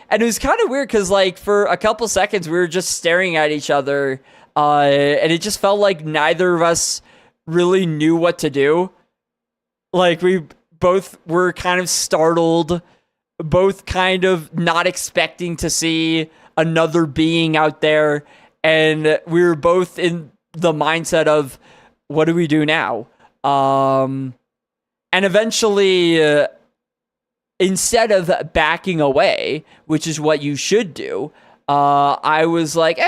And it was kind of weird because, like, for a couple seconds, we were just staring at each other. And it just felt like neither of us really knew what to do. Like, we both were kind of startled, both kind of not expecting to see another being out there. And we were both in the mindset of, what do we do now? And eventually, instead of backing away, which is what you should do, I was like,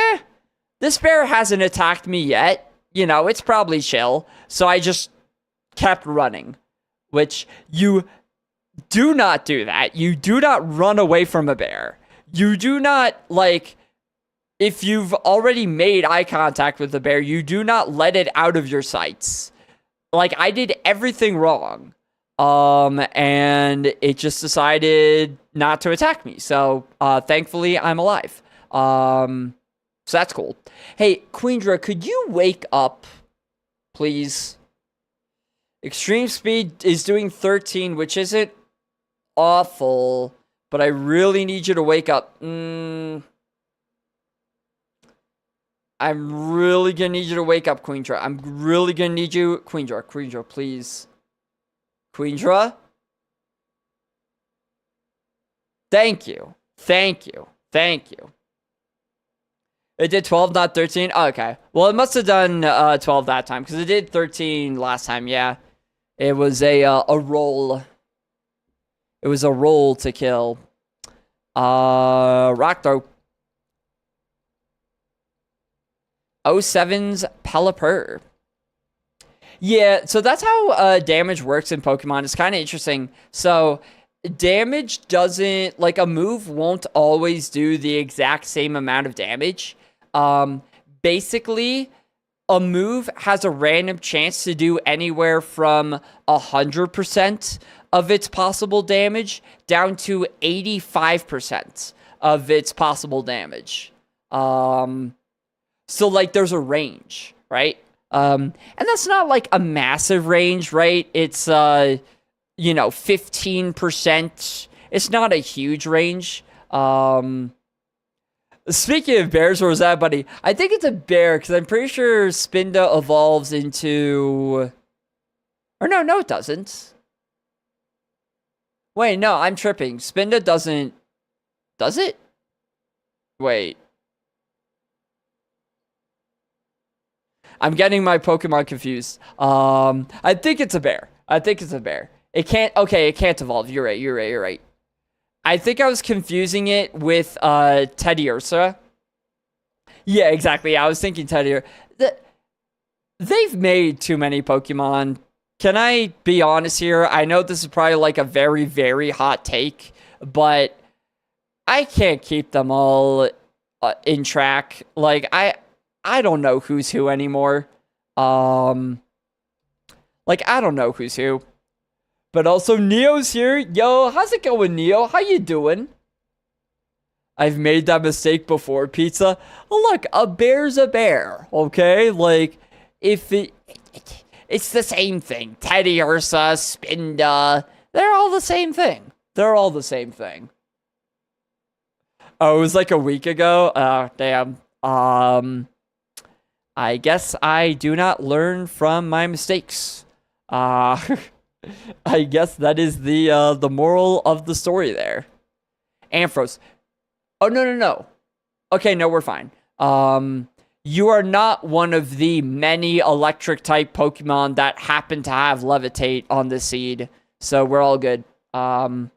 this bear hasn't attacked me yet. You know, it's probably chill. So I just kept running, which you do not do that. You do not run away from a bear. You do not, like, if you've already made eye contact with the bear, you do not let it out of your sights. Like, I did everything wrong. And it just decided not to attack me. So, thankfully, I'm alive. So that's cool. Hey, QUEENDRA, could you wake up, please? Extreme speed is doing 13, which isn't awful, but I really need you to wake up. I'm really gonna need you to wake up, QUEENDRA. I'm really gonna need you, QUEENDRA, please. QUEENDRA? Thank you. It did 12, not 13? Oh, okay. Well, it must have done 12 that time, because it did 13 last time, yeah. It was a roll. It was a roll to kill. Rock throw. 07's Pelipper. Yeah, so that's how damage works in Pokemon. It's kind of interesting. So, damage doesn't, like, a move won't always do the exact same amount of damage. Basically, a move has a random chance to do anywhere from 100% of its possible damage down to 85% of its possible damage. So, like, there's a range, right? And that's not, like, a massive range, right? It's, 15%. It's not a huge range. Speaking of bears, where was that, buddy? I think it's a bear, because I'm pretty sure Spinda evolves into... Or no, it doesn't. Wait, no, I'm tripping. Spinda doesn't... Does it? Wait. I'm getting my Pokemon confused. I think it's a bear. It can't... Okay, it can't evolve. You're right. I think I was confusing it with Teddiursa. Yeah, exactly. I was thinking Teddiursa. They've made too many Pokemon. Can I be honest here? I know this is probably like a very, very hot take, but I can't keep them all in track. Like, I don't know who's who anymore. Like, I don't know who's who. But also, Neo's here. Yo, how's it going, Neo? How you doing? I've made that mistake before, Pizza. Look, a bear's a bear, okay? Like, if it's the same thing. Teddiursa, Spinda, they're all the same thing. Oh, it was like a week ago? Damn. I guess I do not learn from my mistakes. I guess that is the moral of the story there. Ampharos. Oh, no. Okay, no, we're fine. You are not one of the many electric type Pokemon that happen to have Levitate on the seed. So we're all good. But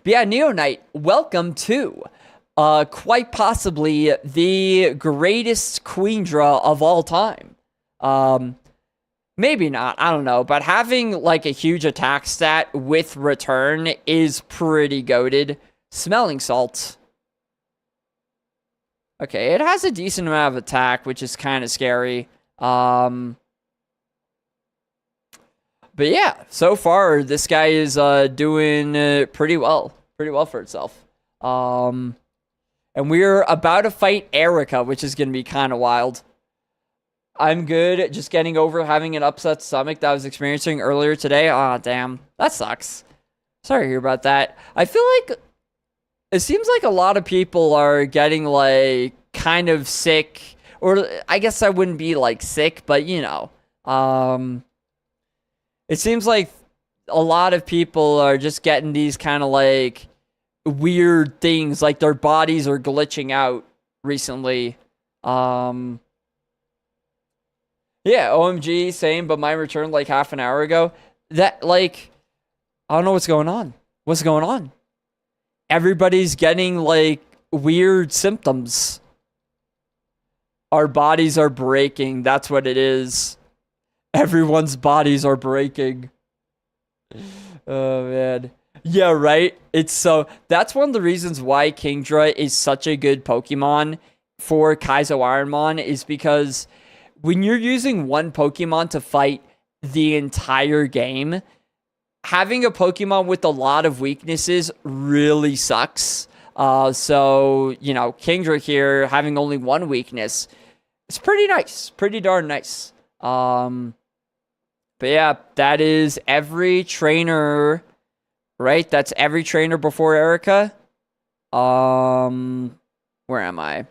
yeah, Neonite, welcome to quite possibly the greatest Queendra of all time. Maybe not, I don't know, but having like a huge attack stat with return is pretty goated. Smelling Salt. Okay, it has a decent amount of attack, which is kind of scary. But yeah, so far this guy is doing pretty well for itself. And we're about to fight Erica, which is going to be kind of wild. I'm good, just getting over having an upset stomach that I was experiencing earlier today. Aw, damn. That sucks. Sorry to hear about that. I feel like it seems like a lot of people are getting, like, kind of sick. Or, I guess I wouldn't be, like, sick, but, you know. It seems like a lot of people are just getting these kind of, like, weird things. Like, their bodies are glitching out recently. Yeah, OMG, same, but mine returned like half an hour ago. That, like, I don't know what's going on. What's going on? Everybody's getting, like, weird symptoms. Our bodies are breaking. That's what it is. Everyone's bodies are breaking. Oh, man. Yeah, right? It's so... That's one of the reasons why Kingdra is such a good Pokemon for Kaizo Ironmon is because... When you're using one Pokemon to fight the entire game, having a Pokemon with a lot of weaknesses really sucks. So, you know, Kingdra here having only one weakness, it's pretty nice. Pretty darn nice. But yeah, that is every trainer, right? That's every trainer before Erica. Where am I?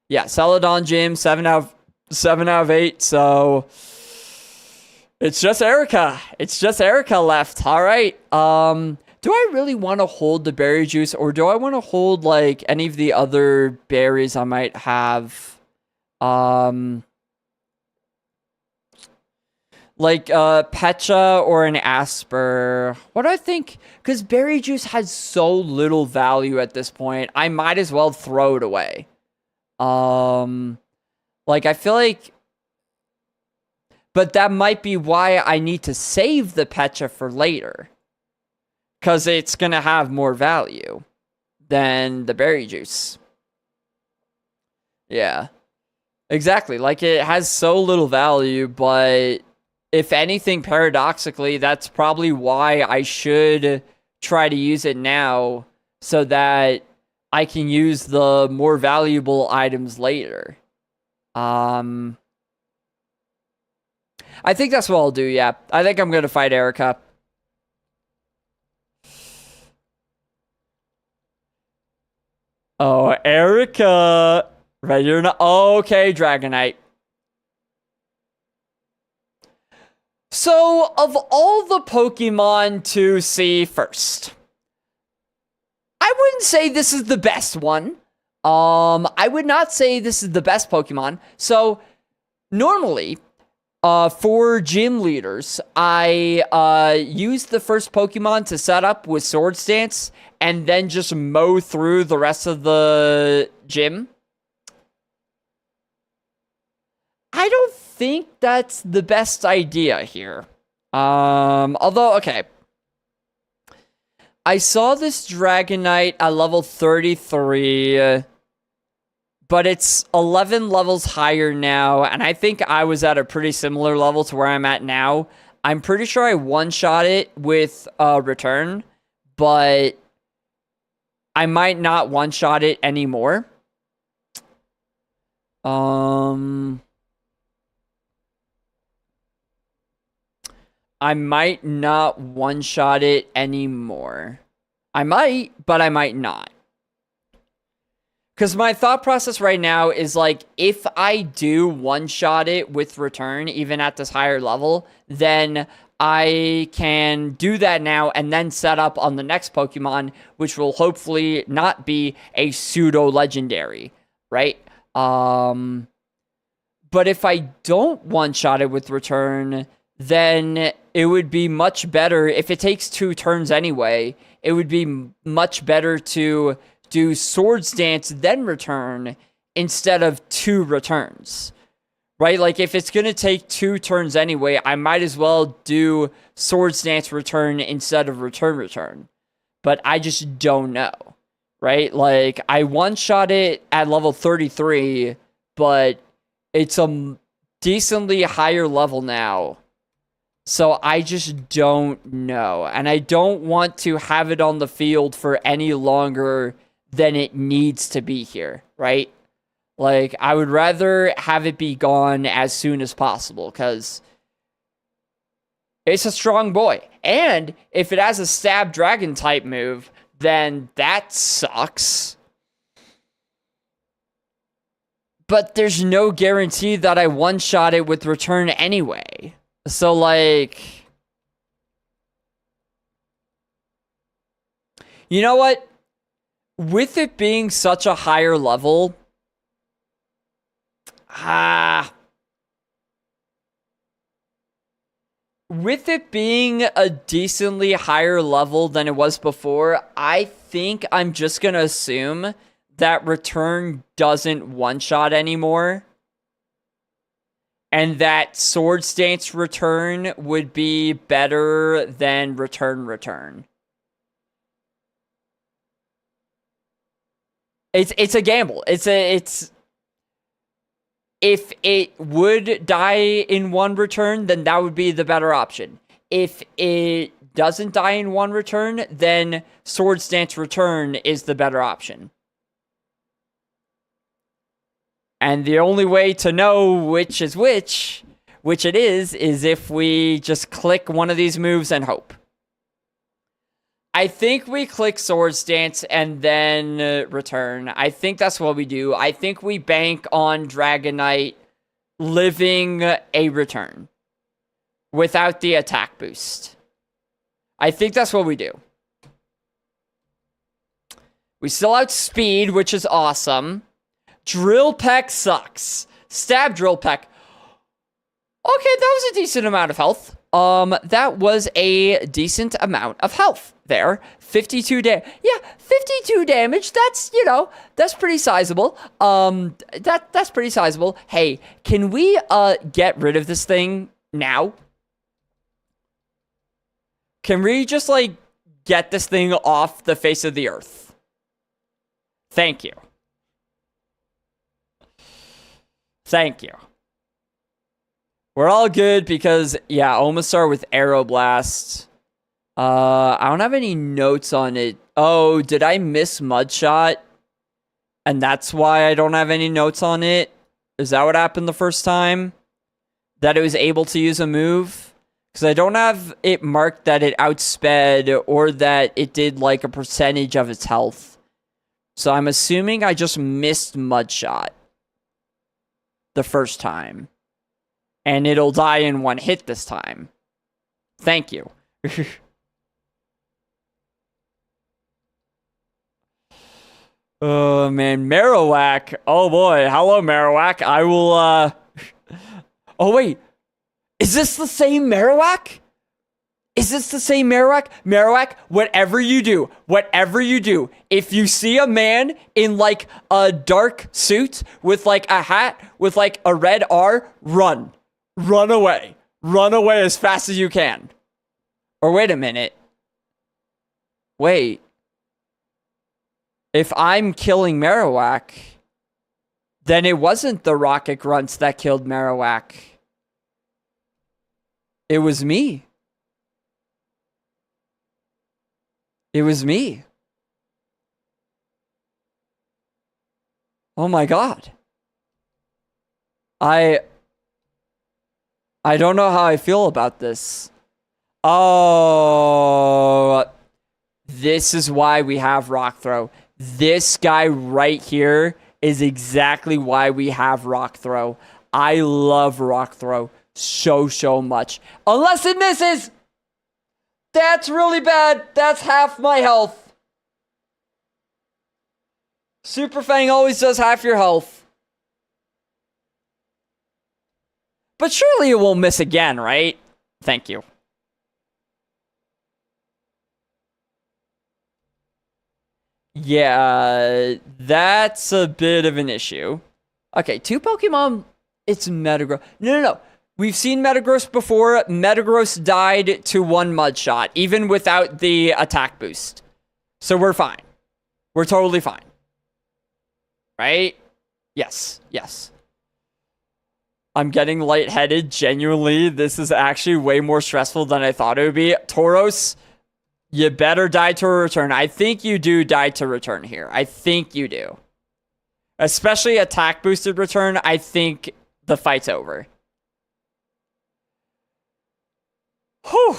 Yeah, Celadon Gym, 7 out of 8, so it's just Erica. It's just Erica left. All right. Do I really want to hold the berry juice, or do I want to hold, like, any of the other berries I might have? Like, Pecha or an Asper. What do I think? Because berry juice has so little value at this point, I might as well throw it away. Like, I feel like... But that might be why I need to save the Pecha for later. Because it's going to have more value than the berry juice. Yeah. Exactly. Like, it has so little value, but... If anything, paradoxically, that's probably why I should try to use it now. So that... I can use the more valuable items later. I think that's what I'll do, yeah. I think I'm going to fight Erica. Oh, Erica. Ready or not? Okay, Dragonite. So, of all the Pokemon to see first, I wouldn't say this is the best one. I would not say this is the best Pokemon. So, normally, for gym leaders, I use the first Pokemon to set up with Swords Dance and then just mow through the rest of the gym. I don't think that's the best idea here. Although, okay. I saw this Dragonite at level 33, but it's 11 levels higher now, and I think I was at a pretty similar level to where I'm at now. I'm pretty sure I one-shot it with Return, but I might not one-shot it anymore. I might not one-shot it anymore. I might, but I might not. Because my thought process right now is like, if I do one-shot it with Return, even at this higher level, then I can do that now and then set up on the next Pokemon, which will hopefully not be a pseudo-legendary, right? But if I don't one-shot it with Return, then it would be much better, if it takes 2 turns anyway, it would be much better to do Swords Dance then Return instead of 2 returns, right? Like, if it's going to take 2 turns anyway, I might as well do Swords Dance Return instead of Return. But I just don't know, right? Like, I one-shot it at level 33, but it's a decently higher level now. So I just don't know. And I don't want to have it on the field for any longer than it needs to be here, right? Like, I would rather have it be gone as soon as possible, because it's a strong boy. And if it has a Stab Dragon type move, then that sucks. But there's no guarantee that I one-shot it with Return anyway. So, like, you know what? With it being such a higher level, with it being a decently higher level than it was before, I think I'm just going to assume that Return doesn't one-shot anymore. And that Swords Dance Return would be better than Return. It's a gamble. It's if it would die in 1 return, then that would be the better option. If it doesn't die in 1 return, then Swords Dance Return is the better option. And the only way to know which is which it is if we just click one of these moves and hope. I think we click Swords Dance and then Return. I think that's what we do. I think we bank on Dragonite living a Return without the attack boost. I think that's what we do. We still outspeed, which is awesome. Drill Peck sucks. Stab Drill Peck. Okay, that was a decent amount of health. That was a decent amount of health there. 52 damage. Yeah, 52 damage. That's, you know, that's pretty sizable. That's pretty sizable. Hey, can we get rid of this thing now? Can we just, like, get this thing off the face of the earth? Thank you. Thank you. We're all good because, yeah, Omastar with Aeroblast. I don't have any notes on it. Oh, did I miss Mudshot? And that's why I don't have any notes on it? Is that what happened the first time? That it was able to use a move? Because I don't have it marked that it outsped or that it did, like, a percentage of its health. So I'm assuming I just missed Mud Shot the first time. And it'll die in one hit this time. Thank you. Oh, man. Marowak. Oh, boy. Hello, Marowak. I will, Oh, wait. Is this the same Marowak? Is this the same Marowak? Marowak, whatever you do, if you see a man in, like, a dark suit with, like, a hat with, like, a red R, run. Run away. Run away as fast as you can. Or wait a minute. Wait. If I'm killing Marowak, then it wasn't the rocket grunts that killed Marowak. It was me. It was me. Oh my god. I don't know how I feel about this. Oh, this is why we have Rock Throw. This guy right here is exactly why we have Rock Throw. I love Rock Throw so much. Unless it misses! That's really bad. That's half my health. Super Fang always does half your health. But surely it won't miss again, right? Thank you. Yeah, that's a bit of an issue. Okay, 2 Pokemon, it's Metagross. No. We've seen Metagross before. Metagross died to 1 Mud Shot, even without the attack boost. So we're fine. We're totally fine. Right? Yes. I'm getting lightheaded. Genuinely, this is actually way more stressful than I thought it would be. Tauros, you better die to a return. I think you do die to return here. I think you do. Especially attack boosted return, I think the fight's over. Whew.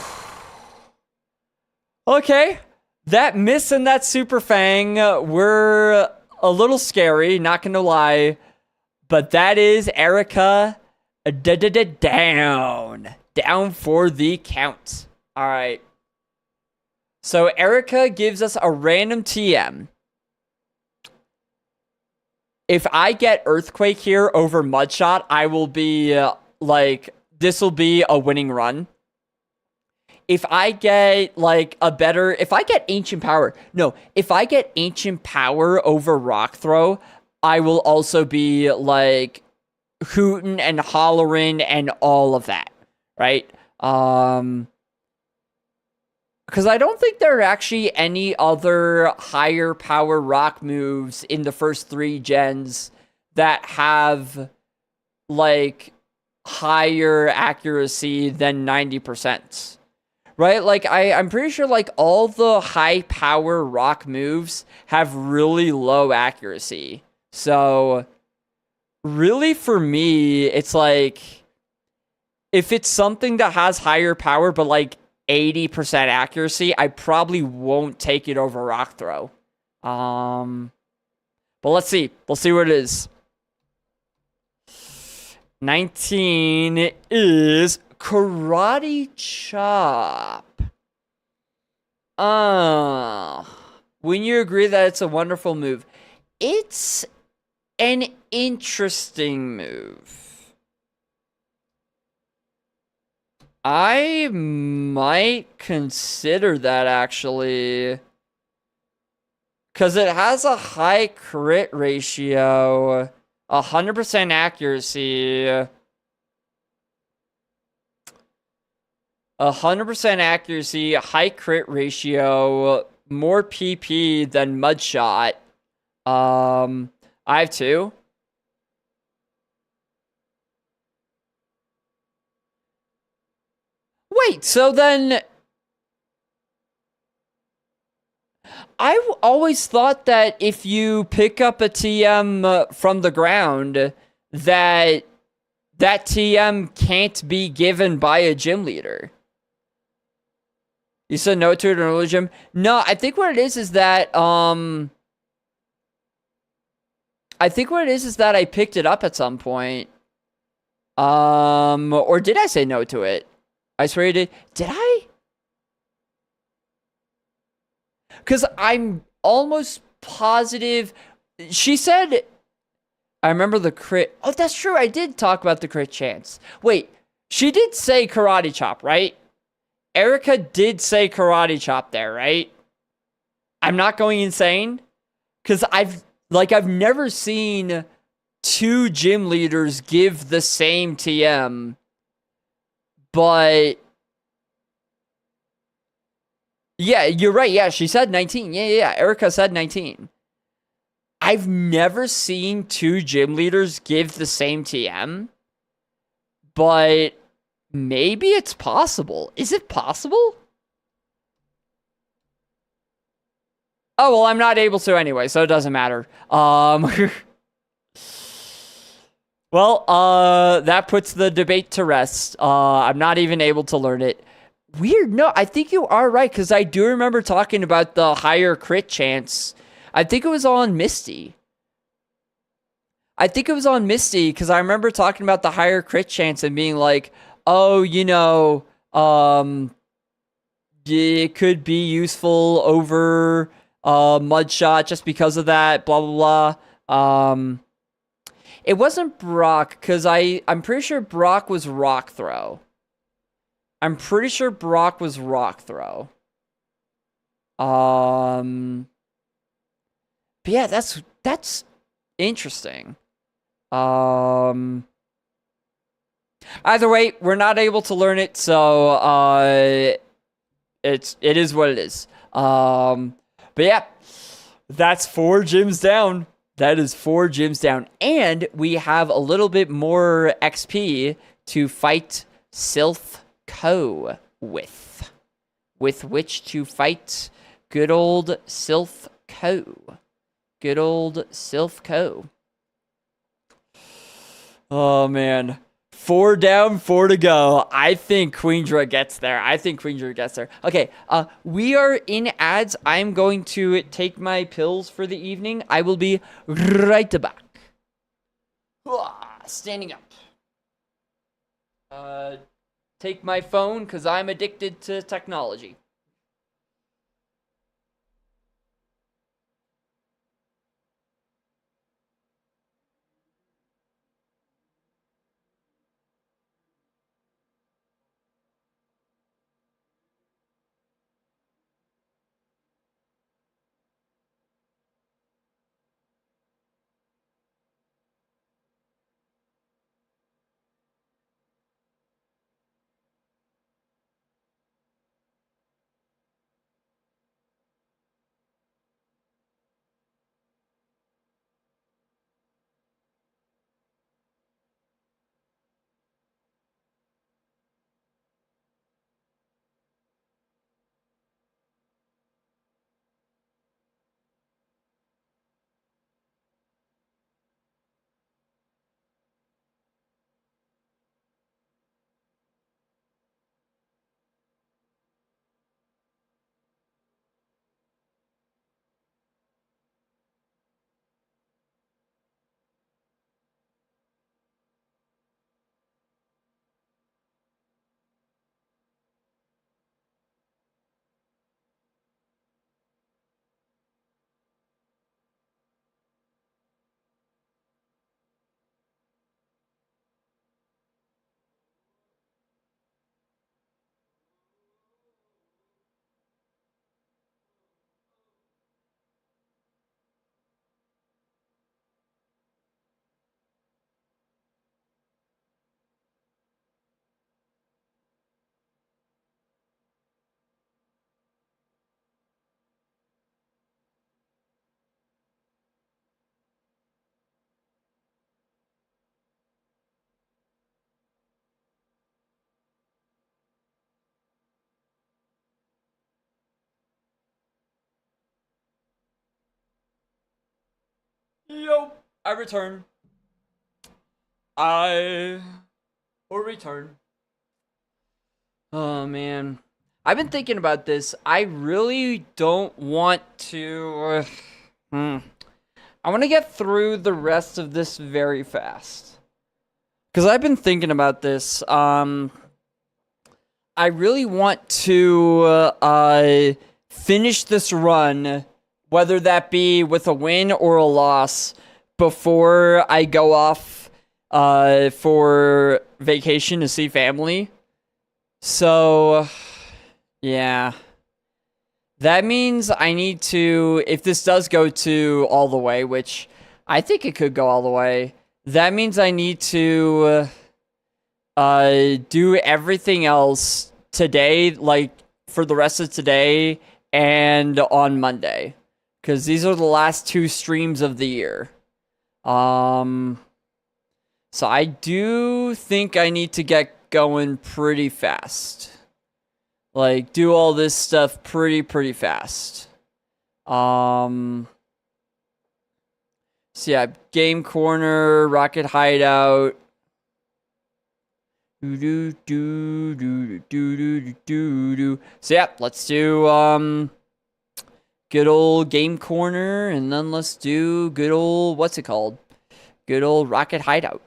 Okay. That miss and that Super Fang were a little scary, not gonna lie. But that is Erica down. Down for the count. Alright. So Erica gives us a random TM. If I get Earthquake here over Mudshot, I will be like, this will be a winning run. If I get like if I get Ancient Power over Rock Throw, I will also be like hooting and hollering and all of that, right? Because I don't think there are actually any other higher power rock moves in the first 3 gens that have like higher accuracy than 90%. Right? Like, I'm pretty sure, like, all the high-power rock moves have really low accuracy. So, really, for me, it's like, if it's something that has higher power, but, like, 80% accuracy, I probably won't take it over Rock Throw. But let's see. We'll see what it is. 19 is Karate Chop. When you agree that it's a wonderful move, it's an interesting move. I might consider that actually, because it has a high crit ratio, 100% accuracy. 100% accuracy, high crit ratio, more PP than Mudshot. I have 2. Wait, so then I always thought that if you pick up a TM from the ground, that TM can't be given by a gym leader. You said no to it in an early gym? No, I think what it is that, I think what it is that I picked it up at some point. Or did I say no to it? I swear you did. Did I? Because I'm almost positive. She said, I remember the crit. Oh, that's true. I did talk about the crit chance. Wait, she did say karate chop, right? Erica did say karate chop there, right? I'm not going insane. Because I've never seen two gym leaders give the same TM. But yeah, you're right. Yeah, she said 19. Yeah. Erica said 19. I've never seen two gym leaders give the same TM, but maybe it's possible. Is it possible? Oh, well, I'm not able to anyway, so it doesn't matter. Well, that puts the debate to rest. I'm not even able to learn it. Weird. No, I think you are right, because I do remember talking about the higher crit chance. I think it was on Misty. Because I remember talking about the higher crit chance and being like, oh, it could be useful over Mudshot just because of that, blah, blah, blah. It wasn't Brock, because I'm pretty sure Brock was Rock Throw. But yeah, that's interesting. Either way, we're not able to learn it, so it is what it is. But yeah, that's 4 gyms down. That is 4 gyms down, and we have a little bit more XP to fight Sylph Co with which to fight good old Sylph Co. Oh man, 4 down, 4 to go. I think QUEENDRA gets there. Okay, we are in ads. I'm going to take my pills for the evening. I will be right back. Standing up. Take my phone because I'm addicted to technology. Yo, I return. I will return. Oh man, I've been thinking about this. I really don't want to. I want to get through the rest of this very fast. Because I've been thinking about this. I really want to finish this run, whether that be with a win or a loss, before I go off for vacation to see family. So, yeah. That means I need to, if this does go to all the way, which I think it could go all the way, that means I need to do everything else today, like for the rest of today and on Monday. Because these are the last 2 streams of the year. So I do think I need to get going pretty fast. Like, do all this stuff pretty fast. So yeah, game corner, rocket hideout. So yeah, let's do good old game corner, and then let's do good old, what's it called? Good old rocket hideout.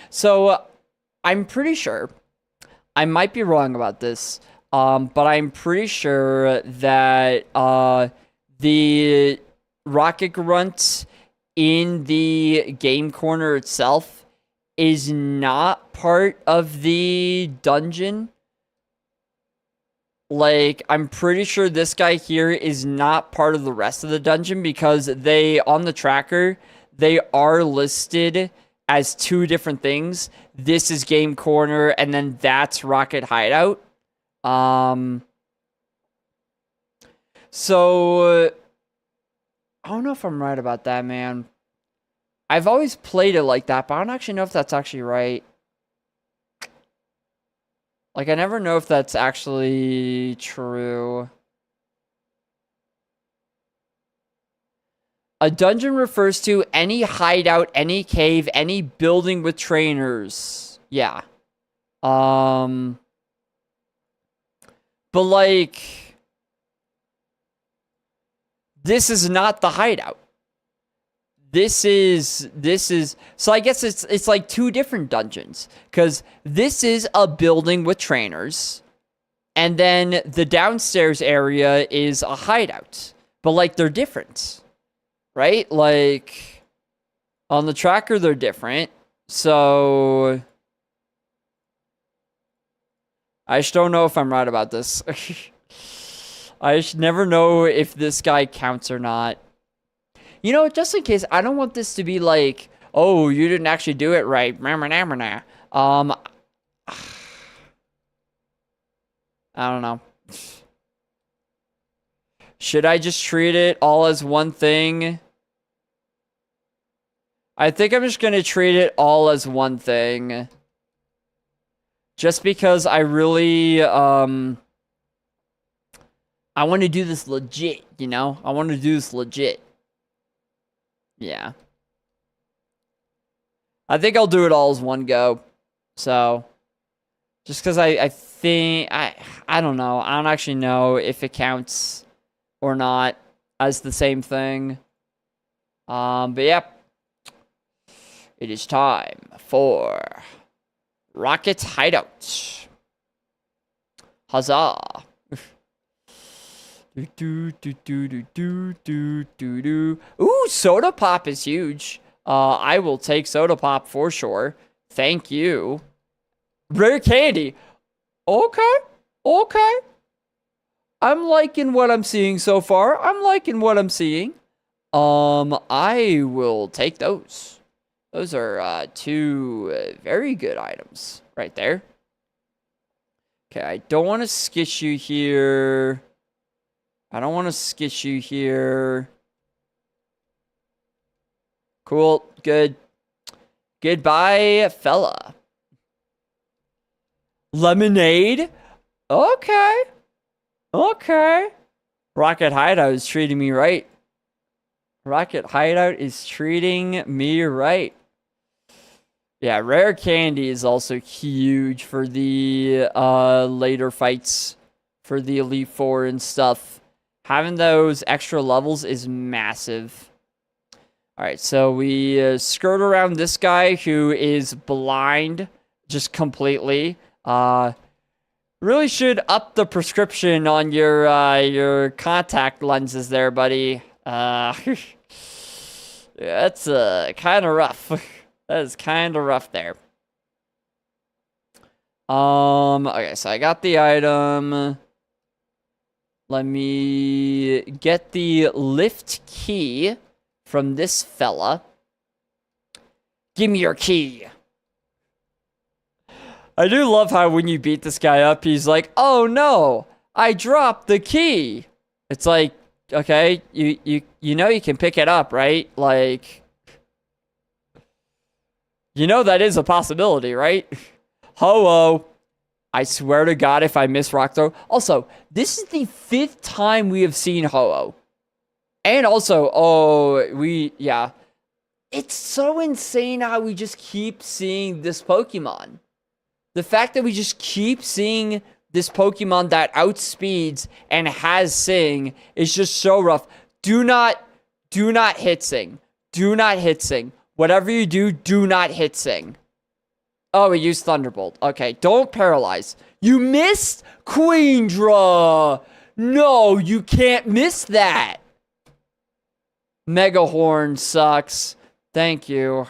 So I'm pretty sure, I might be wrong about this, but I'm pretty sure that the rocket grunt in the game corner itself is not part of the dungeon. Like, I'm pretty sure this guy here is not part of the rest of the dungeon, because they, on the tracker, they are listed as 2 different things. This is game corner, and then that's rocket hideout. So I don't know if I'm right about that, man. I've always played it like that, but I don't actually know if that's actually right. Like, I never know if that's actually true. A dungeon refers to any hideout, any cave, any building with trainers. Yeah. But, like, this is not the hideout. This is, so I guess it's like 2 different dungeons, because this is a building with trainers, and then the downstairs area is a hideout, but, like, they're different, right? Like, on the tracker, they're different, so I just don't know if I'm right about this. I just never know if this guy counts or not. You know, just in case, I don't want this to be like, oh, you didn't actually do it right. I don't know. Should I just treat it all as one thing? I think I'm just going to treat it all as one thing. Just because I really, I want to do this legit, you know? I want to do this legit. Yeah. I think I'll do it all as one go. So, just because I think, I don't know. I don't actually know if it counts or not as the same thing. But yeah. It is time for Rocket Hideout. Huzzah. Ooh, soda pop is huge. I will take soda pop for sure. Thank you. Rare candy. Okay. Okay. I'm liking what I'm seeing so far. I'm liking what I'm seeing. I will take those. Those are 2 very good items right there. Okay, I don't want to skitch you here. I don't want to skitch you here. Cool. Good. Goodbye, fella. Lemonade? Okay. Okay. Rocket Hideout is treating me right. Rocket Hideout is treating me right. Yeah, rare candy is also huge for the later fights for the Elite Four and stuff. Having those extra levels is massive. All right, so we skirt around this guy who is blind just completely. Really should up the prescription on your contact lenses there, buddy. That's kind of rough. That is kind of rough there. Okay, so I got the item. Let me get the lift key from this fella. Give me your key. I do love how when you beat this guy up, he's like, "Oh no, I dropped the key." It's like, okay, you know you can pick it up, right? Like, you know that is a possibility, right? Ho-oh. I swear to God, if I miss rock throw. Also, this is the 5th time we have seen Ho-oh. And also, yeah. It's so insane how we just keep seeing this Pokemon. The fact that we just keep seeing this Pokemon that outspeeds and has Sing is just so rough. Do not hit Sing. Do not hit Sing. Whatever you do, do not hit Sing. Oh, we used Thunderbolt. Okay, don't paralyze. You missed QUEENDRA. No, you can't miss that. Mega Horn sucks. Thank you.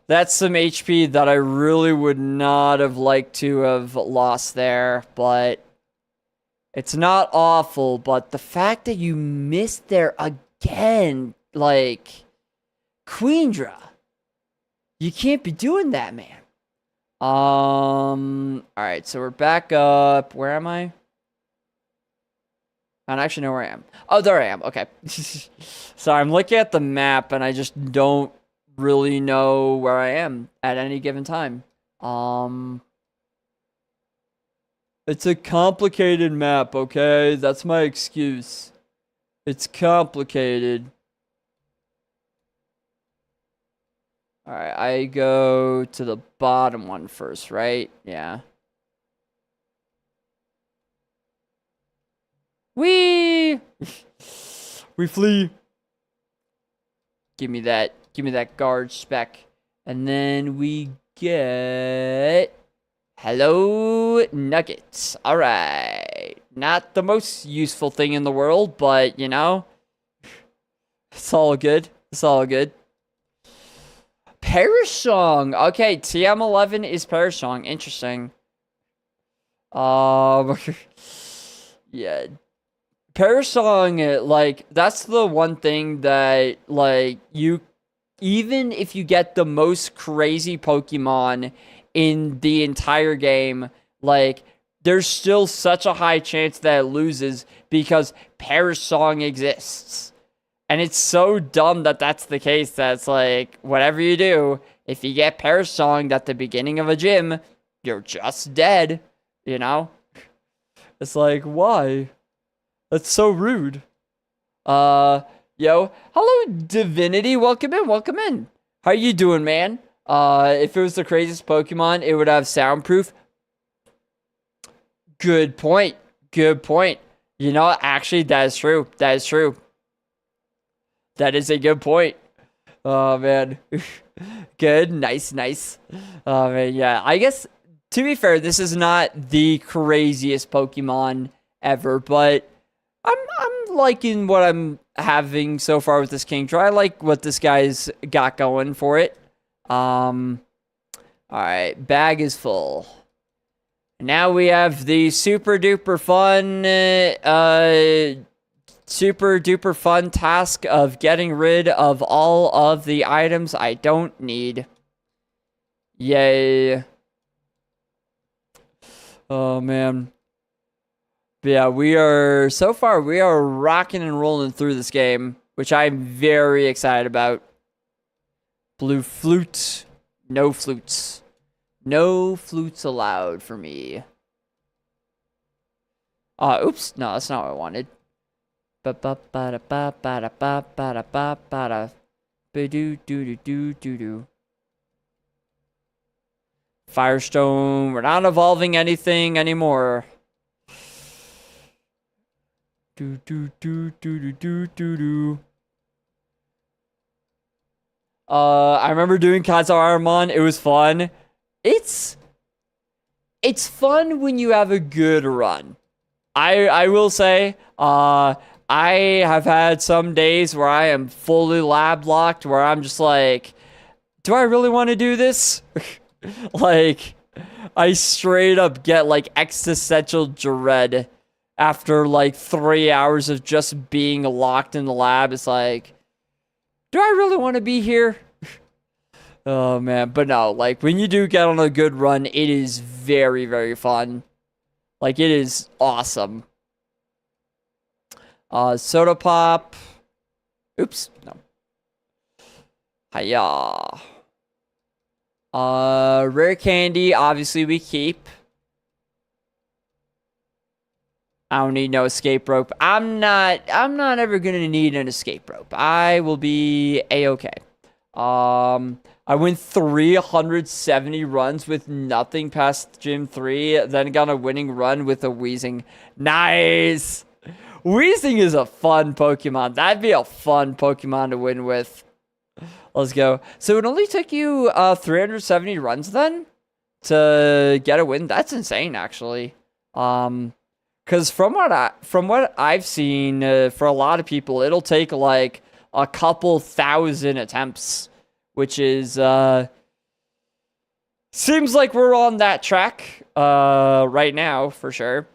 That's some HP that I really would not have liked to have lost there, but it's not awful. But the fact that you missed there again, like, QUEENDRA, you can't be doing that, man. Alright, so we're back up. Where am I? I don't actually know where I am. Oh, there I am. Okay. Sorry, I'm looking at the map and I just don't really know where I am at any given time. It's a complicated map, okay? That's my excuse. It's complicated. Alright, I go to the bottom one first, right? Yeah. Whee! We flee. Give me that guard spec. And then we get... Hello, Nuggets. Alright. Not the most useful thing in the world, but, you know, it's all good. It's all good. Perish Song. Okay, TM11 is Perish Song. Interesting. Yeah. Perish Song, like, that's the one thing that, like, you, even if you get the most crazy Pokemon in the entire game, like, there's still such a high chance that it loses because Perish Song exists. And it's so dumb that that's the case that it's like, whatever you do, if you get Perish Song at the beginning of a gym, you're just dead, you know? It's like, why? That's so rude. Yo, hello, Divinity. Welcome in, welcome in. How you doing, man? If it was the craziest Pokemon, it would have soundproof. Good point. Good point. You know, actually, that is true. That is true. That is a good point. Oh, man. Good. Nice, nice. Oh, man, yeah. I guess, to be fair, this is not the craziest Pokemon ever, but I'm liking what I'm having so far with this Kingdra. I like what this guy's got going for it. Alright, bag is full. Now we have the super duper fun task of getting rid of all of the items I don't need. Yay. Oh, man. But yeah, so far, we are rocking and rolling through this game, which I'm very excited about. Blue flute. No flutes. No flutes allowed for me. Oops. No, that's not what I wanted. Firestone. We're not evolving anything anymore. I remember doing Kaizo Ironmon. It was fun. It's fun when you have a good run. I will say, I have had some days where I am fully lab locked, where I'm just like, do I really want to do this? Like, I straight up get like existential dread after like 3 hours of just being locked in the lab. It's like, do I really want to be here? Oh man, but no, like when you do get on a good run, it is very, very fun. Like it is awesome. Soda pop. Oops, no. Hiya. Rare candy, obviously we keep. I don't need no escape rope. I'm not ever gonna need an escape rope. I will be a-okay. I went 370 runs with nothing past Gym 3, then got a winning run with a Weezing. Nice! Weezing is a fun Pokemon. That'd be a fun Pokemon to win with. Let's go. So it only took you 370 runs then to get a win? That's insane, actually. Because from what I've seen, for a lot of people, it'll take like a couple thousand attempts, which is seems like we're on that track right now for sure.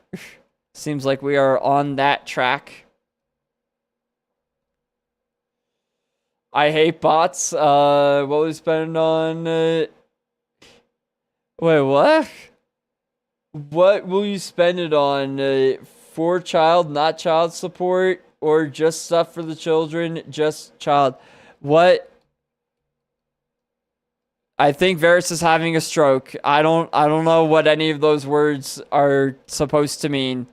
Seems like we are on that track. I hate bots. What we spend on? Wait, what? What will you spend it on? For child, not child support, or just stuff for the children, just child? What? I think Varus is having a stroke. I don't know what any of those words are supposed to mean.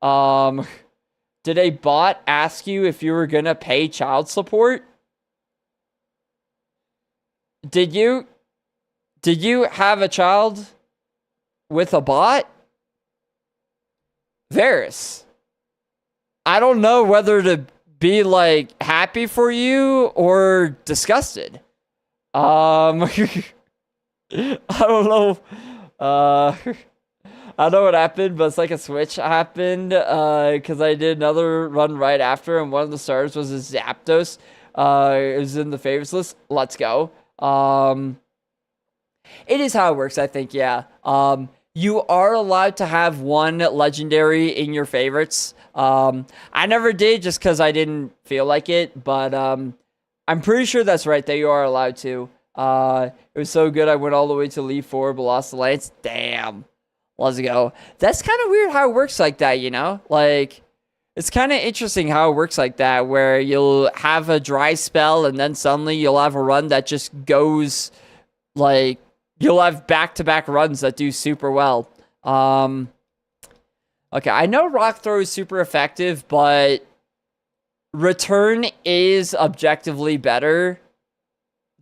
Did a bot ask you if you were gonna pay child support? Did you have a child with a bot? Varus, I don't know whether to be like happy for you or disgusted. I don't know. I don't know what happened, but it's like a switch happened. Because I did another run right after, and one of the stars was a Zapdos. It was in the favorites list. Let's go. It is how it works, I think. Yeah. You are allowed to have one legendary in your favorites. I never did just because I didn't feel like it, but I'm pretty sure that's right, that you are allowed to. It was so good I went all the way to Elite 4 but lost the Lance. Damn. Let's go. That's kind of weird how it works like that, you know? Like, it's kind of interesting how it works like that, where you'll have a dry spell and then suddenly you'll have a run that just goes, like, you'll have back-to-back runs that do super well. Okay, I know Rock Throw is super effective, but Return is objectively better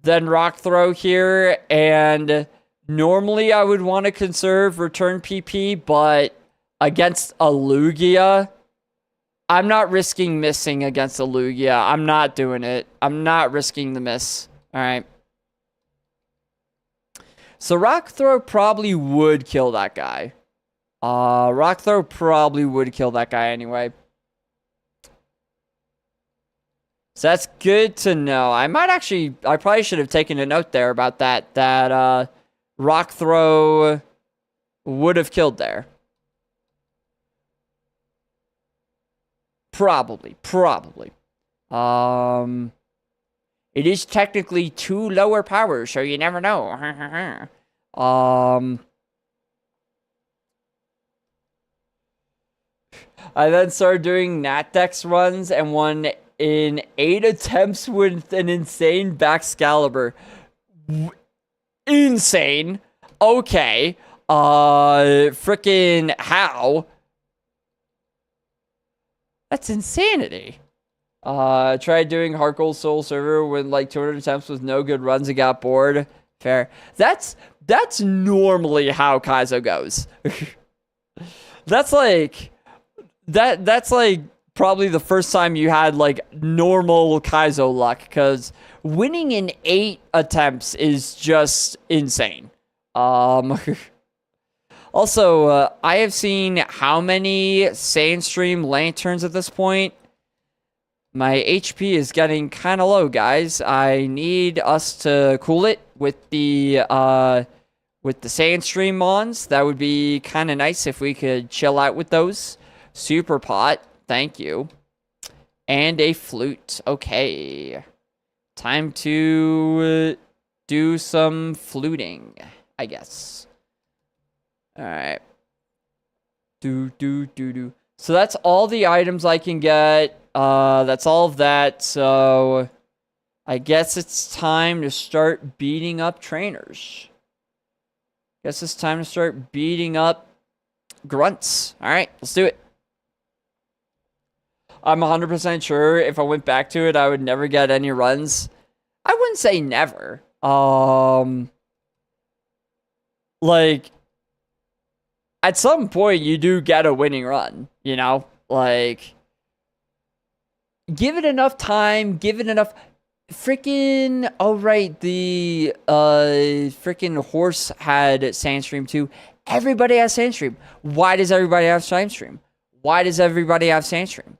than Rock Throw here, and normally I would want to conserve Return PP, but against a Lugia, I'm not risking missing against a Lugia. I'm not doing it. I'm not risking the miss. All right. So Rock Throw probably would kill that guy. Rock Throw probably would kill that guy anyway. So that's good to know. I probably should have taken a note there about that. That Rock Throw would have killed there. Probably. It is technically 2 lower powers, so you never know. I then started doing Natdex runs and won in 8 attempts with an insane Baxcalibur. Insane. Okay. Frickin' how? That's insanity. Tried doing Heart Gold Soul Server with like 200 attempts with no good runs and got bored. Fair. That's normally how Kaizo goes. That's like probably the first time you had like normal Kaizo luck, because winning in 8 attempts is just insane. Also, I have seen how many Sandstream lanterns at this point. My HP is getting kind of low, guys. I need us to cool it with the Sandstream mons. That would be kind of nice if we could chill out with those. Super pot, thank you. And a flute. Okay. Time to do some fluting, I guess. Alright. So that's all the items I can get. That's all of that. So I guess it's time to start beating up trainers. Guess it's time to start beating up grunts. Alright, let's do it. I'm 100% sure if I went back to it, I would never get any runs. I wouldn't say never. Like, at some point, you do get a winning run, you know? Like, give it enough time, give it enough... Freaking... Oh, right, the freaking horse had Sandstream too. Everybody has Sandstream. Why does everybody have Sandstream? Why does everybody have Sandstream?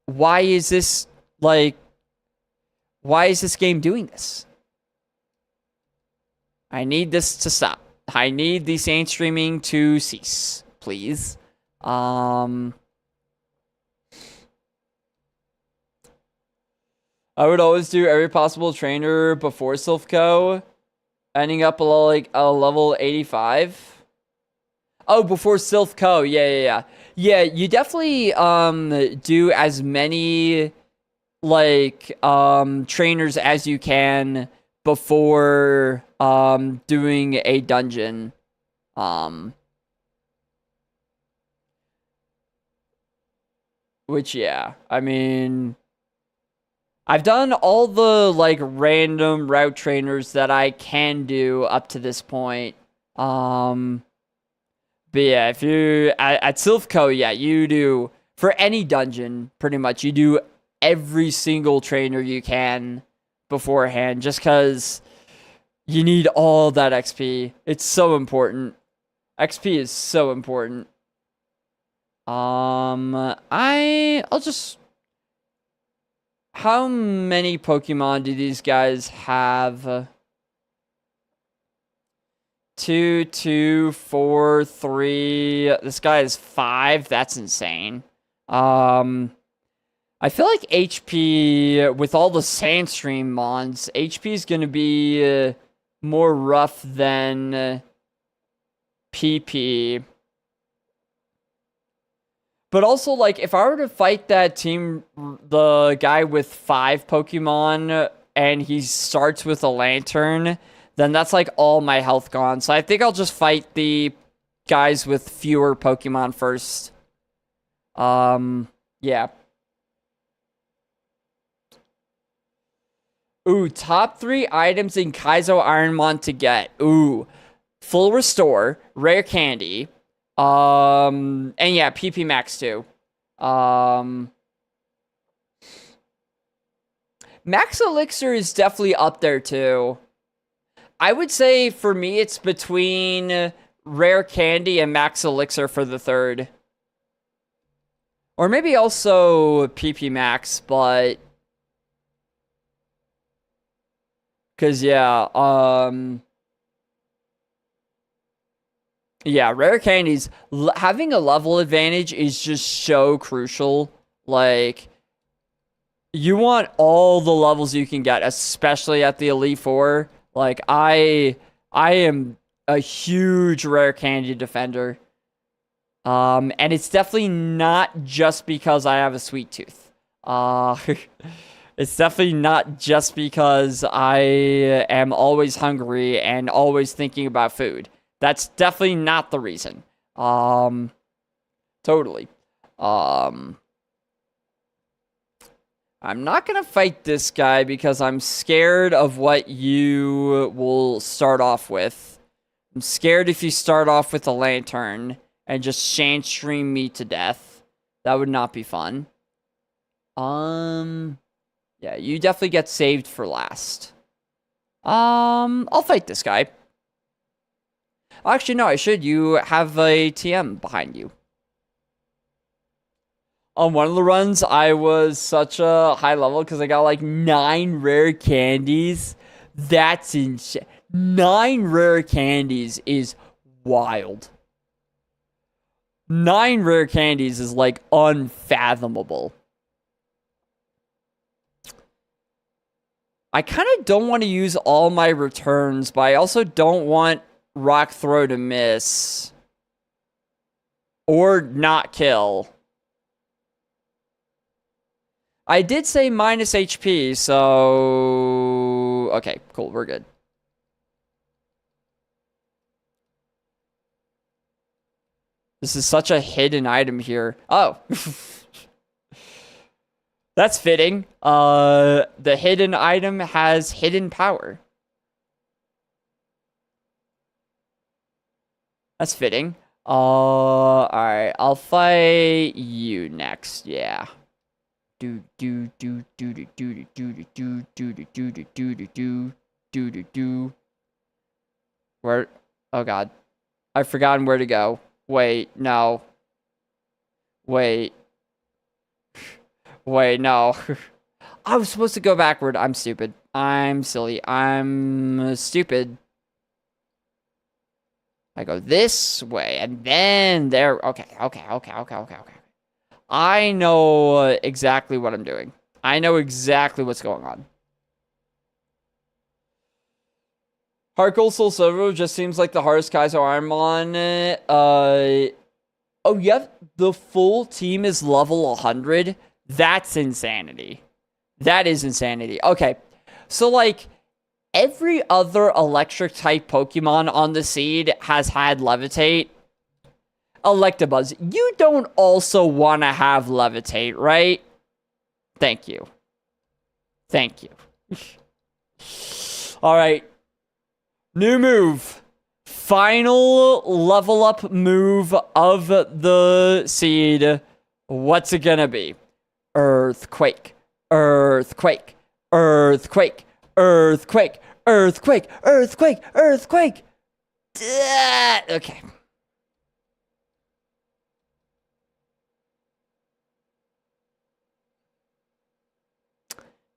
Why is this, like... Why is this game doing this? I need this to stop. I need the Sandstreaming to cease, please. I would always do every possible trainer before Silphco, ending up like a level 85. Oh, before Silphco, yeah. Yeah, you definitely do as many like trainers as you can before doing a dungeon. Which, yeah, I mean, I've done all the like random route trainers that I can do up to this point. But yeah, if you at Silphco, yeah, you do for any dungeon pretty much. You do every single trainer you can beforehand, just because you need all that XP. It's so important. XP is so important. I'll just... How many Pokemon do these guys have? 2, 2, 4, 3. This guy is 5. That's insane. I feel like HP, with all the Sandstream mons, HP is going to be more rough than PP. But also, like, if I were to fight that team, the guy with 5 Pokemon, and he starts with a Lantern, then that's, like, all my health gone. So I think I'll just fight the guys with fewer Pokemon first. Yeah. Ooh, top 3 items in Kaizo Ironmon to get. Ooh, Full Restore, Rare Candy, and yeah, PP Max too. Max Elixir is definitely up there too. I would say for me it's between Rare Candy and Max Elixir for the 3rd. Or maybe also PP Max, but... Because, yeah, yeah, Rare Candies, having a level advantage is just so crucial. Like, you want all the levels you can get, especially at the Elite Four. Like, I am a huge Rare Candy defender. And it's definitely not just because I have a sweet tooth. It's definitely not just because I am always hungry and always thinking about food. That's definitely not the reason. Totally. I'm not gonna fight this guy because I'm scared of what you will start off with. I'm scared if you start off with a Lantern and just Sandstream me to death. That would not be fun. Yeah, you definitely get saved for last. I'll fight this guy. Actually, no, I should. You have a TM behind you. On one of the runs, I was such a high level because I got like 9 rare candies. That's insane. 9 rare candies is wild. 9 rare candies is like unfathomable. I kind of don't want to use all my returns, but I also don't want Rock Throw to miss. Or not kill. I did say minus HP, so... Okay, cool, we're good. This is such a hidden item here. Oh. That's fitting. The hidden item has hidden power. That's fitting. Alright, I'll fight you next, yeah. Do do do do do do do do do do do do do do do do do do. Where? Oh god, I've forgotten where to go. Wait, no. Wait. Wait, no. I was supposed to go backward. I'm stupid. I'm silly. I'm stupid. I go this way and then there. Okay. I know exactly what I'm doing. I know exactly what's going on. Hard Gold Soul Silver just seems like the hardest Kaizo Ironmon. Oh, yeah, the full team is level 100. That's insanity. That is insanity. Okay, so like every other electric type Pokemon on the seed has had Levitate. Electabuzz, you don't also want to have Levitate, right? Thank you. Thank you. All right. New move. Final level up move of the seed. What's it gonna be? Earthquake. Earthquake. Earthquake. Earthquake. Earthquake. Earthquake. Earthquake. Okay.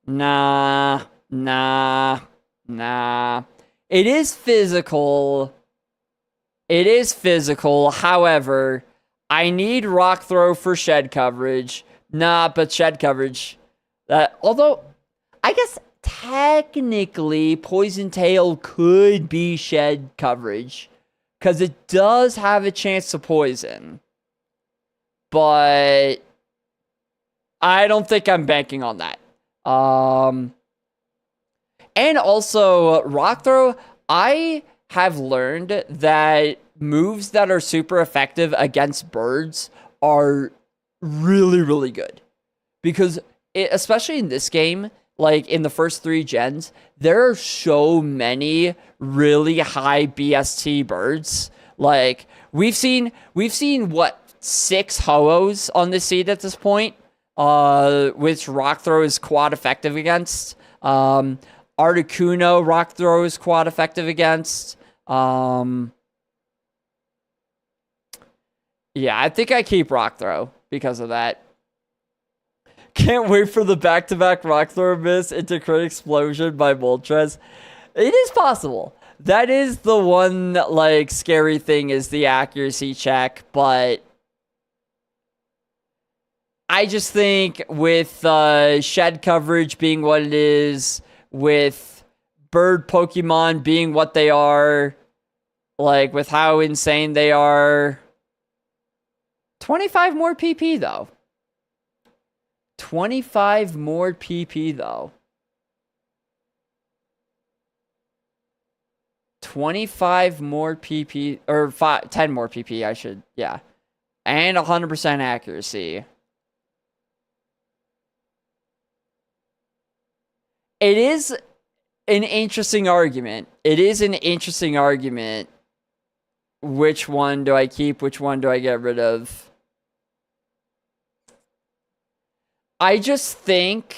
Nah. It is physical. However, I need Rock Throw for shed coverage. Nah, but shed coverage. Although, I guess technically Poison Tail could be shed coverage. Because it does have a chance to poison. But I don't think I'm banking on that. And also, Rock Throw, I have learned that moves that are super effective against birds are really, really good. Because, especially in this game, like in the first 3 gens, there are so many really high BST birds. Like, we've seen what, 6 Ho-Ohs on this seed at this point? Which Rock Throw is quad effective against. Articuno Rock Throw is quad effective against. Yeah, I think I keep Rock Throw because of that. Can't wait for the back-to-back Rock Throw miss into Crit Explosion by Moltres. It is possible. That is the one, like, scary thing is the accuracy check, but I just think with shed coverage being what it is, with bird Pokemon being what they are, like with how insane they are, 25 more PP though. 25 more PP though. 25 more PP, or 10 more PP, I should, yeah. And 100% accuracy. It is an interesting argument. Which one do I keep? Which one do I get rid of? I just think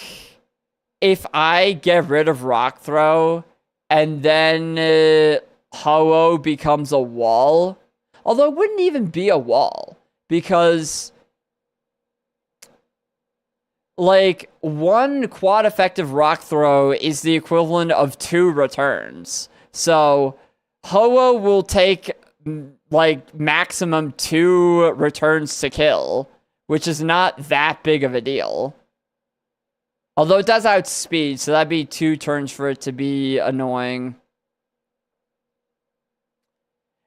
if I get rid of Rock Throw and then Ho-Oh becomes a wall, although it wouldn't even be a wall because like one quad effective Rock Throw is the equivalent of 2 returns. So Ho-Oh will take like maximum 2 returns to kill, which is not that big of a deal. Although it does outspeed, so that'd be 2 turns for it to be annoying.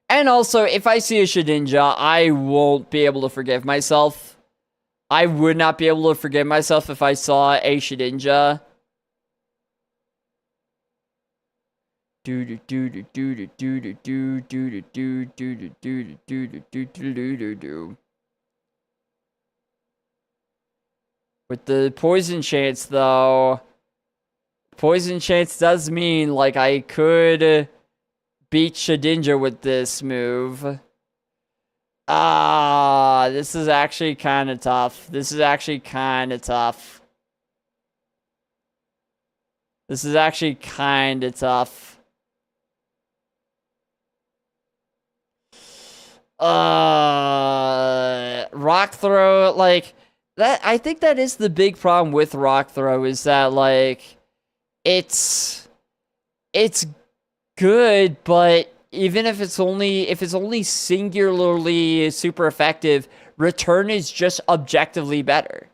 And also, if I see a Shedinja, I won't be able to forgive myself. I would not be able to forgive myself if I saw a Shedinja. With the poison chance, though, poison chance does mean like I could beat Shedinja with this move. Ah, this is actually kind of tough. This is actually kind of tough. This is actually kind of tough. Rock Throw, like, that, I think that is the big problem with Rock Throw, is that, like, it's good, but even if it's only singularly super effective, return is just objectively better.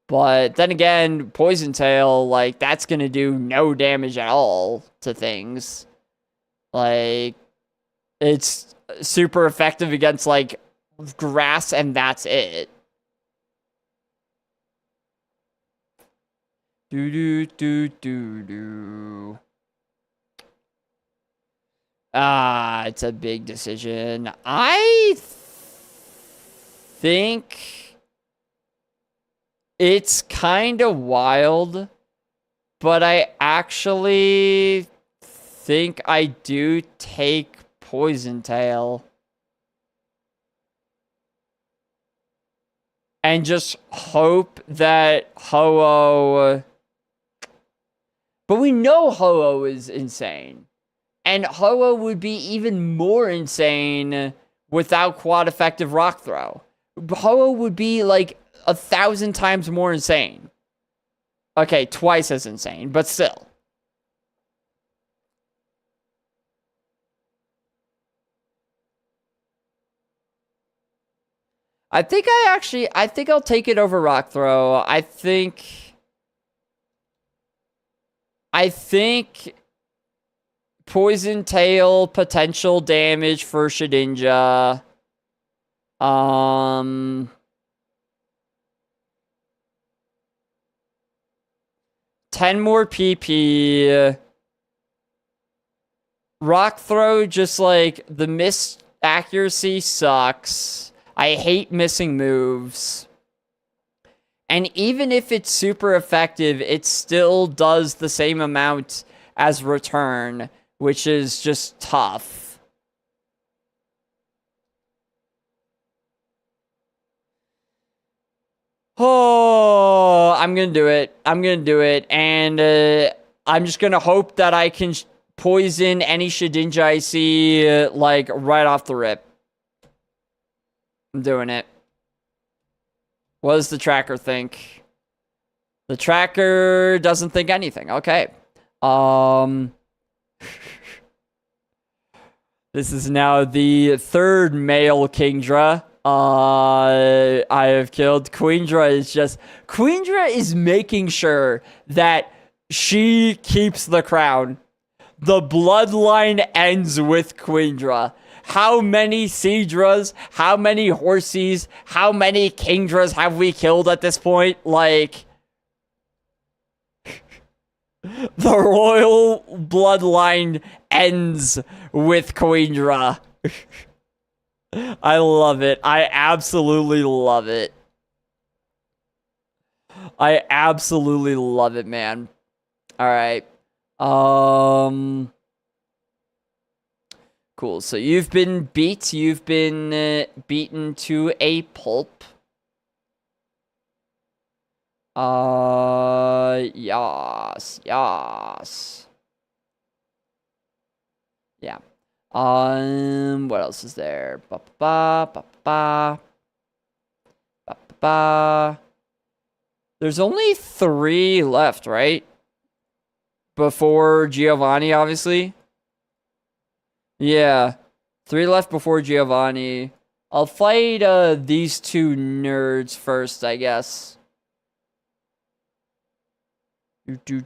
But then again, Poison Tail, like, that's gonna do no damage at all to things. Like, it's super effective against, like, grass, and that's it. Ah, it's a big decision. I think it's kind of wild, but I actually think I do take Poison Tail. And just hope that Ho-Oh... But we know Ho-Oh is insane. And Ho-Oh would be even more insane without quad effective Rock Throw. Ho-Oh would be like 1,000 times more insane. Okay, twice as insane, but still. I think I'll take it over Rock Throw. I think Poison Tail potential damage for Shedinja. 10 more PP. Rock Throw, just like the miss accuracy sucks. I hate missing moves. And even if it's super effective, it still does the same amount as return, which is just tough. Oh, I'm gonna do it. I'm gonna do it. And I'm just gonna hope that I can poison any Shedinja I see, like, right off the rip. I'm doing it. What does the tracker think? The tracker doesn't think anything. Okay. This is now the 3rd male Kingdra I have killed. Queendra is making sure that she keeps the crown. The bloodline ends with Queendra. How many Seadras, how many Horsies, how many Kingdras have we killed at this point? Like, the royal bloodline ends with Queendra. I love it. I absolutely love it. I absolutely love it, man. All right. Cool. So you've been beat. You've been beaten to a pulp. Yes. Yes. Yeah. What else is there? Ba ba ba ba ba ba ba. There's only 3 left, right? Before Giovanni, obviously. Yeah. 3 left before Giovanni. I'll fight these 2 nerds first, I guess. How do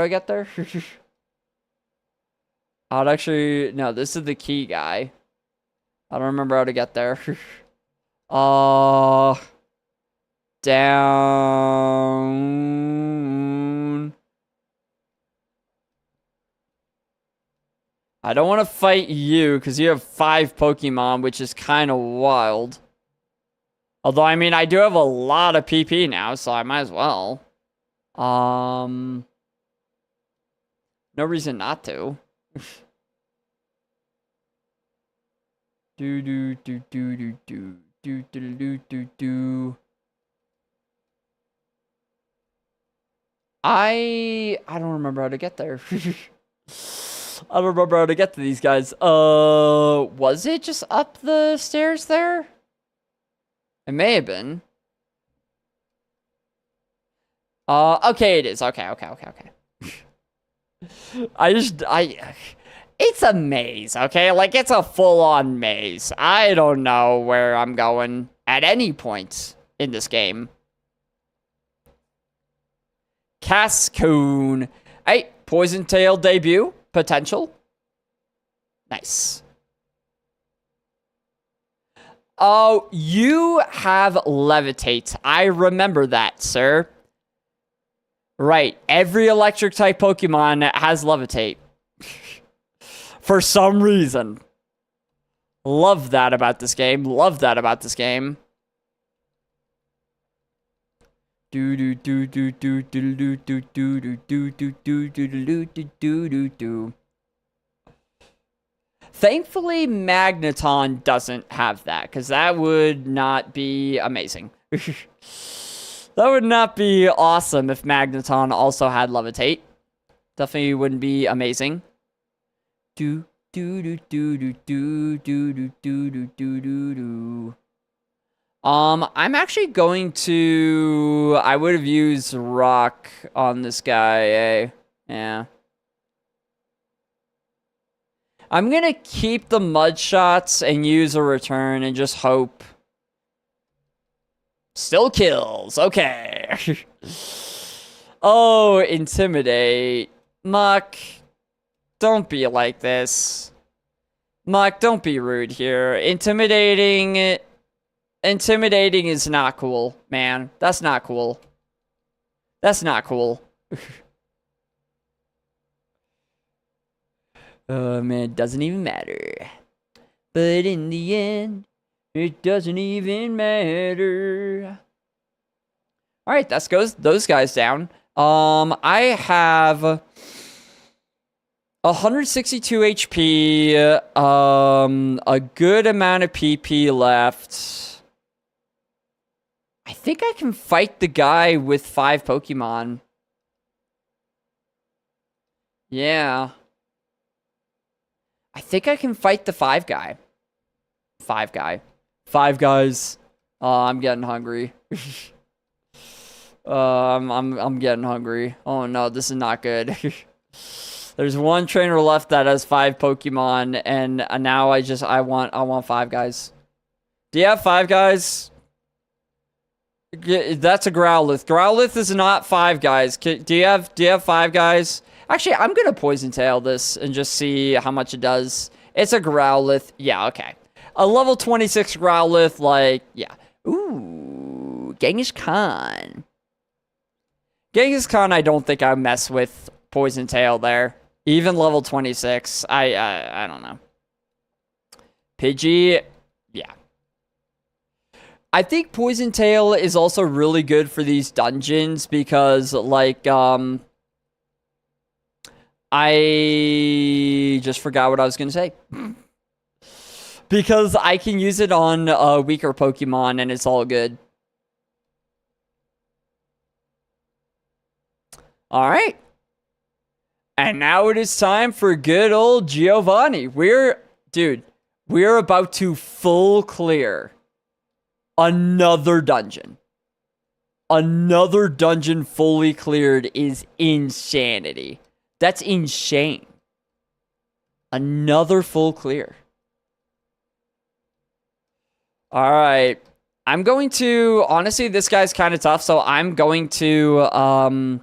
I get there? I'd actually... No, this is the key guy. I don't remember how to get there. Down. I don't want to fight you because you have 5 Pokemon, which is kind of wild. Although, I mean, I do have a lot of PP now, so I might as well. No reason not to. I don't remember how to get there. I don't remember how to get to these guys. Was it just up the stairs there? It may have been. Okay, it is. Okay. It's a maze, okay? Like, it's a full-on maze. I don't know where I'm going at any point in this game. Cascoon. Hey, Poison Tail debut. Potential. Nice. Oh, you have Levitate. I remember that, sir. Right. Every electric type Pokemon has Levitate. For some reason. Love that about this game. Love that about this game. Thankfully, Magneton doesn't have that, because that would not be amazing. That would not be awesome if Magneton also had Levitate. Definitely wouldn't be amazing. I'm actually going to... I would have used Rock on this guy, eh? Yeah. I'm gonna keep the Mud Shots and use a return and just hope. Still kills. Okay. Oh, Intimidate. Muck. Don't be like this. Muck, don't be rude here. Intimidating is not cool, man. That's not cool. That's not cool. Oh, man, it doesn't even matter. But in the end, it doesn't even matter. Alright, that goes those guys down. I have 162 HP, a good amount of PP left. I think I can fight the guy with 5 Pokemon. Yeah. I think I can fight the 5 guy. 5 guys. I'm getting hungry. I'm getting hungry. Oh no, this is not good. There's one trainer left that has 5 Pokemon, and now I want 5 guys. Do you have 5 guys? That's a Growlithe. Growlithe is not 5 guys. Do you have 5 guys? Actually, I'm gonna Poison Tail this and just see how much it does. It's a Growlithe. Yeah, okay. A level 26 Growlithe, like, yeah. Ooh, Genghis Khan. Genghis Khan, I don't think I mess with Poison Tail there. Even level 26, I don't know. Pidgey, yeah. I think Poison Tail is also really good for these dungeons because, like, I just forgot what I was going to say. because I can use it on weaker Pokemon and it's all good. All right. And now it is time for good old Giovanni. Dude, we're about to full clear another dungeon. Another dungeon fully cleared is insanity. That's insane. Another full clear. All right. I'm going to, honestly, this guy's kind of tough, so I'm going to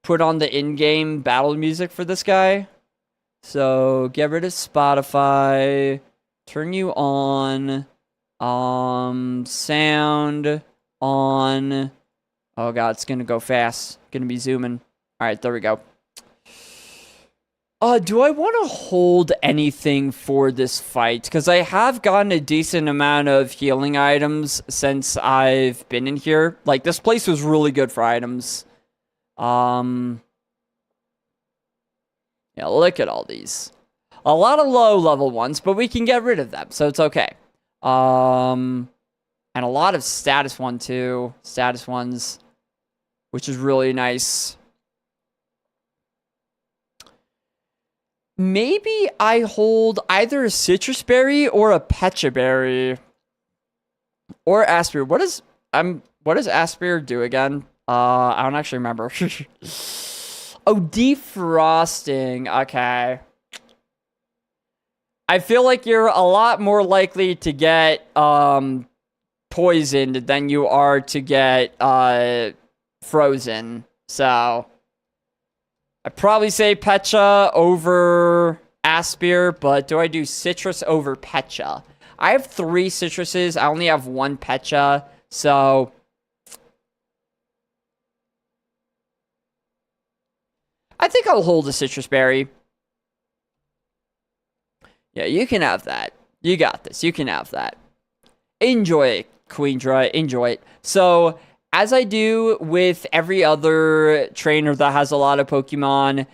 put on the in-game battle music for this guy. So get rid of Spotify. Turn you on. Sound on. Oh god, it's gonna go fast. Gonna be zooming. All right, there we go. Do I want to hold anything for this fight? Because I have gotten a decent amount of healing items since I've been in here. Like, this place was really good for items. Yeah, look at all these. A lot of low-level ones, but we can get rid of them, so it's okay. And a lot of status ones, which is really nice. Maybe I hold either a citrus berry or a pecha berry. Or Aspir. What does Aspir do again? I don't actually remember. Oh, defrosting. Okay. I feel like you're a lot more likely to get poisoned than you are to get frozen. So I'd probably say Pecha over Aspir, but do I do citrus over Pecha? I have 3 citruses. I only have 1 Pecha, so I think I'll hold a citrus berry. Yeah, you can have that. You got this. You can have that. Enjoy it, QUEENDRA. Enjoy it. So, as I do with every other trainer that has a lot of Pokemon,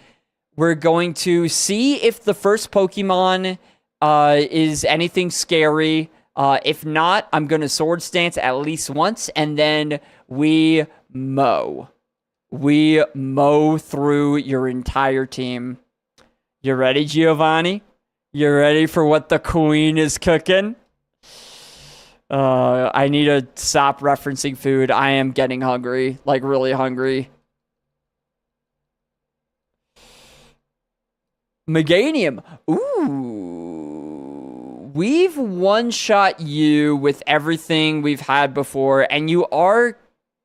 we're going to see if the first Pokemon is anything scary. If not, I'm going to Sword Stance at least once, and then we mow. We mow through your entire team. You ready, Giovanni? You ready for what the queen is cooking? I need to stop referencing food. I am getting hungry. Like, really hungry. Meganium. Ooh. We've one-shot you with everything we've had before, and you are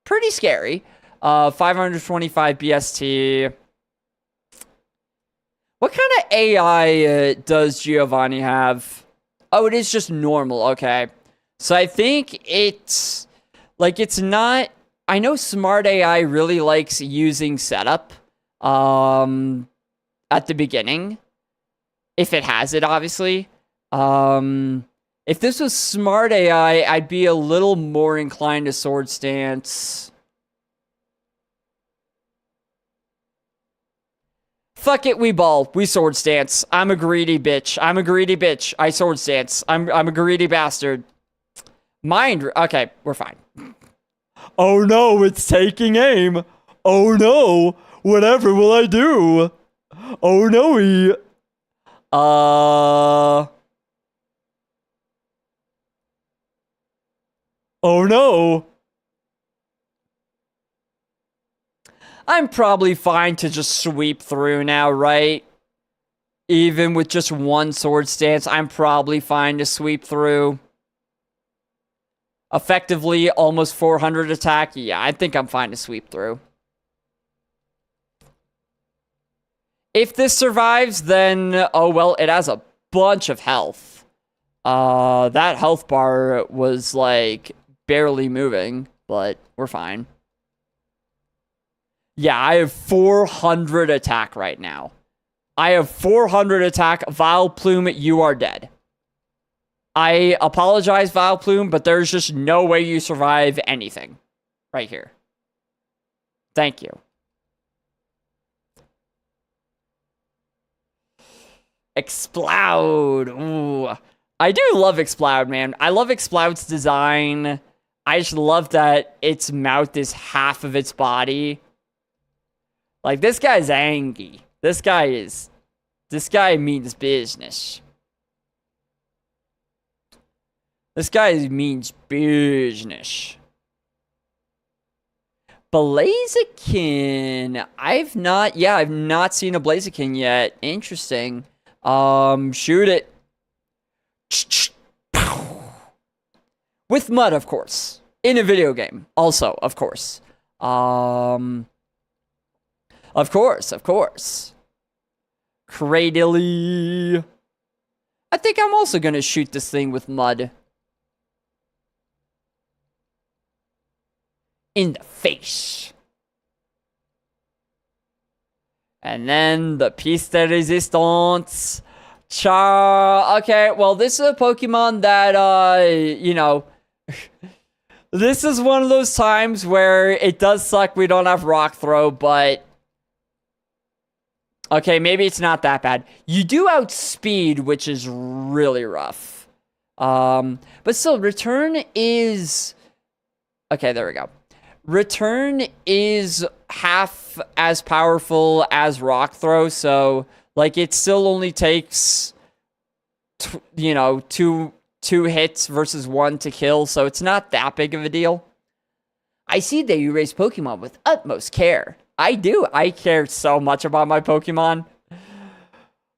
pretty scary. 525 BST. What kind of AI does Giovanni have? Oh, it is just normal. Okay. So I think it's not. I know Smart AI really likes using setup at the beginning. If it has it, obviously. If this was Smart AI, I'd be a little more inclined to Sword Stance. Fuck it, we ball. We Sword Stance. I'm a greedy bitch. I Sword Stance. I'm a greedy bastard. Okay, we're fine. Oh no, it's taking aim. Oh no, whatever will I do? Oh no, oh no. I'm probably fine to just sweep through now, right? Even with just 1 Sword Stance, I'm probably fine to sweep through. Effectively, almost 400 attack. Yeah, I think I'm fine to sweep through. If this survives, then, oh well, it has a bunch of health. That health bar was, like, barely moving, but we're fine. Yeah, I have 400 attack right now. I have 400 attack. Vileplume, you are dead. I apologize, Vileplume, but there's just no way you survive anything. Right here. Thank you. Explode. Ooh. I do love Exploud, man. I love Exploud's design. I just love that its mouth is half of its body. Like, this guy's angry. This guy means business. This guy means business. Blaziken. I've not seen a Blaziken yet. Interesting. Shoot it. With mud, of course. In a video game, also, of course. Of course. Cradily. I think I'm also gonna shoot this thing with mud. In the face. And then the piece de resistance. Okay, well, this is a Pokemon that, you know, this is one of those times where it does suck we don't have Rock Throw, but okay, maybe it's not that bad. You do outspeed, which is really rough. But still, Return is... Okay, there we go. Return is half as powerful as Rock Throw, so, like, it still only takes, you know, two hits versus one to kill, so it's not that big of a deal. I see that you raise Pokemon with utmost care. I do. I care so much about my Pokemon.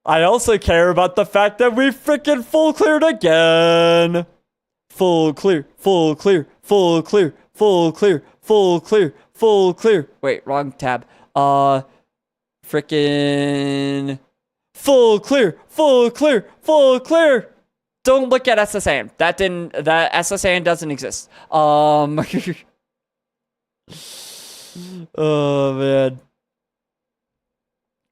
I also care about the fact that we freaking full cleared again. Full clear, full clear, full clear, full clear, full clear, full clear. Wait, wrong tab. Freaking full clear, full clear, full clear. Don't look at SSN. That SSN doesn't exist. Oh man.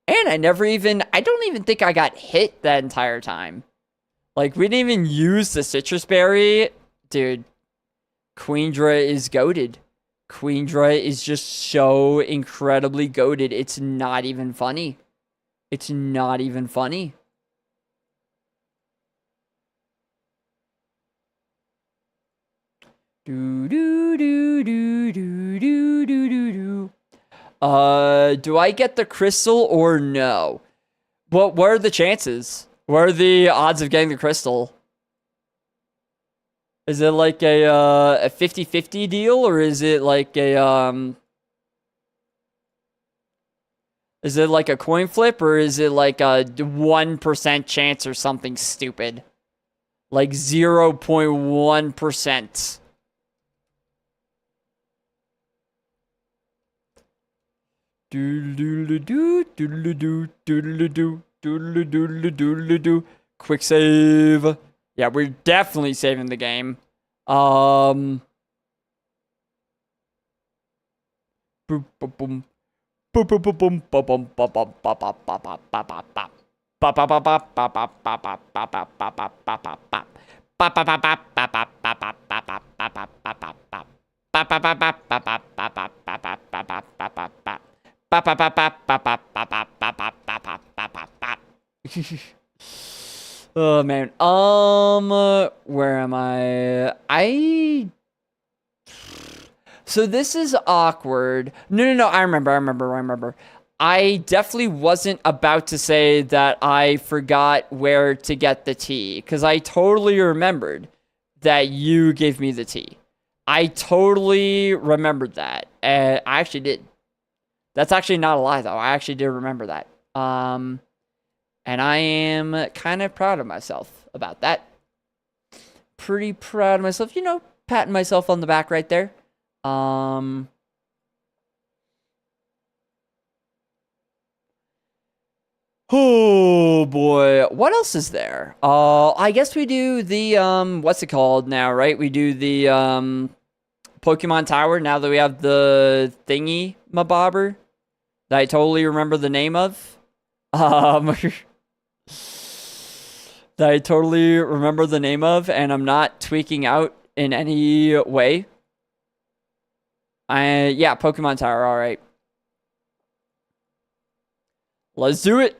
And I don't even think I got hit that entire time. Like, we didn't even use the Citrus Berry. Dude, Queendra is goated. Queendra is just so incredibly goated. It's not even funny. It's not even funny. Do I get the crystal or no? What are the chances? What are the odds of getting the crystal? Is it like a 50-50 deal, or is it like a is it like a coin flip, or is it like a 1% chance or something stupid? Like 0.1%. Quick save. Yeah, we're definitely saving the game. Boop, boop, boom. Boop, boop, boop, boom, boop, boom, boop, boop, boop, boop, boop, boop, boop, boop. Bop, bop, bop, bop, bop, bop, bop, bop, bop, bop, bop, bop, bop, bop, bop. Bop, bop, bop, bop, bop, bop, bop, bop, bop, bop, bop, bop, bop, bop, bop. Bop, bop, bop, bop, bop, bop, bop, bop, bop, bop, bop, bop, bop, bop, bop. Bop, bop, bop, bop, bop, bop, bop, bop, bop, bop, bop, bop, bop, bop. Oh man. Where am I? So this is awkward. No. I remember. I definitely wasn't about to say that I forgot where to get the tea, because I totally remembered that you gave me the tea. I totally remembered that. I actually did. That's actually not a lie, though. I actually did remember that. And I am kind of proud of myself about that. Pretty proud of myself. You know, patting myself on the back right there. Oh boy, what else is there? I guess we do the what's it called now, right? We do the Pokemon Tower now that we have the thingy mabobber that I totally remember the name of. That I totally remember the name of, and I'm not tweaking out in any way. Yeah, Pokemon Tower, all right. Let's do it.